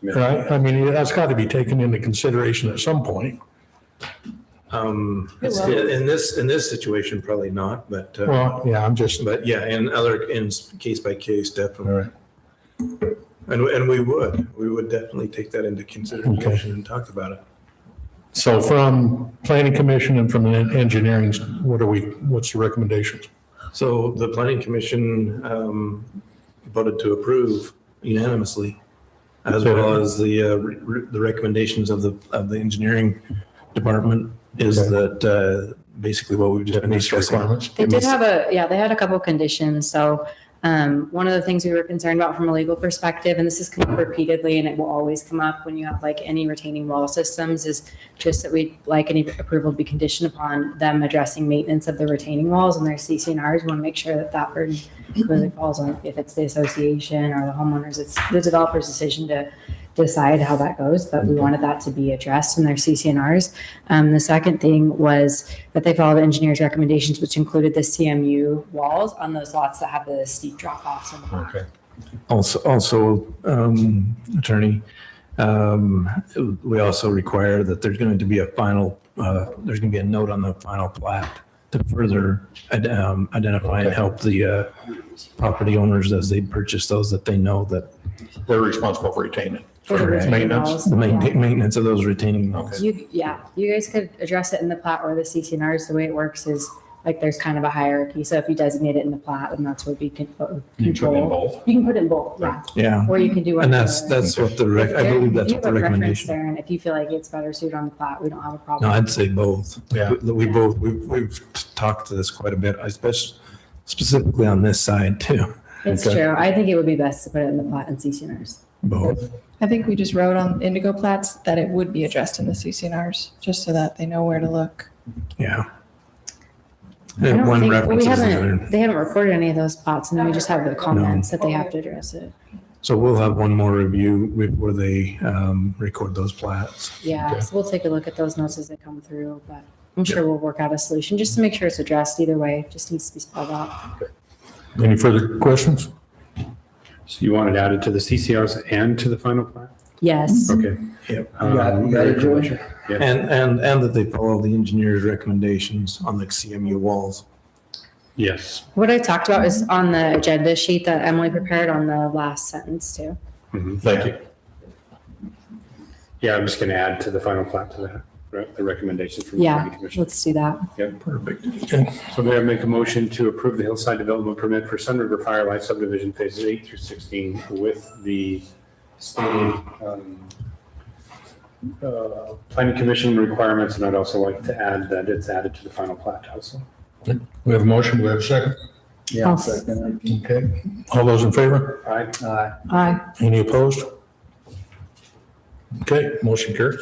Right? I mean, that's got to be taken into consideration at some point. In this situation, probably not, but, Well, yeah, I'm just, but yeah, in case by case, all definitely. right. And we would definitely take that into consideration and talk about it. So from planning commission and from the engineering, what's the recommendations? So the planning commission voted to approve unanimously, as well as the recommendations of the engineering department is that basically what we've just been discussing. They did have they had a couple of conditions. So one of the things we were concerned about from a legal perspective, and this has come up repeatedly and it will always come up when you have like any retaining wall systems, is just that we'd like any approval to be conditioned upon them addressing maintenance of the retaining walls and their CC&Rs. We want to make sure that burden really falls on, if it's the association or the homeowners, it's the developer's decision to decide how that goes, but we wanted that to be addressed in their CC&Rs. The second thing was that they followed the engineer's recommendations, which included the CMU walls on those lots that have the steep drop-offs in the back. Okay. Also, attorney, we also require that there's going to be there's going to be a note on the final plat to further identify and help the property owners as they purchase those, that they know that They're responsible for retaining. For the retaining Maintenance. walls. the Yeah. maintenance of those retaining walls. You guys could address it in the plat or the CC&Rs. The way it works is like there's kind of a hierarchy. So if you designate it in the plat, then that's what we can control. You put in both. You can put it in both, yeah. Yeah. Or you can do one. And or that's the other. what I believe that's You what have the a preference recommendation. there, and if you feel like it's better suited on the plat, we don't have a No, problem. I'd say both. Yeah. We've talked to this quite a bit, especially specifically on this side too. It's true. I think it would be best to put it in the plat and CC&Rs. Both. I think we just wrote on Indigo plats that it would be addressed in the CC&Rs, just so that they know where to look. Yeah. I don't One think, reference is the other. they haven't recorded any of those plots, and then we just have the comments that they have to address it. So we'll have one more review before they record those plats. Yeah, Okay. so we'll take a look at those notes as they come through, but I'm sure we'll work out a solution just to make sure it's addressed either way. Just needs to be spelled out. Any further questions? So you wanted added to the CCRs and to the final plan? Yes. Okay. Yep. You got it, George? Yes. And that they follow the engineer's recommendations on the CMU walls. Yes. What I talked about is on the agenda sheet that Emily prepared on the last sentence too. Thank you. Yeah, I'm just going to add to the final plat to that, the recommendation from the Yeah, planning commission. let's do that. Yep. Perfect. Okay. So may I make a motion to approve the hillside development permit for Sun River Firelight subdivision phases 8 through 16 with the stated planning commission requirements, and I'd also like to add that it's added to the final plat also. We have a motion, we have a second. Yeah, I'll second it. Okay, all those in favor? Aye. Aye. Any opposed? Okay, motion carries.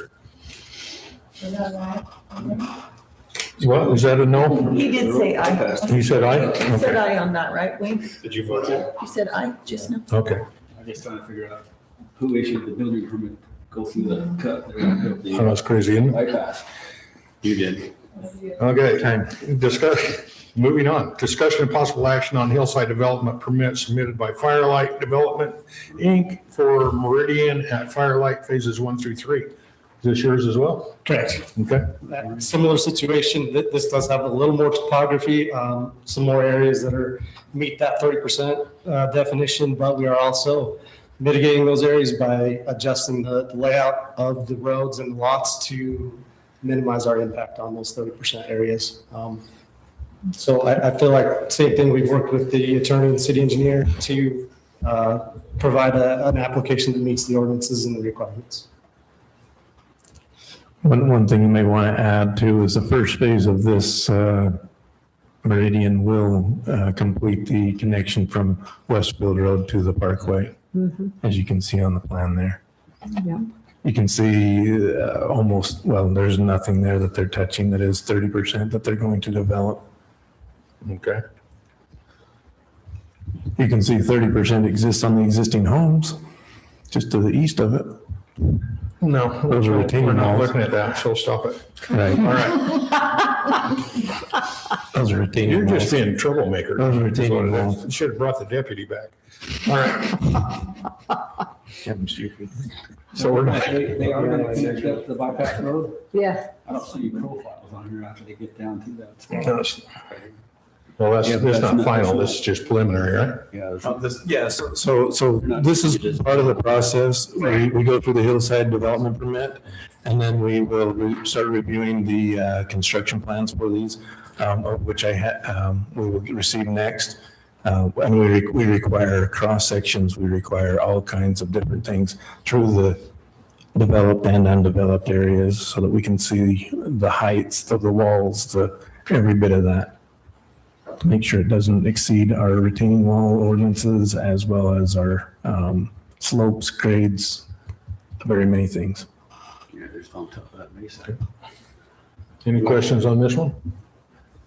What, is that a no? He did say aye. He said aye? You said Okay. aye on that, right, Wayne? Did you vote it? You said aye just now. Okay, I'm just trying to figure out who issued the building permit, go through the cut. oh, that's crazy, isn't it? Bypass. You did. Okay, moving on. Discussion and possible action on hillside development permit submitted by Firelight Development, Inc. for Meridian at Firelight phases 1 through 3. Is this yours as well? Correct. Okay. Similar situation, this does have a little more topography, some more areas that meet that 30% definition, but we are also mitigating those areas by adjusting the layout of the roads and lots to minimize our impact on those 30% areas. So I feel like same thing, we've worked with the attorney and city engineer to provide an application that meets the ordinances and the requirements. One thing you may want to add too is the first phase of this Meridian will complete the connection from Westfield Road to the Parkway, as you can see on the plan there. Yeah. You can see almost, well, there's nothing there that they're touching that is 30% that they're going to develop. Okay. You can see 30% exists on the existing homes, just to the east of it. No, Those are retaining we're not walls. looking at that, so stop it. Right. All right. Those are retaining You're walls. just being troublemaker. Those are is what retaining it is. walls. You should have brought the deputy back. All right. I'm stupid. So we're not. They are going to finish up the bypass road? Yeah. I don't see any profiles on here after they get down to that stuff. Well, that's Yeah, but that's not not- final. This is just preliminary, right? Yeah. Yes, so this is part of the process. We go through the hillside development permit, and then we will start reviewing the construction plans for these, of which we will receive next. And we require cross sections, we require all kinds of different things through the developed and undeveloped areas so that we can see the heights of the walls, every bit of that. To make sure it doesn't exceed our retaining wall ordinances as well as our slopes, grades, very many things. Yeah, there's on top of that mesa. Any questions on this one?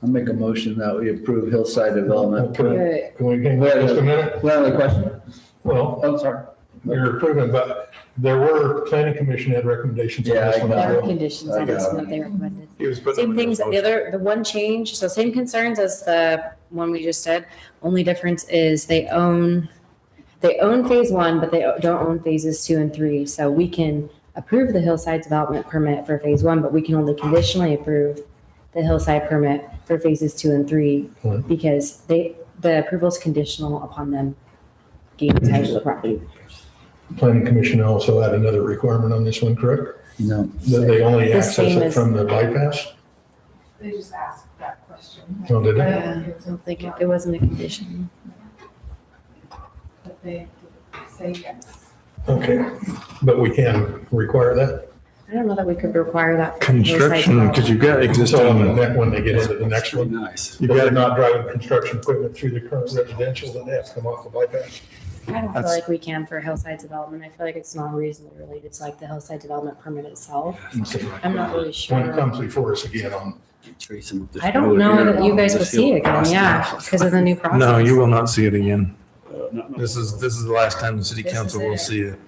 I'll make a motion that we approve hillside development. Can we hang on just a minute? Another question? Well, Oh, sorry. you're approving, but there were planning commission had recommendations on this one as There are well. conditions I on this got one that they recommended. He was putting Same them in things, his the one change, so same concerns as the one we just did. Only difference is they own phase 1, but they don't own phases 2 and 3. So we can approve the hillside development permit for phase 1, but we can only conditionally approve the hillside permit for phases 2 and 3 Right. because the approval is conditional upon them gaining title to the property. Planning commission also had another requirement on this one, correct? No. That they only The access same it as- from the bypass? They just asked that question. Oh, did they? I don't think it wasn't a condition. But they say yes. Okay, but we can require that? I don't know that we could require that. for hillside Construction, because you've got So existing, when they get into the next Pretty one, nice. if they're not driving construction equipment through the current residential, then they have to come off the bypass. I don't feel like we can for hillside development. I feel like it's not reasonably related to like the hillside development permit itself. I'm not really When it sure. comes before us again on, Trace them with this I don't road know here. that you guys will This see hill it again, across yeah, there. because of the new process. no, you will not see it again. This is the last time the city This is council will it. see it.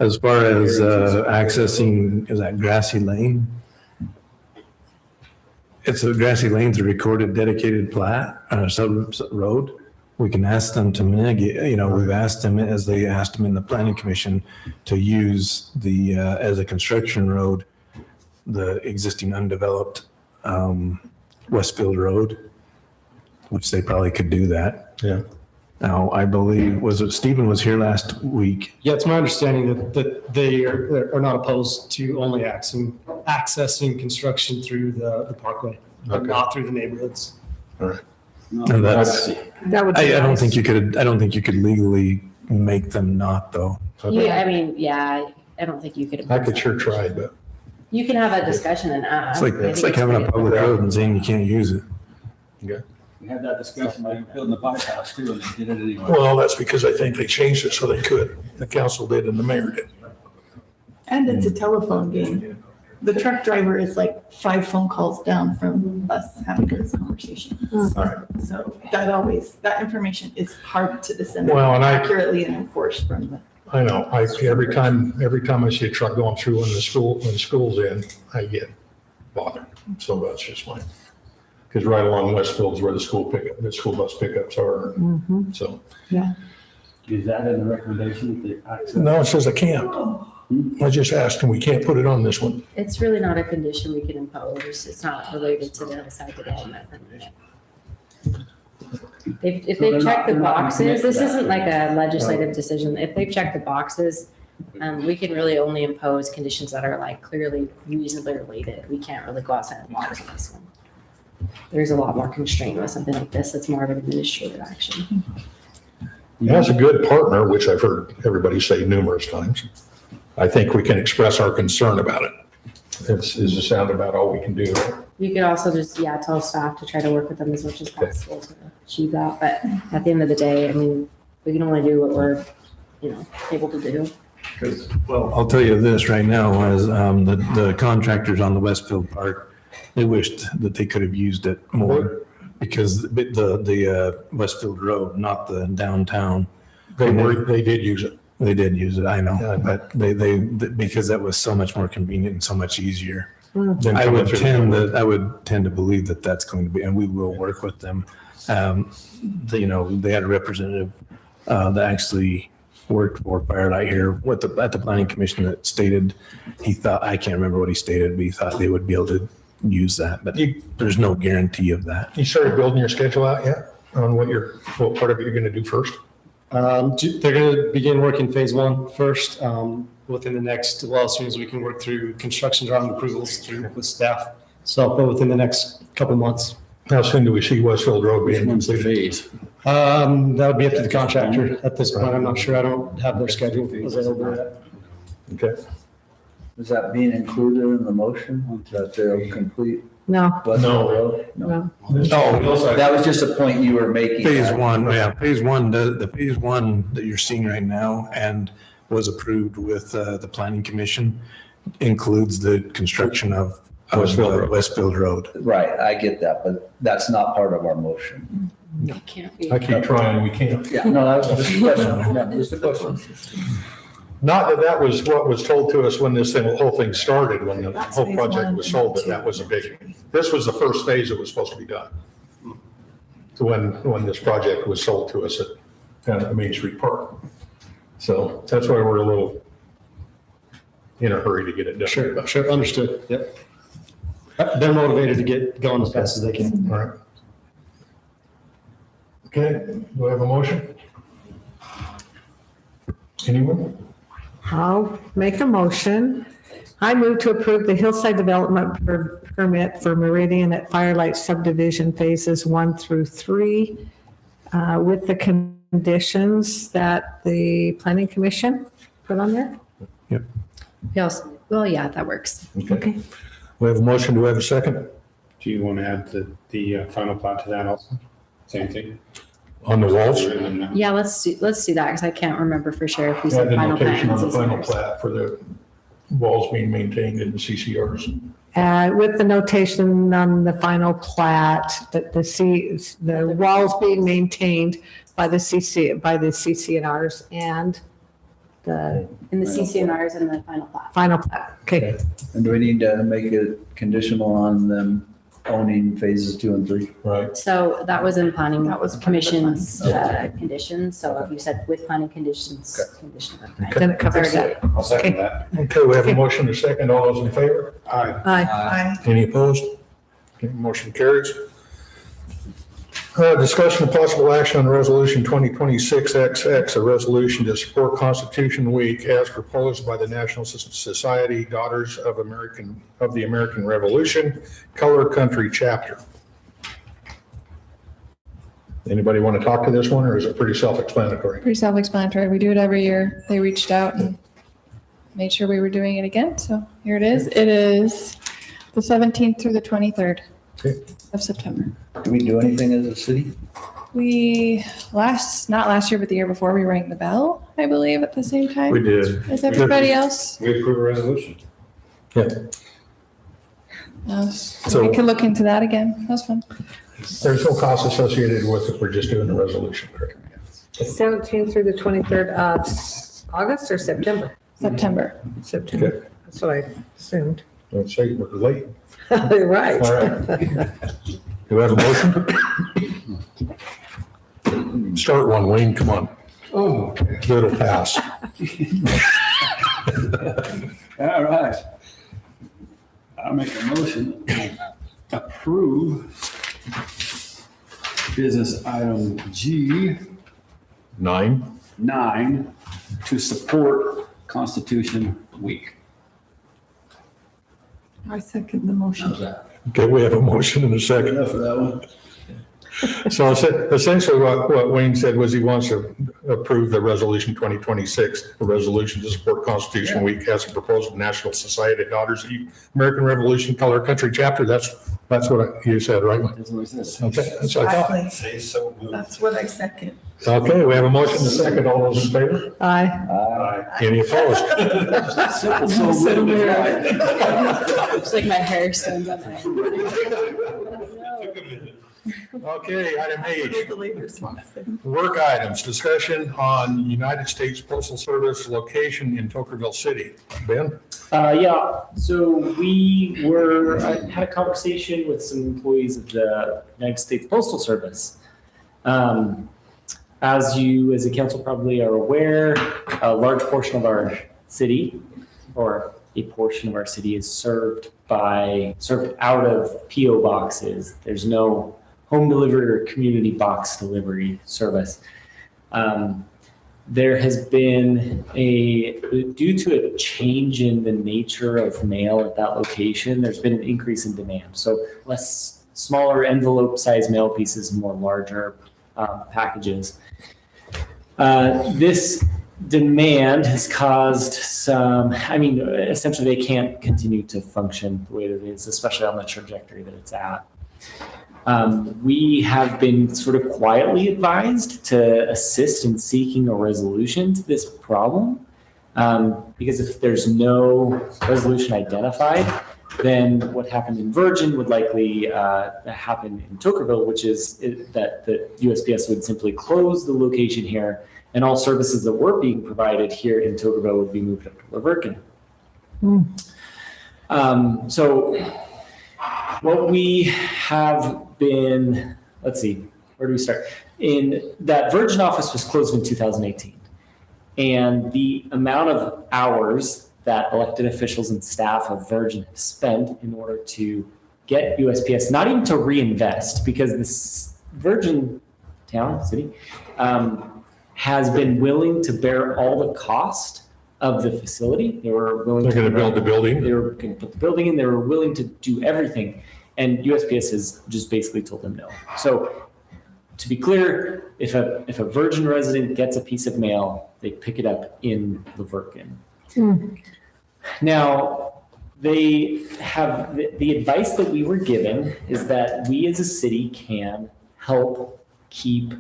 As far as accessing, is that Grassy Lane? Grassy Lane's a recorded dedicated plat, road. We can ask them to mitigate, we've asked them, as they asked them in the planning commission, to use as a construction road, the existing undeveloped Westfield Road, which they probably could do that. Yeah. Now, I believe, Stephen was here last week. Yeah, it's my understanding that they are not opposed to only accessing construction through the parkway, but Okay. not through the neighborhoods. All right. And that's, That would be I don't nice. think you could legally make them not, though. Yeah, I mean, yeah, I don't think you could. I could sure try, but You can have a discussion and. It's like having a public road and saying you can't use it. We had that discussion, they were building the bypass too, and they did it anyway. well, that's because I think they changed it so they could. The council did and the mayor did. And it's a telephone game. The truck driver is like 5 phone calls down from us having this conversation. All right. So that information is hard to disseminate Well, and accurately and enforce from the. I know. Every time I see a truck going through when school's in, I get bothered. So that's just mine. Because right along Westfield's where the school bus pickups are. So, Is that in the recommendation, the access? no, it says I can't. I just asked and we can't put it on this one. It's really not a condition we can impose. It's not related to the hillside development. If they've checked the boxes, this isn't like a legislative decision. If they've checked the boxes, we can really only impose conditions that are like clearly reasonably related. We can't really go outside the box on this one. There's a lot more constraint with something like this. It's more of an administrative action. He has a good partner, which I've heard everybody say numerous times. I think we can express our concern about it. Is the sound about all we can do? You could also just, tell staff to try to work with them as much as possible to achieve that. But at the end of the day, I mean, we can only do what we're, able to do. I'll tell you this right now, as the contractors on the Westfield Park, they wished that they could have used it more because the Westfield Road, not the downtown. They did use it. They did use it, I know, but they because that was so much more convenient and so much easier. I would tend to believe that that's going to be, and we will work with them. They had a representative that actually worked for Firelight here at the planning commission that stated he thought, I can't remember what he stated, but he thought they would be able to use that, but there's no guarantee of that. You started building your schedule out yet on what part of it you're going to do first? They're going to begin working phase 1 first within the next, as soon as we can work through construction drawing approvals through with staff. So, but within the next couple months. How soon do we see Westfield Road being completed? That would be up to the contractor at this point. I'm not sure. I don't have their schedule available yet. Okay. Is that being included in the motion that they'll complete? No, Westfield Road? no. That was just a point you were making. Phase 1, the phase 1 that you're seeing right now and was approved with the planning commission includes the construction of Westfield Road. Right, I get that, but that's not part of our motion. It can't be. I keep trying, we can't. Yeah, no, that was just a question. Yeah, just a question. Not that was what was told to us when this whole thing started, when the That's whole phase project 1 was sold, and that was a big, this was the first phase that was supposed to be done. So when this project was sold to us at Main Street Park. So that's why we're a little in a hurry to get it done. Sure, understood. Yep. They're motivated to get going as fast as they can. All right. Okay, do I have a motion? Anyone? I'll make a motion. I move to approve the hillside development permit for Meridian at Firelight subdivision phases 1 through 3 with the conditions that the planning commission put on there. Yes. Well, yeah, that works. Okay. We have a motion. Do we have a second? Do you want to add the final plot to that also? Same thing? On the walls? Yeah, let's do that because I can't remember for sure if we Yeah, said the final notation on plans. the final plat for the walls being maintained in the CCRs. With the notation on the final plat that the walls being maintained by the CCNRs and the In the CCNRs and the final plat. final plat. Okay. And do we need to make it conditional on them owning phases 2 and 3? Right. So that was in planning That was part of the commission's conditions. So if you said with planning conditions, condition of that. Then it covers it. I'll second that. Okay, we have a motion and a second. All those in favor? Aye. Aye. Any opposed? Okay, motion carries. Discussion of possible action on Resolution 2026XX, a resolution to support Constitution Week as proposed by the National Society Daughters of the American Revolution, Color Country Chapter. Anybody want to talk to this one, or is it pretty self-explanatory? Pretty self-explanatory. We do it every year. They reached out and made sure we were doing it again. So here it is. It is the 17th through the 23rd of September. Do we do anything as a city? We not last year, but the year before, we rang the bell, I believe, at the same time. We did. As everybody else. We approve a resolution. Yeah. So we could look into that again. That was fun. There's no cost associated with it. We're just doing the resolution. 17th through the 23rd of August or September? September. September. Okay. That's what I assumed. Let's say we're late. Right. All right. Do we have a motion? Start one, Wayne, come on. Oh. It'll pass. All right. I'll make a motion to approve business item Nine. G9 to support Constitution Week. I second the motion. Okay, we have a motion and a second. Enough for that one. So essentially what Wayne said was he wants to approve the resolution 2026, a resolution to support Constitution Week as proposed to National Society of Daughters of the American Revolution Color Country Chapter. That's what you said, right? That's what it says. Okay, that's what I thought. Exactly. Say so moved. That's what I second. Okay, we have a motion and a second. All those in favor? Aye. Aye. Any opposed? Simple, so little is right. It's like my hair stands on my head. Okay, item H. Legally responsible. Work items, discussion on United States Postal Service location in Tokerville City. Ben? Yeah, so I had a conversation with some employees of the United States Postal Service. As you, as a council, probably are aware, a large portion of our city, or a portion of our city, is served out of PO boxes. There's no home delivery or community box delivery service. There has been due to a change in the nature of mail at that location, there's been an increase in demand. So smaller envelope size mail pieces, more larger packages. This demand has caused essentially they can't continue to function the way that it is, especially on the trajectory that it's at. We have been sort of quietly advised to assist in seeking a resolution to this problem, because if there's no resolution identified, then what happened in Virgin would likely happen in Tokerville, which is that the USPS would simply close the location here, and all services that were being provided here in Tokerville would be moved up to Laverton. So what we have been, let's see, where do we start? In that Virgin office was closed in 2018. And the amount of hours that elected officials and staff of Virgin have spent in order to get USPS, not even to reinvest, because this Virgin city, has been willing to bear all the cost of the facility. They were willing. They're going to build the building. They were going to put the building in. They were willing to do everything. And USPS has just basically told them no. So to be clear, if a Virgin resident gets a piece of mail, they pick it up in Laverton. Now, they have the advice that we were given is that we as a city can help keep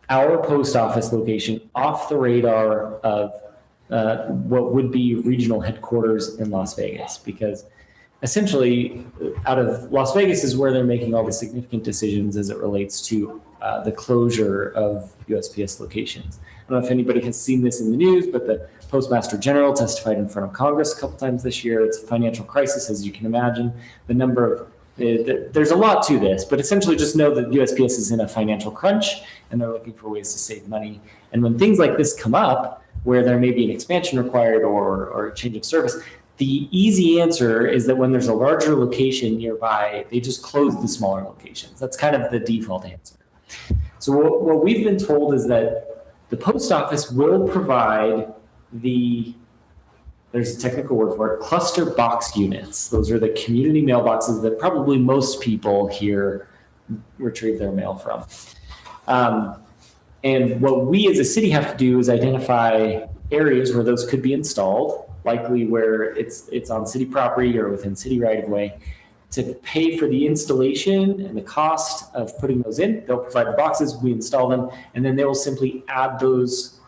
our post office location off the radar of what would be regional headquarters in Las Vegas, because essentially out of Las Vegas is where they're making all the significant decisions as it relates to the closure of USPS locations. I don't know if anybody has seen this in the news, but the Postmaster General testified in front of Congress a couple times this year. It's a financial crisis, as you can imagine. The number of there's a lot to this, but essentially just know that USPS is in a financial crunch and they're looking for ways to save money. And when things like this come up, where there may be an expansion required or a change of service, the easy answer is that when there's a larger location nearby, they just close the smaller locations. That's kind of the default answer. So what we've been told is that the post office will provide there's a technical word for it, cluster box units. Those are the community mailboxes that probably most people here retrieve their mail from. And what we as a city have to do is identify areas where those could be installed, likely where it's on city property or within city right of way, to pay for the installation and the cost of putting those in. They'll provide the boxes, we install them, and then they will simply add those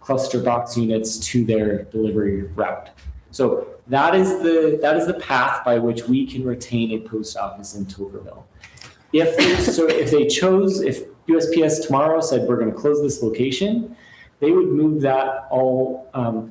cluster box units to their delivery route. So that is the path by which we can retain a post office in Tokerville. If USPS tomorrow said we're going to close this location, they would move that all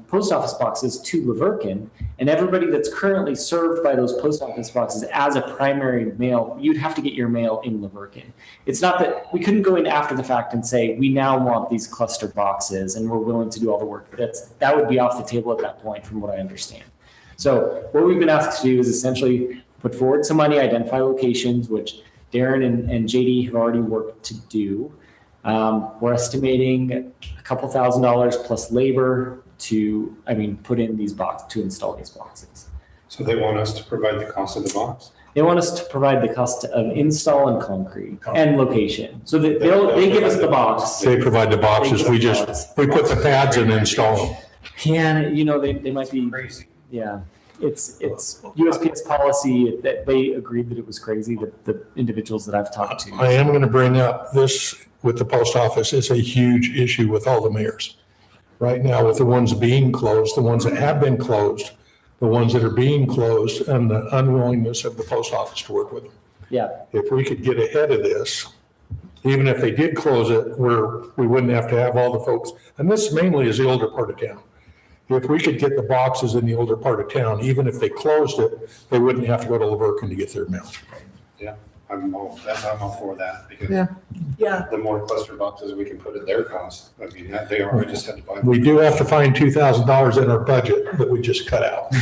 post office boxes to Laverkin, and everybody that's currently served by those post office boxes as a primary mail, you'd have to get your mail in Laverkin. It's not that we couldn't go in after the fact and say, we now want these cluster boxes and we're willing to do all the work. That would be off the table at that point, from what I understand. So what we've been asked to do is essentially put forward some money, identify locations, which Darren and JD have already worked to do. We're estimating a couple $1,000s plus labor to put in these boxes, to install these boxes. So they want us to provide the cost of the box? They want us to provide the cost of install and concrete and location. So that they give us the box. They provide the boxes, we put the pads in and install them. Yeah, and, they might be Crazy. Yeah, it's USPS policy that they agreed that it was crazy. The individuals that I've talked to. I am going to bring up this with the post office. It's a huge issue with all the mayors. Right now, with the ones being closed, the ones that have been closed, the ones that are being closed, and the unwillingness of the post office to work with them. Yeah. If we could get ahead of this, even if they did close it, we wouldn't have to have all the folks, and this mainly is the older part of town. If we could get the boxes in the older part of town, even if they closed it, they wouldn't have to go to Laverkin to get their mail. Yeah, I'm all for that, because Yeah. the more cluster boxes we can put at their cost, we just had to buy them. We do have to find $2,000 in our budget that we just cut out.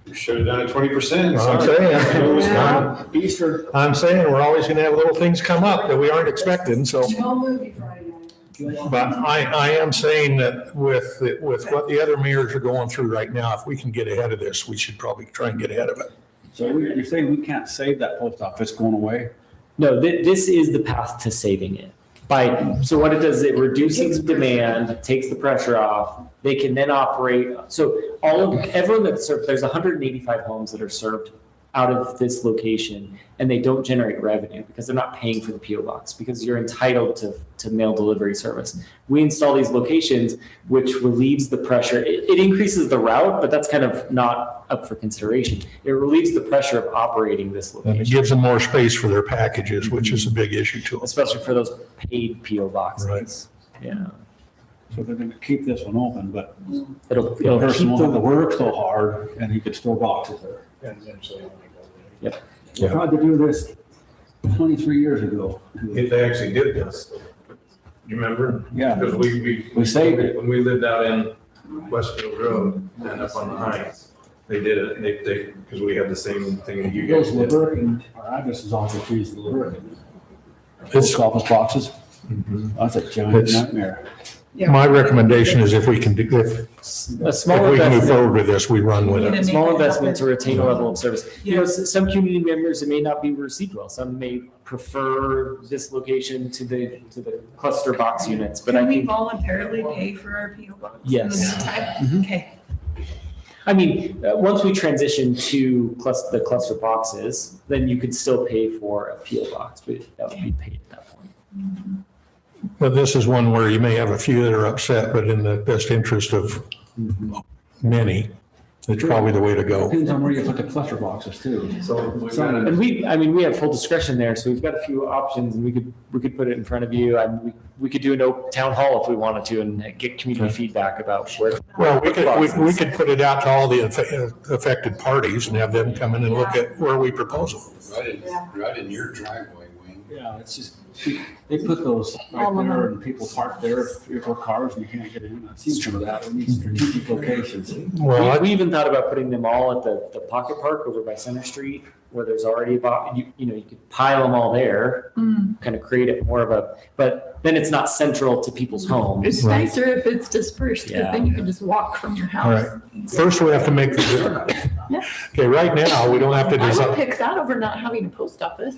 We should have done it 20%. I'm saying, Easter. I'm saying we're always gonna have little things come up that we aren't expecting, so. No movie Friday night. But I am saying that with what the other mayors are going through right now, if we can get ahead of this, we should probably try and get ahead of it. So you're saying we can't save that post office going away? No, this is the path to saving it. So what it does is it reduces demand, takes the pressure off. They can then operate. So everyone that's served, there's 185 homes that are served out of this location, and they don't generate revenue because they're not paying for the PO box, because you're entitled to mail delivery service. We install these locations, which relieves the pressure. It increases the route, but that's kind of not up for consideration. It relieves the pressure of operating this And it location, gives them more space for their packages, which is a big issue to us. especially for those paid PO boxes. Right. Yeah. So they're gonna keep this one open, but It'll the person keep won't have to the, work so hard and he could store boxes there. Yep. We tried to do this 23 years ago. They actually did this. You remember? Yeah. Because We saved it. when we lived out in Westfield Road and up on the Heights, they did it, because we had the same thing that you Those guys did. Laverkin, our address is off the trees, the Laverkin. It's- Post office boxes, that's a giant It's- nightmare. My recommendation is if we can a small move investment. forward with this, we run with Need it. to Small make it investment to happen. retain a level of service. Some community members, it may not be received well. Some may prefer this location to the cluster box units, but I Can we think, voluntarily pay for our PO box? in the Yes. meantime? Okay. once we transition to the cluster boxes, then you could still pay for a PO box, but that would be paid at that point. But this is one where you may have a few that are upset, but in the best interest of many, It's probably the way to go. Depends on where you put the cluster boxes too. So Some of them- And we have full discretion there, so we've got a few options, and we could put it in front of you. We could do an open town hall if we wanted to, and get community feedback about where. Well, we could put it out to all the affected parties and have them come in and look at where we propose them. right in your driveway, Wayne. Yeah, it's just, they put those right there and people park there, 3 or 4 cars and you can't get in. I've seen some of that. We need strategic locations. Well, We even thought about putting them all at the Pocket Park over by Center Street, where there's already about, you could pile them all there, kind of create it more of but then it's not central to people's homes. It's nicer if it's dispersed, because then you can just walk from your all house. right. First, we have to make the, Yeah. okay, right now, we don't have to I would decide. pick that over not having a post office.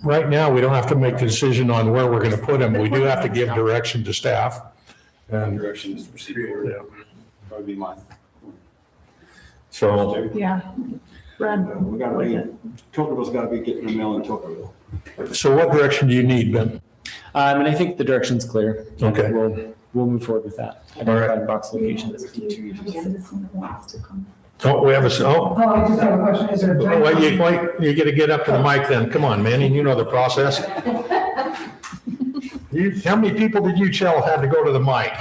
Right now, we don't have to make the decision on where we're gonna put them. We do have to give direction to staff. And Direction is proceed forward. Yeah. Probably be mine. so, Yeah. Run. We gotta be, Tocqueville's gotta be getting the mail in Tocqueville. so what direction do you need, Ben? And I think the direction's clear. Okay. We'll move forward with that. Identify box locations. Oh, we have I just have a question. Is there a Wait, you gotta get up to the mic then. Come on, Manny, you know the process. How many people did you tell had to go to the mic?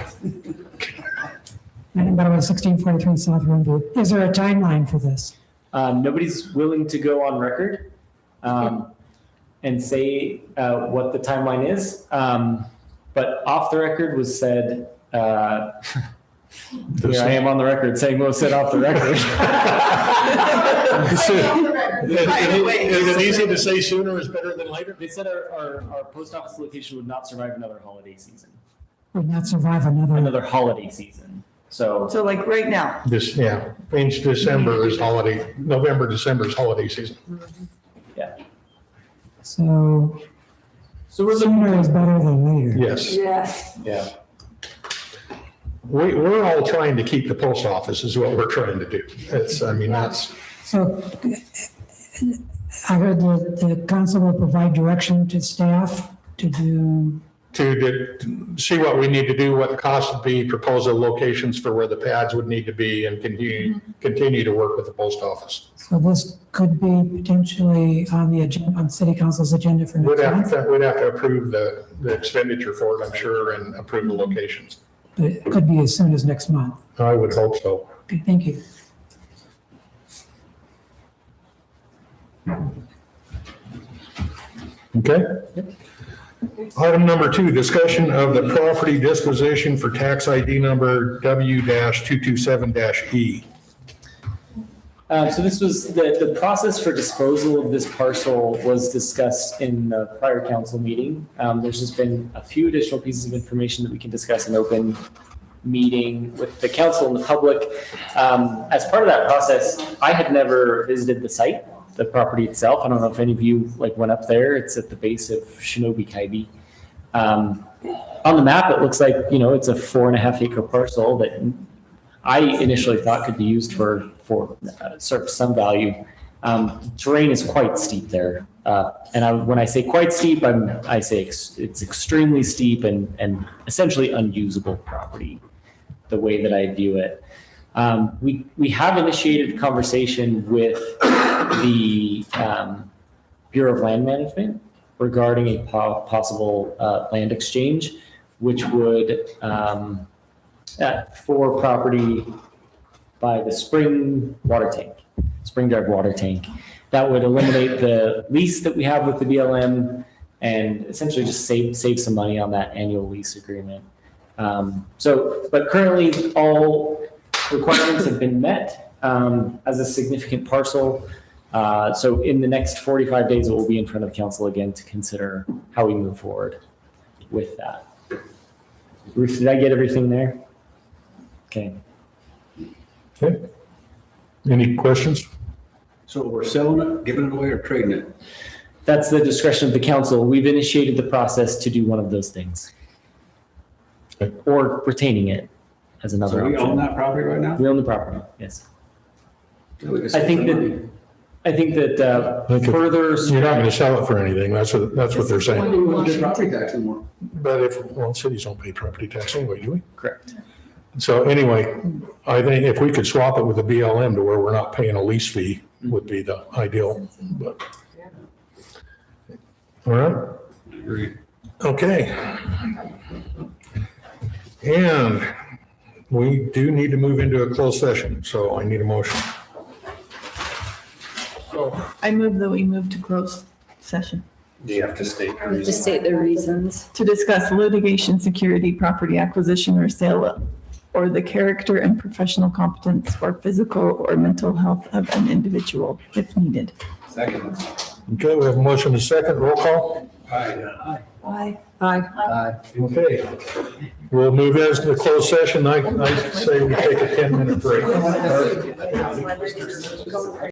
About 1643 South Rimview. Is there a timeline for this? Nobody's willing to go on record and say what the timeline is. But off the record was said, here I am on the record saying what was said off the record. Is it easy to say sooner is better than later? They said our post office location would not survive another holiday season, Would not survive another. holiday season. So So like right now. Means December is holiday, November, December is holiday season. So we're sooner is better than later. Yes. Yes. yeah. We're all trying to keep the post office is what we're trying to do. That's, So I heard that the council will provide direction to staff to do, to see what we need to do, what the cost would be, propose the locations for where the pads would need to be, and continue to work with the post office. so this could be potentially on the agenda, on city council's agenda for We'd next have month. to approve the expenditure for it, I'm sure, and approve the locations. But it could be as soon as next month. I would hope so. Okay, thank you. Okay? Item number 2, discussion of the property disposition for tax ID number W-227-E. So this was, the process for disposal of this parcel was discussed in the prior council meeting. There's just been a few additional pieces of information that we can discuss in open meeting with the council and the public. As part of that process, I had never visited the site, the property itself. I don't know if any of you went up there. It's at the base of Shinobi Kaibi. On the map, it looks like, it's a 4.5 acre parcel that I initially thought could be used for sort of some value. Terrain is quite steep there. When I say quite steep, I say it's extremely steep and essentially unusable property, the way that I view it. We have initiated a conversation with the Bureau of Land Management regarding a possible land exchange, which would, for property by the Spring Drive water tank. That would eliminate the lease that we have with the BLM and essentially just save some money on that annual lease agreement. But currently all requirements have been met as a significant parcel. So in the next 45 days, it will be in front of council again to consider how we move forward with that. Ruth, did I get everything there? Okay. Okay. Any questions? So we're selling it, giving it away, or trading it? That's the discretion of the council. We've initiated the process to do one of those things. Okay. Or retaining it as another So we option. own that property right now? We own the property, yes. Yeah, we can I sell think the that, money. further. You're not going to sell it for anything. That's what they're Why saying. do we want to do property tax anymore? But cities don't pay property tax anyway, do we? Correct. So anyway, I think if we could swap it with the BLM to where we're not paying a lease fee would be the ideal, but. All right. Okay. And we do need to move into a closed session, so I need a motion. I move that we move to closed session Do you have to state your reason? Just state the reasons. to discuss litigation, security, property acquisition or sale, or the character and professional competence or physical or mental health of an individual if needed. Second. Okay, we have a motion to second, roll call. Aye. Why? Aye. Okay. We'll move as to the closed session. I say we take a 10-minute break.